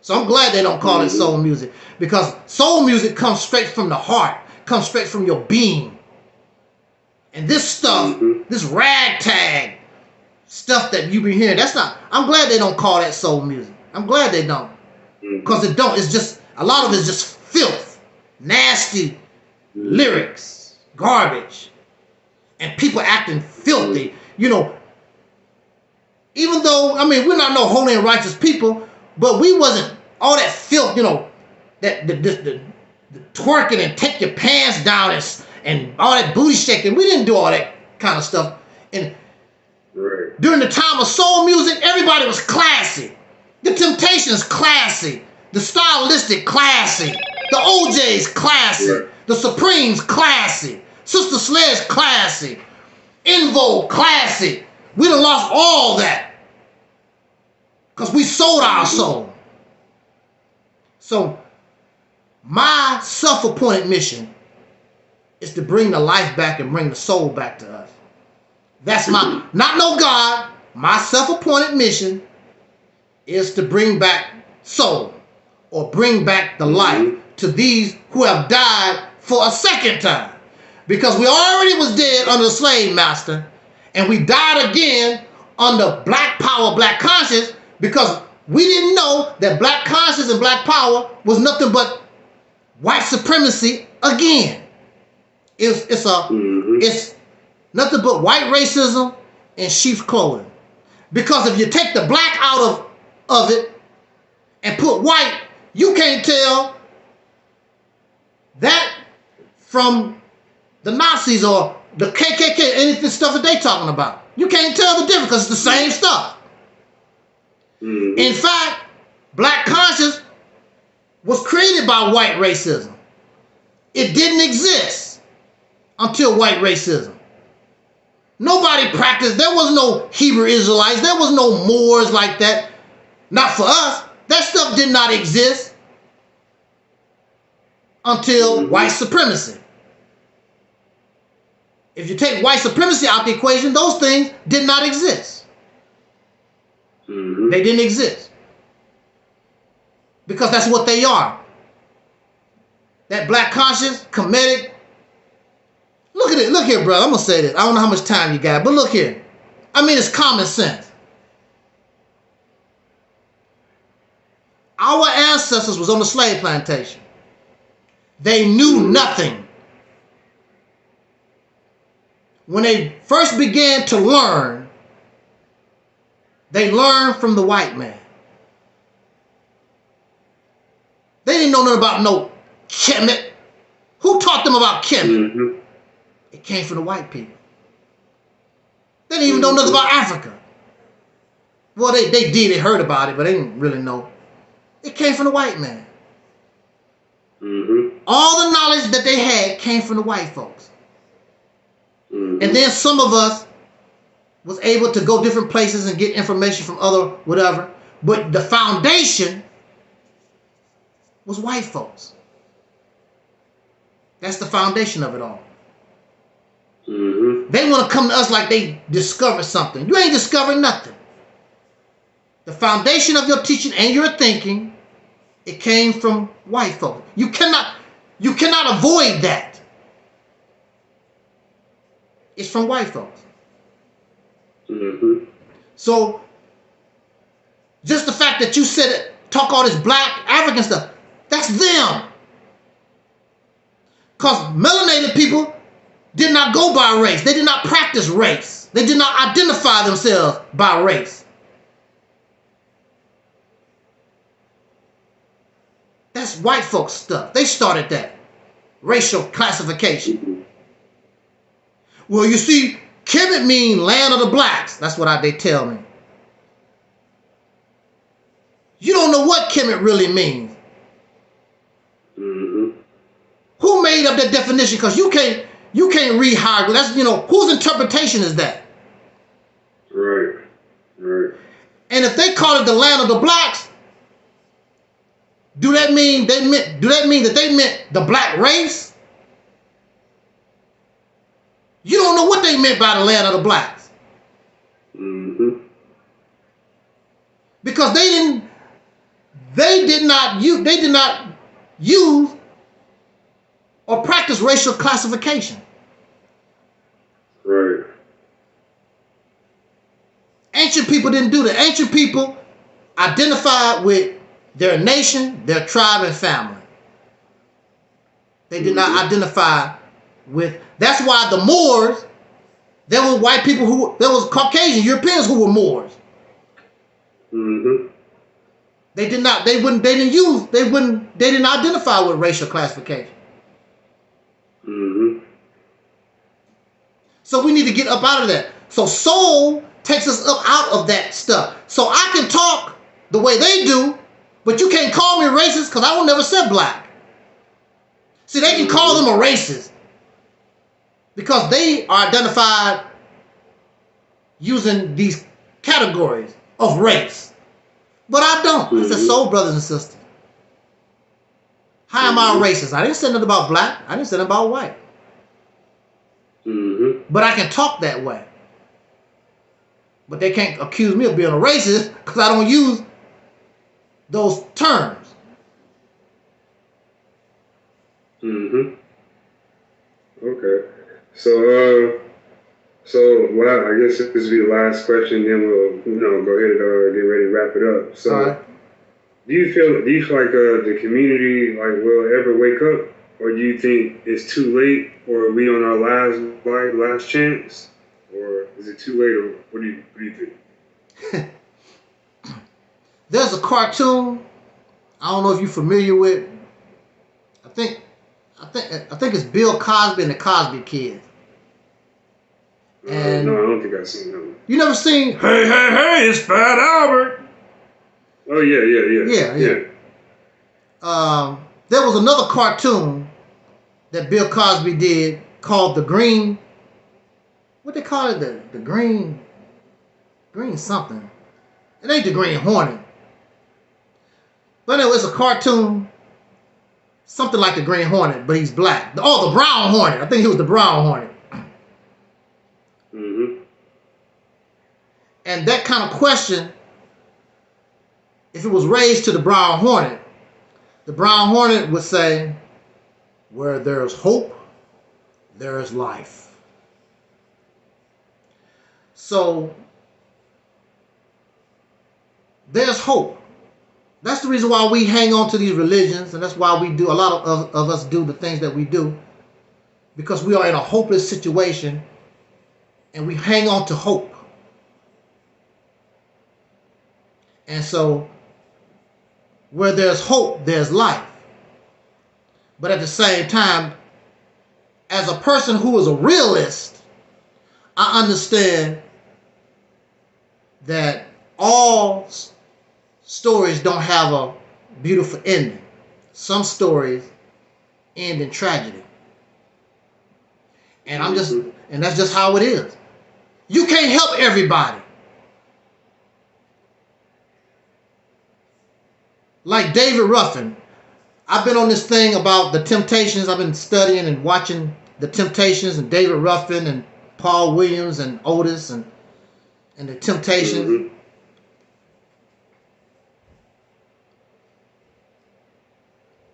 So I'm glad they don't call it soul music because soul music comes straight from the heart, comes straight from your being. And this stuff, this ragtag stuff that you be hearing, I'm glad they don't call that soul music. I'm glad they don't. Because it don't. It's just, a lot of it is just filth, nasty lyrics, garbage, and people acting filthy. You know, even though, I mean, we're not no holy and righteous people, but we wasn't all that filth, you know, that the twerking and take your pants down and all that booty shaking. We didn't do all that kind of stuff. And during the time of soul music, everybody was classy. The Temptations, classy. The Stylistic, classy. The OJs, classy. The Supremes, classy. Sister Sledge, classy. Invo, classy. We done lost all that because we sold our soul. So my self-appointed mission is to bring the life back and bring the soul back to us. That's my, not no God, my self-appointed mission is to bring back soul, or bring back the life to these who have died for a second time. Because we already was dead under the slave master, and we died again under black power, black conscience, because we didn't know that black conscience and black power was nothing but white supremacy again. It's nothing but white racism and sheep's clothing. Because if you take the black out of it and put white, you can't tell that from the Nazis or the KKK, anything stuff that they talking about. You can't tell the difference because it's the same stuff. In fact, black conscience was created by white racism. It didn't exist until white racism. Nobody practiced. There was no Hebrew Israelites. There was no Moors like that. Not for us. That stuff did not exist until white supremacy. If you take white supremacy out the equation, those things did not exist. They didn't exist. Because that's what they are. That black conscience, Kemetic. Look at it. Look here, brother. I'm going to say this. I don't know how much time you got, but look here. I mean, it's common sense. Our ancestors was on the slave plantation. They knew nothing. When they first began to learn, they learned from the white man. They didn't know nothing about no Kemet. Who taught them about Kemet? It came from the white people. They didn't even know nothing about Africa. Well, they did. They heard about it, but they didn't really know. It came from the white man. All the knowledge that they had came from the white folks. And then some of us was able to go different places and get information from other whatever. But the foundation was white folks. That's the foundation of it all. They want to come to us like they discovered something. You ain't discovered nothing. The foundation of your teaching and your thinking, it came from white folks. You cannot avoid that. It's from white folks. So just the fact that you said it, talk all this black African stuff, that's them. Because melanated people did not go by race. They did not practice race. They did not identify themselves by race. That's white folks stuff. They started that. Racial classification. Well, you see, Kemet mean land of the blacks. That's what they tell me. You don't know what Kemet really means. Who made up that definition? Because you can't read hieroglyphs. That's, whose interpretation is that? Right. And if they call it the land of the blacks, do that mean that they meant the black race? You don't know what they meant by the land of the blacks. Because they did not use or practice racial classification. Right. Ancient people didn't do that. Ancient people identified with their nation, their tribe, and family. They did not identify with. That's why the Moors, there were white people there was Caucasian Europeans who were Moors. They didn't identify with racial classification. So we need to get up out of that. So soul takes us up out of that stuff. So I can talk the way they do, but you can't call me racist because I will never said black. See, they can call them a racist because they are identified using these categories of race. But I don't. I said, soul brothers and sisters. How am I a racist? I didn't say nothing about black. I didn't say nothing about white. But I can talk that way. But they can't accuse me of being a racist because I don't use those terms. Okay. So, well, I guess this will be the last question, then we'll, go ahead and get ready to wrap it up. So, all right. do you feel like the community will ever wake up, or do you think it's too late, or are we on our last chance, or is it too late, or what do you think? There's a cartoon. I don't know if you're familiar with. I think it's Bill Cosby and the Cosby Kids. And no, I don't think I've seen that one. You never seen? Hey, it's Fat Albert. Oh yeah. There was another cartoon that Bill Cosby did called the Green. What they call it? The Green something. It ain't the Green Hornet. But anyway, it's a cartoon, something like the Green Hornet, but he's black. Oh, the Brown Hornet. I think he was the Brown Hornet. And that kind of question, if it was raised to the Brown Hornet would say, where there's hope, there is life. So, there's hope. That's the reason why we hang on to these religions, and that's why we do, a lot of us do the things that we do, because we are in a hopeless situation, and we hang on to hope. And so, where there's hope, there's life. But at the same time, as a person who is a realist, I understand that all stories don't have a beautiful ending. Some stories end in tragedy. And that's just how it is. You can't help everybody. Like David Ruffin, I've been on this thing about the Temptations. I've been studying and watching the Temptations and David Ruffin and Paul Williams and Otis and the Temptations.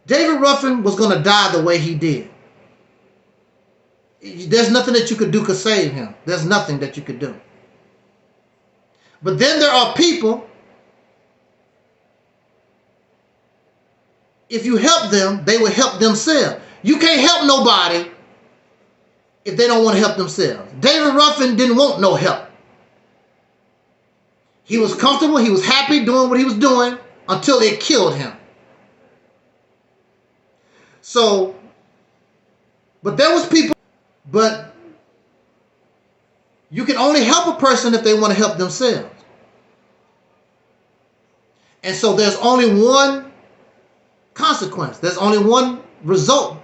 David Ruffin was going to die the way he did. There's nothing that you could do could save him. There's nothing that you could do. But then there are people, if you help them, they will help themselves. You can't help nobody if they don't want to help themselves. David Ruffin didn't want no help. He was comfortable, he was happy doing what he was doing until it killed him. So, but there was people, but you can only help a person if they want to help themselves. And so there's only one consequence. There's only one result.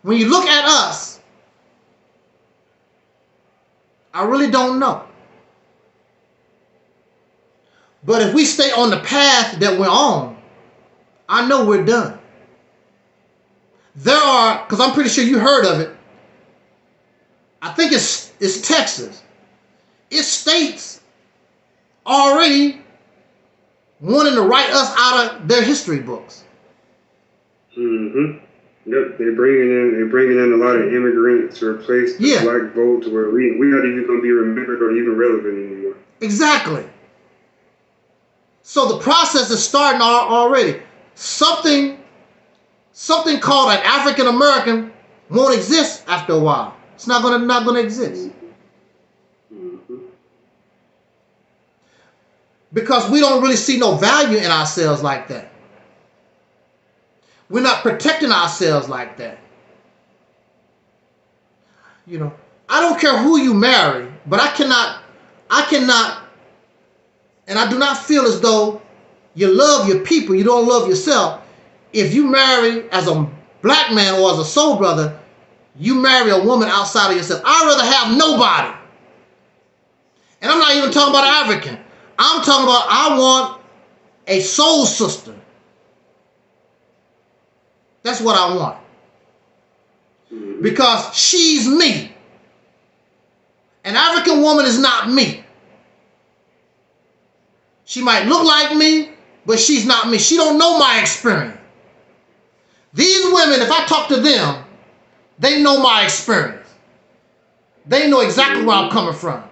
When you look at us, I really don't know. But if we stay on the path that we're on, I know we're done. There are, because I'm pretty sure you heard of it, I think it's Texas. It's states already wanting to write us out of their history books. Yep, they're bringing in a lot of immigrants to replace the black vote, to where we're not even going to be remembered or even relevant anymore. Exactly. So the process is starting already. Something called an African American won't exist after a while. It's not gonna exist. Because we don't really see no value in ourselves like that. We're not protecting ourselves like that. You know, I don't care who you marry, but I cannot, and I do not feel as though you love your people, you don't love yourself. If you marry as a black man or as a soul brother, you marry a woman outside of yourself. I'd rather have nobody. And I'm not even talking about African. I'm talking about I want a soul sister. That's what I want. Because she's me. An African woman is not me. She might look like me, but she's not me. She don't know my experience. These women, if I talk to them, they know my experience. They know exactly where I'm coming from.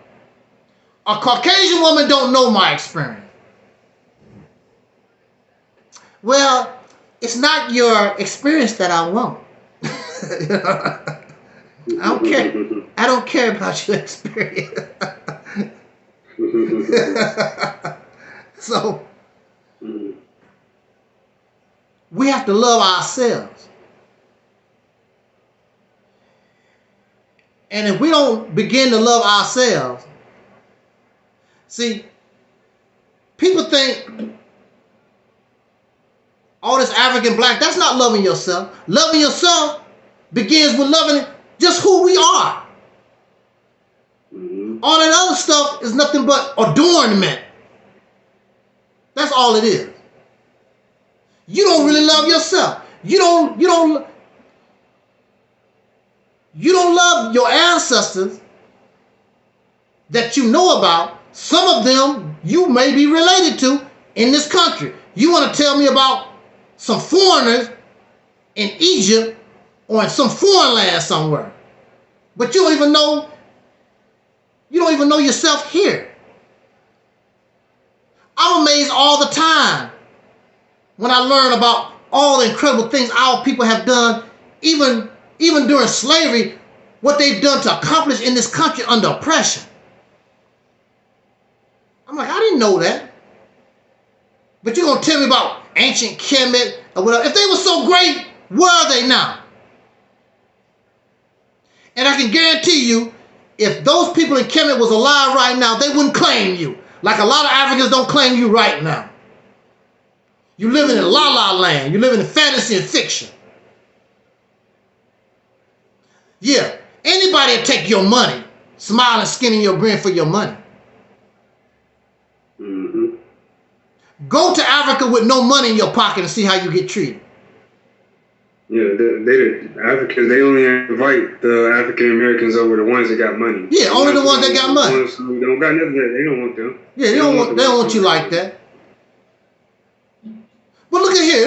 A Caucasian woman don't know my experience. Well, it's not your experience that I want. I don't care. I don't care about your experience. So we have to love ourselves. And if we don't begin to love ourselves, see, people think all this African black, that's not loving yourself. Loving yourself begins with loving just who we are. All that other stuff is nothing but adornment. That's all it is. You don't really love yourself. You don't love your ancestors that you know about. Some of them you may be related to in this country. You want to tell me about some foreigners in Egypt or in some foreign land somewhere. But you don't even know yourself here. I'm amazed all the time when I learn about all the incredible things our people have done, even during slavery, what they've done to accomplish in this country under oppression. I'm like, I didn't know that. But you're going to tell me about ancient Kemet or whatever. If they were so great, where are they now? And I can guarantee you, if those people in Kemet was alive right now, they wouldn't claim you. Like a lot of Africans don't claim you right now. You living in la-la land. You living in fantasy and fiction. Yeah, anybody will take your money, smile and skin in your grin for your money. Go to Africa with no money in your pocket and see how you get treated. Yeah, Africans, they only invite the African Americans over, the ones that got money. Yeah, only the ones that got money. The ones who don't got nothing, they don't want them. Yeah, they don't want you like that. But look at here.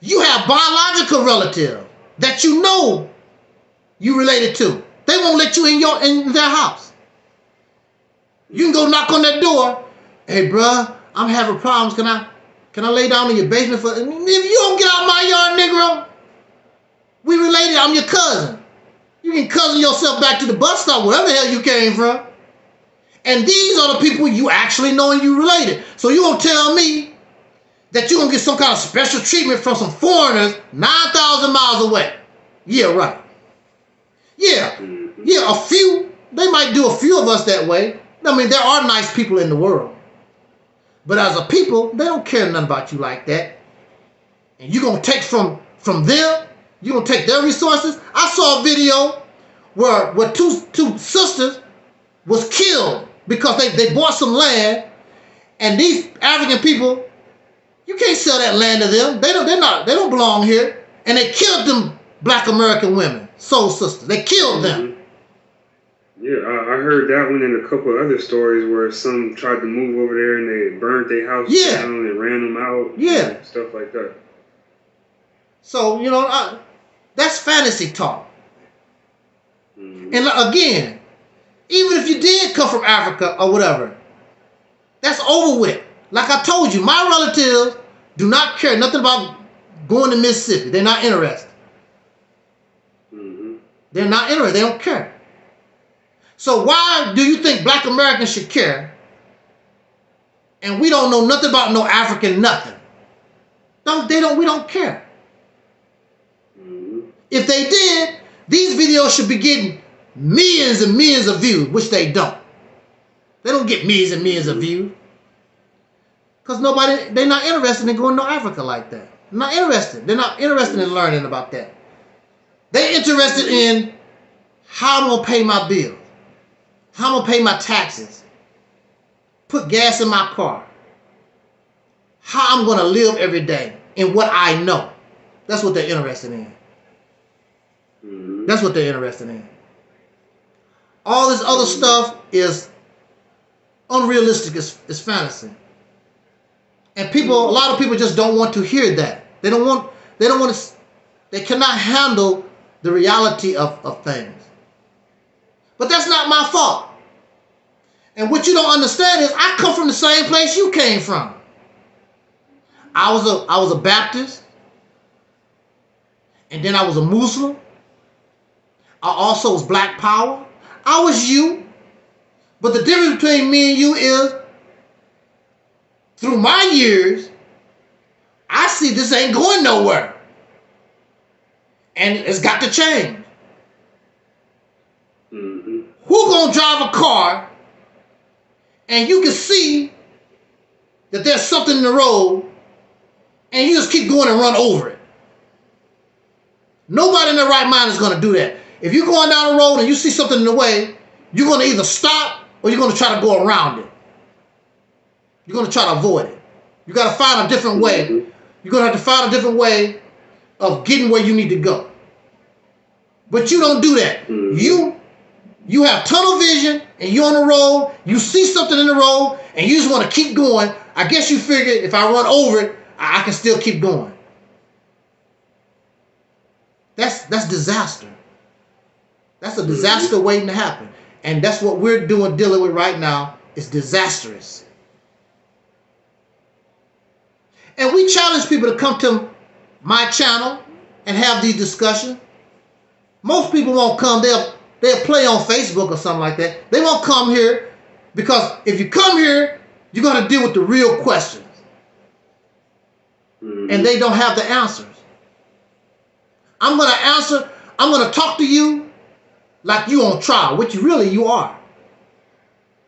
You have biological relatives that you know you related to. They won't let you in their house. You can go knock on that door. Hey, bruh, I'm having problems. Can I lay down in your basement for? If you don't get out of my yard, Negro, we related. I'm your cousin. You can cousin yourself back to the bus stop, wherever the hell you came from. And these are the people you actually know and you related. So you gonna tell me that you're gonna get some kind of special treatment from some foreigners 9,000 miles away? Yeah, right. Yeah, a few. They might do a few of us that way. I mean, there are nice people in the world. But as a people, they don't care nothing about you like that. And you're going to take from them? You're going to take their resources? I saw a video where two sisters was killed because they bought some land, and these African people, you can't sell that land to them. They don't belong here. And they killed them black American women, soul sisters. They killed them. Yeah, I heard that one and a couple of other stories where some tried to move over there and they burned their house down and ran them out. Yeah. Stuff like that. So, that's fantasy talk. And again, even if you did come from Africa or whatever, that's over with. Like I told you, my relatives do not care nothing about going to Mississippi. They're not interested. They're not interested. They don't care. So why do you think black Americans should care? And we don't know nothing about no African nothing. We don't care. If they did, These videos should be getting millions and millions of views, which they don't. They don't get millions and millions of views. Because they're not interested in going to Africa like that. They're not interested. They're not interested in learning about that. They're interested in how I'm going to pay my bills, how I'm going to pay my taxes, put gas in my car, how I'm going to live every day, and what I know. That's what they're interested in. That's what they're interested in. All this other stuff is unrealistic, it's fantasy. And a lot of people just don't want to hear that. They cannot handle the reality of things. But that's not my fault. And what you don't understand is I come from the same place you came from. I was a Baptist, and then I was a Muslim. I also was Black Power. I was you. But the difference between me and you is, through my years, I see this ain't going nowhere. And it's got to change. Who gonna drive a car and you can see that there's something in the road and you just keep going and run over it? Nobody in their right mind is gonna do that. If you're going down the road and you see something in the way, you're gonna either stop or you're gonna try to go around it. You're gonna try to avoid it. You gotta find a different way. You're gonna have to find a different way of getting where you need to go. But you don't do that. You have tunnel vision and you're on the road, you see something in the road and you just want to keep going. I guess you figured if I run over it, I can still keep going. That's disaster. That's a disaster waiting to happen. And that's what we're dealing with right now. It's disastrous. And we challenge people to come to my channel and have these discussions. Most people won't come. They'll play on Facebook or something like that. They won't come here because if you come here, you're going to deal with the real questions. And they don't have the answers. I'm going to talk to you like you on trial, which really you are.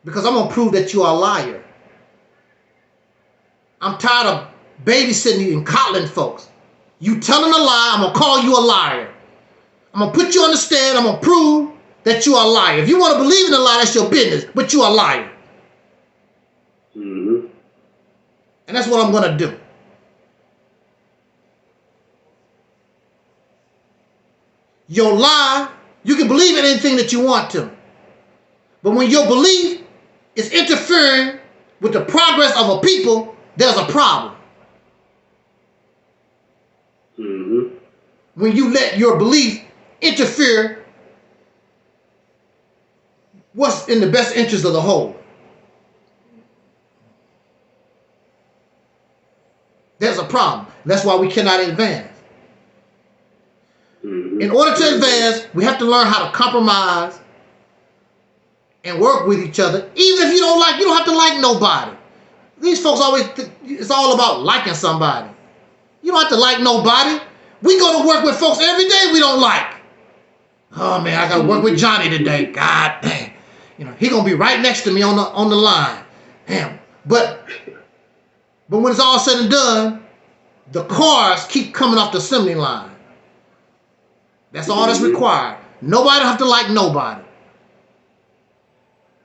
Because I'm going to prove that you are a liar. I'm tired of babysitting and coddling folks. You telling a lie, I'm going to call you a liar. I'm going to put you on the stand, I'm going to prove that you are a liar. If you want to believe in a lie, that's your business, but you are a liar. And that's what I'm going to do. Your lie, you can believe in anything that you want to. But when your belief is interfering with the progress of a people, there's a problem. When you let your belief interfere what's in the best interest of the whole. There's a problem. That's why we cannot advance. In order to advance, we have to learn how to compromise and work with each other. Even if you don't have to like nobody. These folks always, it's all about liking somebody. You don't have to like nobody. We go to work with folks every day we don't like. Oh man, I got to work with Johnny today. God damn. He gonna be right next to me on the line. Damn. But when it's all said and done, the cars keep coming off the assembly line. That's all that's required. Nobody don't have to like nobody.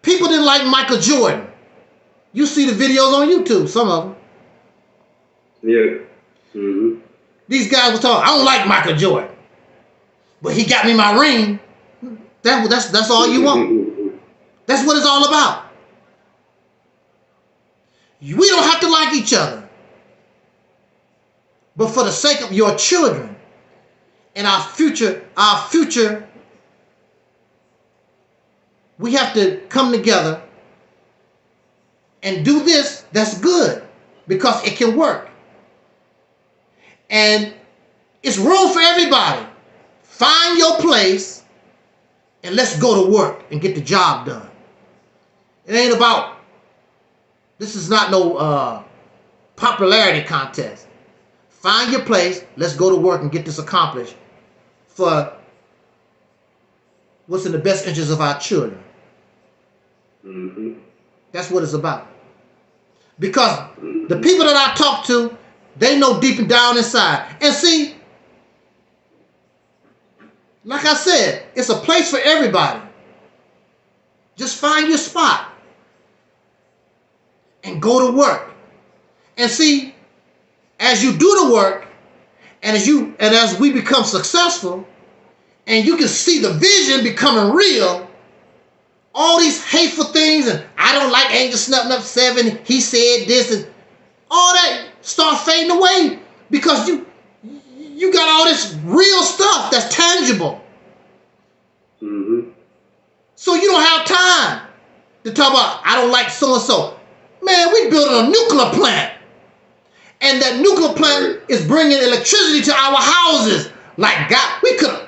People didn't like Michael Jordan. You see the videos on YouTube, some of them. Yeah. These guys were talking, I don't like Michael Jordan, but he got me my ring. That's all you want. That's what it's all about. We don't have to like each other. But for the sake of your children and our future, we have to come together and do this that's good because it can work. And it's room for everybody. Find your place and let's go to work and get the job done. It ain't about, this is not no popularity contest. Find your place, let's go to work and get this accomplished for what's in the best interest of our children. Mm-hmm. That's what it's about. Because the people that I talk to, they know deep and down inside. And see, like I said, it's a place for everybody. Just find your spot and go to work. And see, as you do the work, and as we become successful, and you can see the vision becoming real, all these hateful things, and I don't like Angel Snuffing Up 7, he said this, and all that start fading away because you got all this real stuff that's tangible. Mm-hmm. So you don't have time to talk about, I don't like so-and-so. Man, we building a nuclear plant. And that nuclear plant is bringing electricity to our houses. Like God, we could have.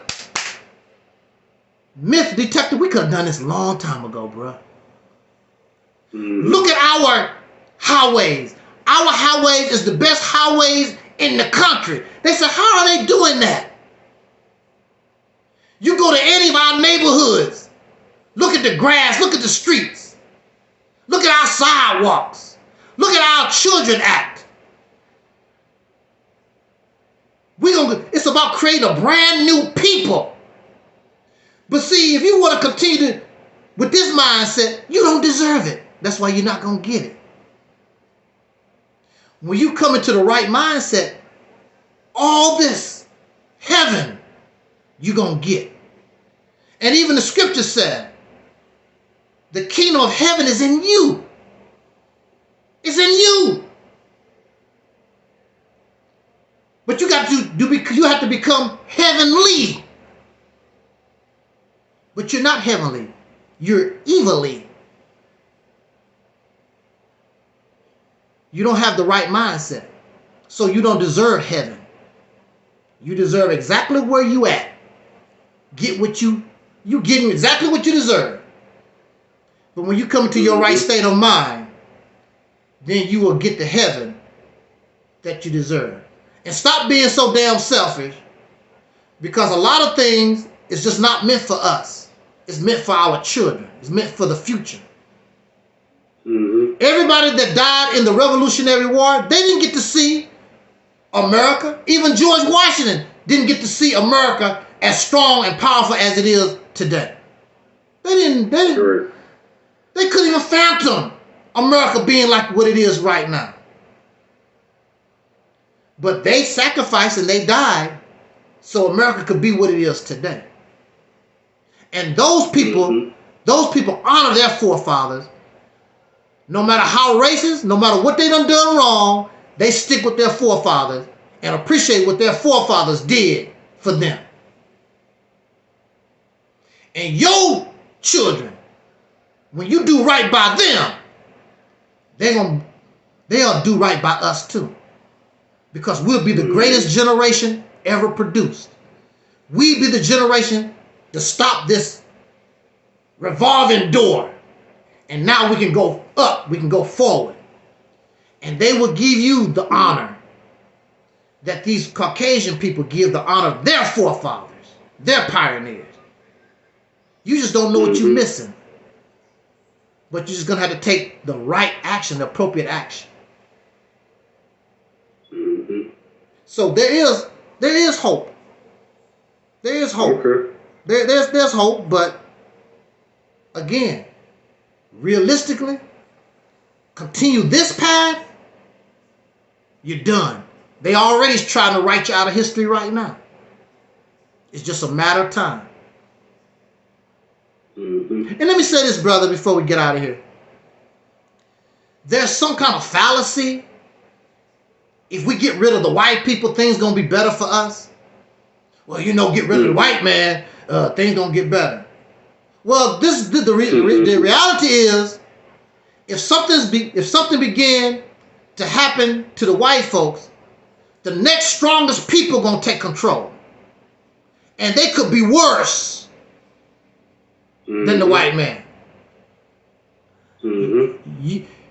MythDetector, we could have done this a long time ago, bro. Mm-hmm. Look at our highways. Our highways is the best highways in the country. They said, how are they doing that? You go to any of our neighborhoods. Look at the grass. Look at the streets. Look at our sidewalks. Look at our children act. It's about creating a brand new people. But see, if you want to continue with this mindset, you don't deserve it. That's why you're not going to get it. When you come into the right mindset, all this heaven you're going to get. And even the scripture said, the kingdom of heaven is in you. It's in you. But you have to become heavenly. But you're not heavenly. You're evilly. You don't have the right mindset. So you don't deserve heaven. You deserve exactly where you at. You're getting exactly what you deserve. But when you come into your right state of mind, then you will get the heaven that you deserve. And stop being so damn selfish, because a lot of things is just not meant for us. It's meant for our children. It's meant for the future. Mm-hmm. Everybody that died in the Revolutionary War, they didn't get to see America. Even George Washington didn't get to see America as strong and powerful as it is today. They couldn't even fathom America being like what it is right now. But they sacrificed and they died so America could be what it is today. And those people honor their forefathers. No matter how racist, no matter what they done wrong, they stick with their forefathers and appreciate what their forefathers did for them. And your children, when you do right by them, they'll do right by us too. Because we'll be the greatest generation ever produced. We be the generation to stop this revolving door. And now we can go up, we can go forward. And they will give you the honor that these Caucasian people give the honor of their forefathers, their pioneers. You just don't know what you're missing. But you're just going to have to take the right action, the appropriate action. So there is hope. There is hope. Okay. There's hope, but again, realistically, continue this path, you're done. They already trying to write you out of history right now. It's just a matter of time. And let me say this, brother, before we get out of here. There's some kind of fallacy. If we get rid of the white people, things going to be better for us. Well, get rid of the white man, things going to get better. Well, the reality is, if something began to happen to the white folks, the next strongest people going to take control. And they could be worse than the white man.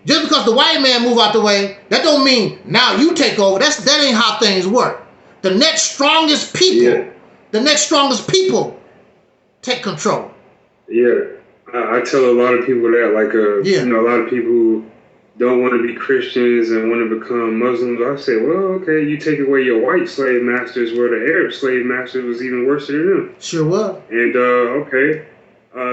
Just because the white man move out the way, that don't mean now you take over. That ain't how things work. The next strongest people take control. Yeah, I tell a lot of people that, like, Yeah. a lot of people who don't want to be Christians and want to become Muslims. I say, well, okay, you take away your white slave masters, where the Arab slave master was even worse than them. Sure was. And okay,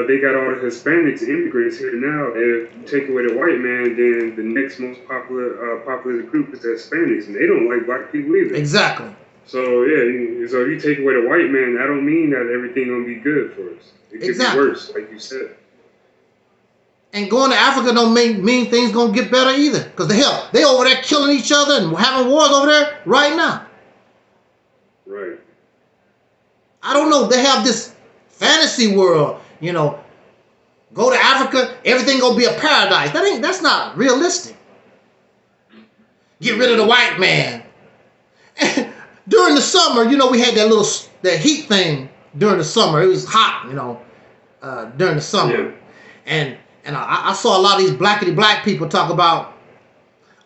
they got all the Hispanics, immigrants here now. If you take away the white man, then the next most popular group is the Hispanics, and they don't like black people either. Exactly. So yeah, so if you take away the white man, that don't mean that everything gonna be good for us. It could be worse, like you said. And going to Africa don't mean things gonna get better either. Because they over there killing each other and having wars over there right now. Right. I don't know. They have this fantasy world, go to Africa, everything gonna be a paradise. That's not realistic. Get rid of the white man. During the summer, we had that heat thing during the summer. It was hot, during the summer. Yeah. And I saw a lot of these black people talk about,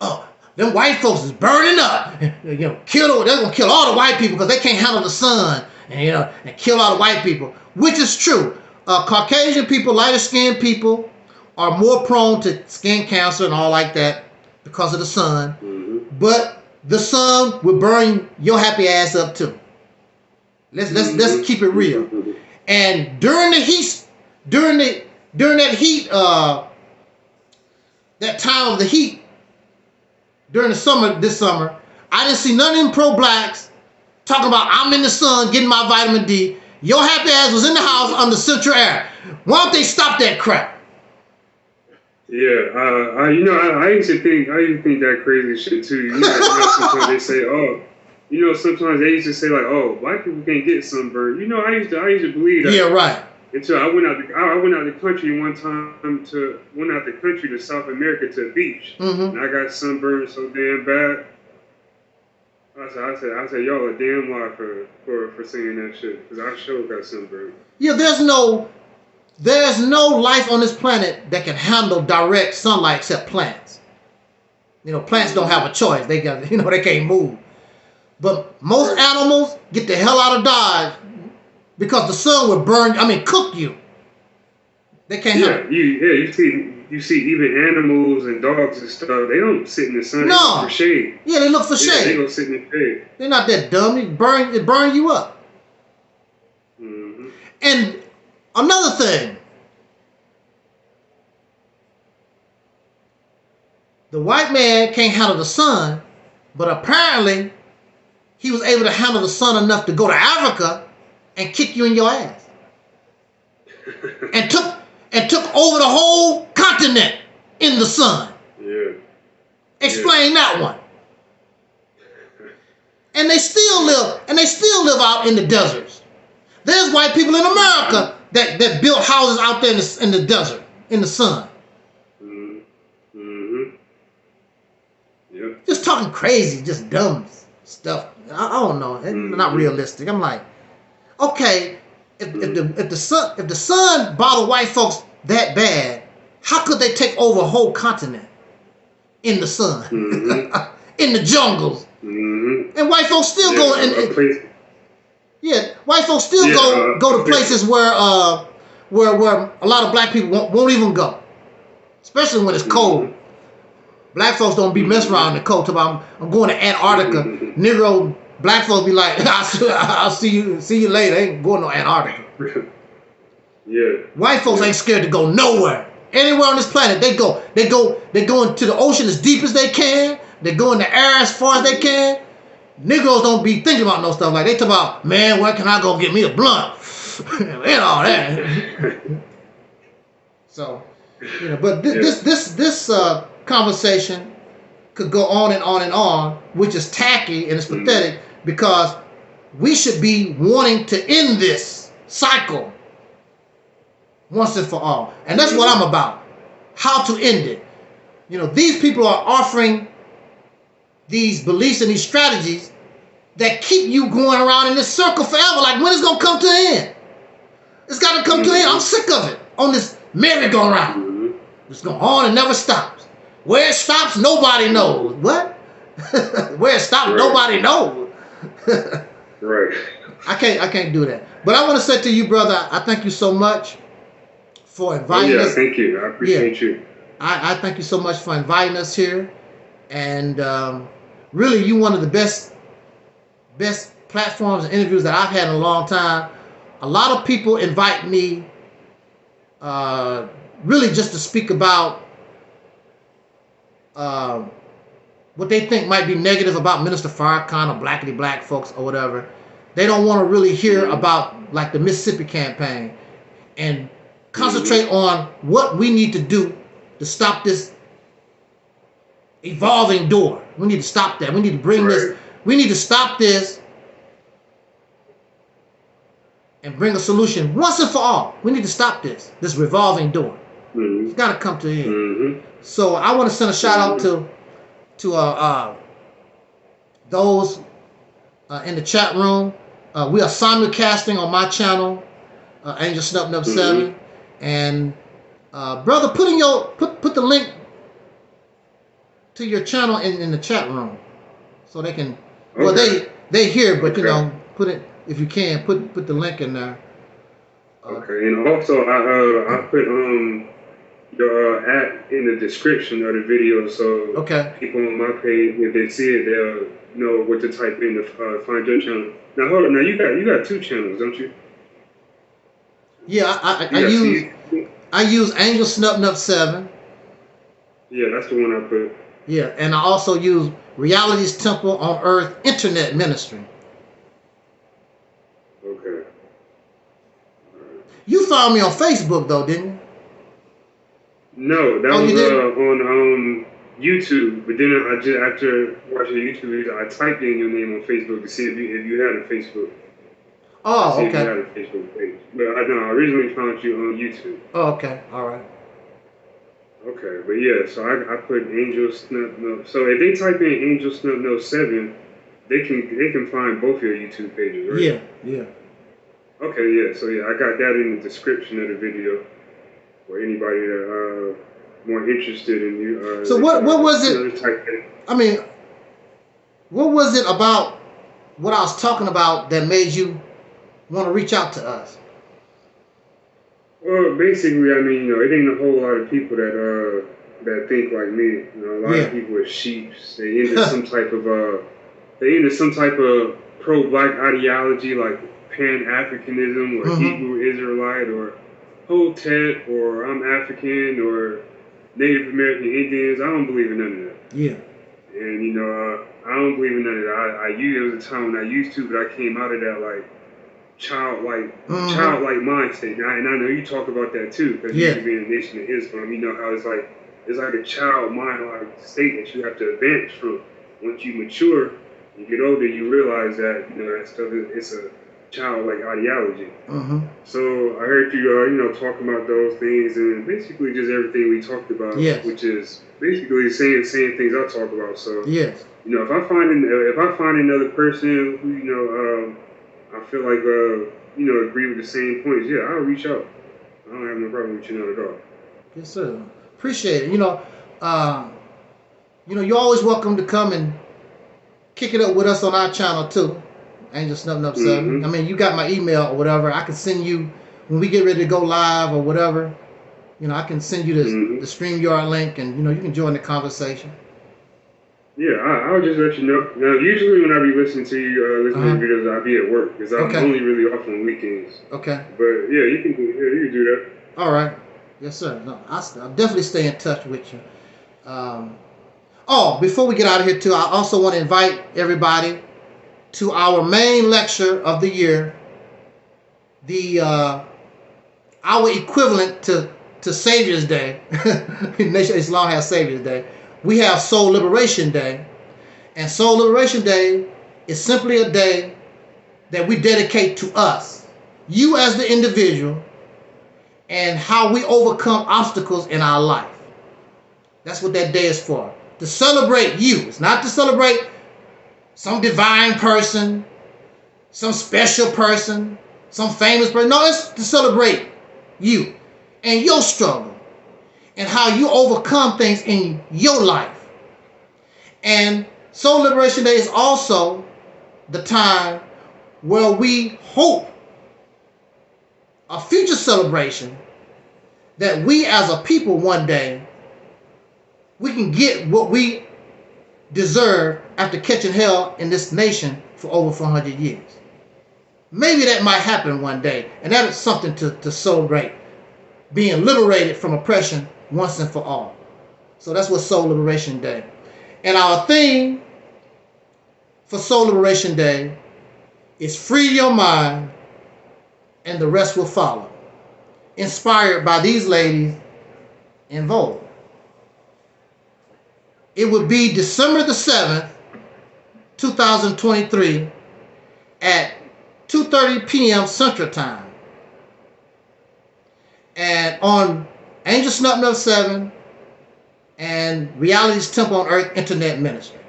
oh, them white folks is burning up. They're gonna kill all the white people because they can't handle the sun, and kill all the white people, which is true. Caucasian people, lighter skinned people, are more prone to skin cancer and all like that because of the sun. Mm-hmm. But the sun will burn your happy ass up too. Let's keep it real. And during the heat, during that heat, that time of the heat, during the summer, this summer, I didn't see none of them pro-blacks talking about I'm in the sun getting my vitamin D. Your happy ass was in the house under central air. Why don't they stop that crap? Yeah, I used to think that crazy shit too. Sometimes they say, sometimes they used to say like, oh, black people can't get sunburned. I used to believe that. Yeah, right. Until I went out the country one time to South America to a beach, and I got sunburned so damn bad. I said, y'all a damn lie for saying that shit, because I sure got sunburned. Yeah, there's no life on this planet that can handle direct sunlight except plants. Plants don't have a choice. They can't move. But most animals get the hell out of Dodge because the sun will cook you. They can't help it. You see even animals and dogs and stuff, they don't sit in the sun. They look for shade. Yeah, they look for shade. They go sit in the shade. They're not that dumb. It burn you up. Mm-hmm. And another thing, the white man can't handle the sun, but apparently he was able to handle the sun enough to go to Africa and kick you in your ass. and took over the whole continent in the sun. Yeah. Explain that one. And they still live out in the deserts. There's white people in America that built houses out there in the desert, in the sun. Mm-hmm. Yep. Just talking crazy, just dumb stuff. I don't know. It's not realistic. I'm like, okay, if the sun bothered white folks that bad, how could they take over a whole continent in the sun, in the jungles, and white folks still go white folks still go to places where a lot of black people won't even go, especially when it's cold. Black folks don't be messing around in the cold. I'm going to Antarctica. Negro black folks be like, I'll see you later. I ain't going to Antarctica. Yeah. White folks ain't scared to go nowhere. Anywhere on this planet, they go into the ocean as deep as they can. They go in the air as far as they can. Negroes don't be thinking about no stuff like they talk about, man, where can I go get me a blunt? And all that. So, but this conversation could go on and on and on, which is tacky and it's pathetic, because we should be wanting to end this cycle once and for all. And that's what I'm about. How to end it. These people are offering these beliefs and these strategies that keep you going around in this circle forever. Like, when it's going to come to an end? It's got to come to an end. I'm sick of it. On this merry-go-round. It's going on and never stops. Where it stops, nobody knows. What? Where it stops, nobody knows. Right. I can't do that. But I want to say to you, brother, I thank you so much for Oh inviting yeah, us. thank you. I Yeah, appreciate you. I thank you so much for inviting us here. And really, you one of the best platforms and interviews that I've had in a long time. A lot of people invite me uh, really just to speak about uh, what they think might be negative about Minister Farrakhan or blackity black folks or whatever. They don't want to really hear Mm-hmm. about like the Mississippi campaign and Mm-hmm. concentrate on what we need to do to stop this evolving door. We need to stop that. We need to bring this. Right. We need to stop this and bring a solution once and for all. We need to stop this revolving door. It's Mm-hmm. got to come to an end. Mm-hmm. So I want to send a shout out Mm-hmm. to those in the chat room. We are simulcasting on my channel, Angel Snub Nub Mm-hmm. 7, and brother, put the link to your channel in the chat room so they can. Well, Okay. they hear, but you Okay. know, put it if you can. Put the link in there. Okay. And also, I put your ad in the description of the video, so Okay. people on my page, if they see it, they'll know what to type in to find your channel. Now hold on. Now you got two channels, don't you? Yeah, You got two. I use Angel Snub Nub 7. Yeah, that's the one I put. Yeah, and I also use Reality's Temple on Earth Internet Ministry. Okay. You found me on Facebook though, didn't you? No, that Oh, was you did? on YouTube. But then I just after watching the YouTube video, I typed in your name on Facebook to see if you had a Facebook. To Oh, see if you okay. had a Facebook page. But I know I originally found you on YouTube. Oh, okay. All right. Okay, but yeah, so I put Angel Snub Note. So if they type in Angel Snub Note 7, they can find both your YouTube pages, right? Yeah, yeah. Okay, yeah. So yeah, I got that in the description of the video for anybody that more interested in you. So what was it? Just type in. I mean, what was it about what I was talking about that made you want to reach out to us? Well, basically, I mean, it ain't a whole lot of people that think like me. A lot Yeah. of people are sheeps. They into some type of pro-black ideology like Pan-Africanism or Mm-hmm. Hebrew Israelite or Hotep or I'm African or Native American Indians. I don't believe in none of that. Yeah. And I don't believe in none of that. I used it was a time when I used to, but I came out of that like Mm-hmm. childlike mind state. And I know you talk about that too, because you Yeah. used to be in the Nation of Islam. You know how it's like a child mind like state that you have to advance from. Once you mature, you get older, you realize that that stuff it's a childlike ideology. Mm-hmm. So I heard you talking about those things and basically just everything we talked about, Yes. which is basically the same things I talk about. So Yes. if I find another person who I feel like agree with the same points, yeah, I'll reach out. I don't have no problem reaching out at all. Yes, sir. Appreciate it. You're always welcome to come and kick it up with us on our channel too. Angel Snub Nub 7. Mm-hmm. I mean, you got my email or whatever. I can send you when we get ready to go live or whatever. I can send you the StreamYard link, and you can join the conversation. Yeah, I'll just let you know. Now, usually when I be listening to you, listening to videos, I'll be at work because I'm only really off on weekends. Okay. But yeah, you can do that. All right. Yes, sir. No, I'll definitely stay in touch with you. Before we get out of here too, I also want to invite everybody to our main lecture of the year, our equivalent to Savior's Day. Nation of Islam has Savior's Day. We have Soul Liberation Day, and Soul Liberation Day is simply a day that we dedicate to us, you as the individual, and how we overcome obstacles in our life. That's what that day is for. To celebrate you. It's not to celebrate some divine person, some special person, some famous person. No, it's to celebrate you and your struggle and how you overcome things in your life. And Soul Liberation Day is also the time where we hope a future celebration that we as a people one day, we can get what we deserve after catching hell in this nation for over 400 years. Maybe that might happen one day, and that is something to celebrate, being liberated from oppression once and for all. So that's what Soul Liberation Day. And our theme for Soul Liberation Day is free your mind and the rest will follow. Inspired by these ladies in Vogue. It would be December the 7th, 2023 at 2:30 p.m. Central Time. And on Angel Snub 7 and Reality's Temple on Earth Internet Ministry.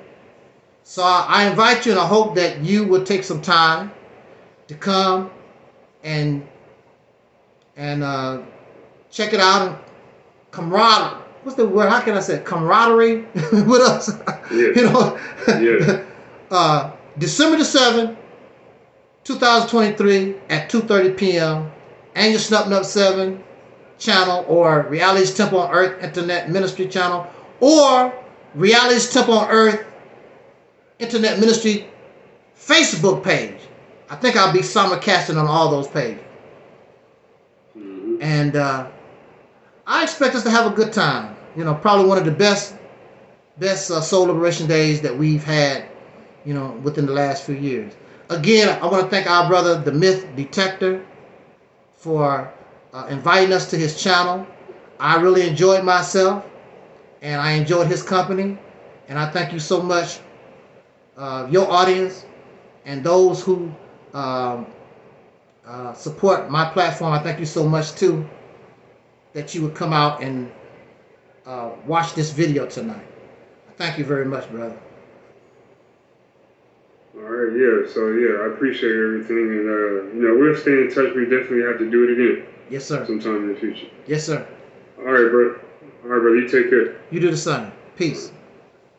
So I invite you, and I hope that you will take some time to come and check it out. And camaraderie. What's the word? How can I say it? Camaraderie with us. Yeah. You know. Yeah. December the 7th, 2023 at 2:30 p.m. Angel Snub 7 channel, or Reality's Temple on Earth Internet Ministry channel, or Reality's Temple on Earth Internet Ministry Facebook page. I think I'll be simulcasting on all those pages. Mm-hmm. And I expect us to have a good time. You know, probably one of the best Soul Liberation Days that we've had, you know, within the last few years. Again, I want to thank our brother, the Myth Detector, for inviting us to his channel. I really enjoyed myself, and I enjoyed his company. And I thank you so much, your audience, and those who support my platform. I thank you so much too, that you would come out and watch this video tonight. Thank you very much, brother. All right, yeah. So yeah, I appreciate everything, and you know, we'll stay in touch. We definitely have to do it again. Yes, sir. Sometime in the future. Yes, sir. All right, bro. All right, brother. You take care. You do the same. Peace.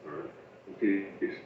All right. Peace.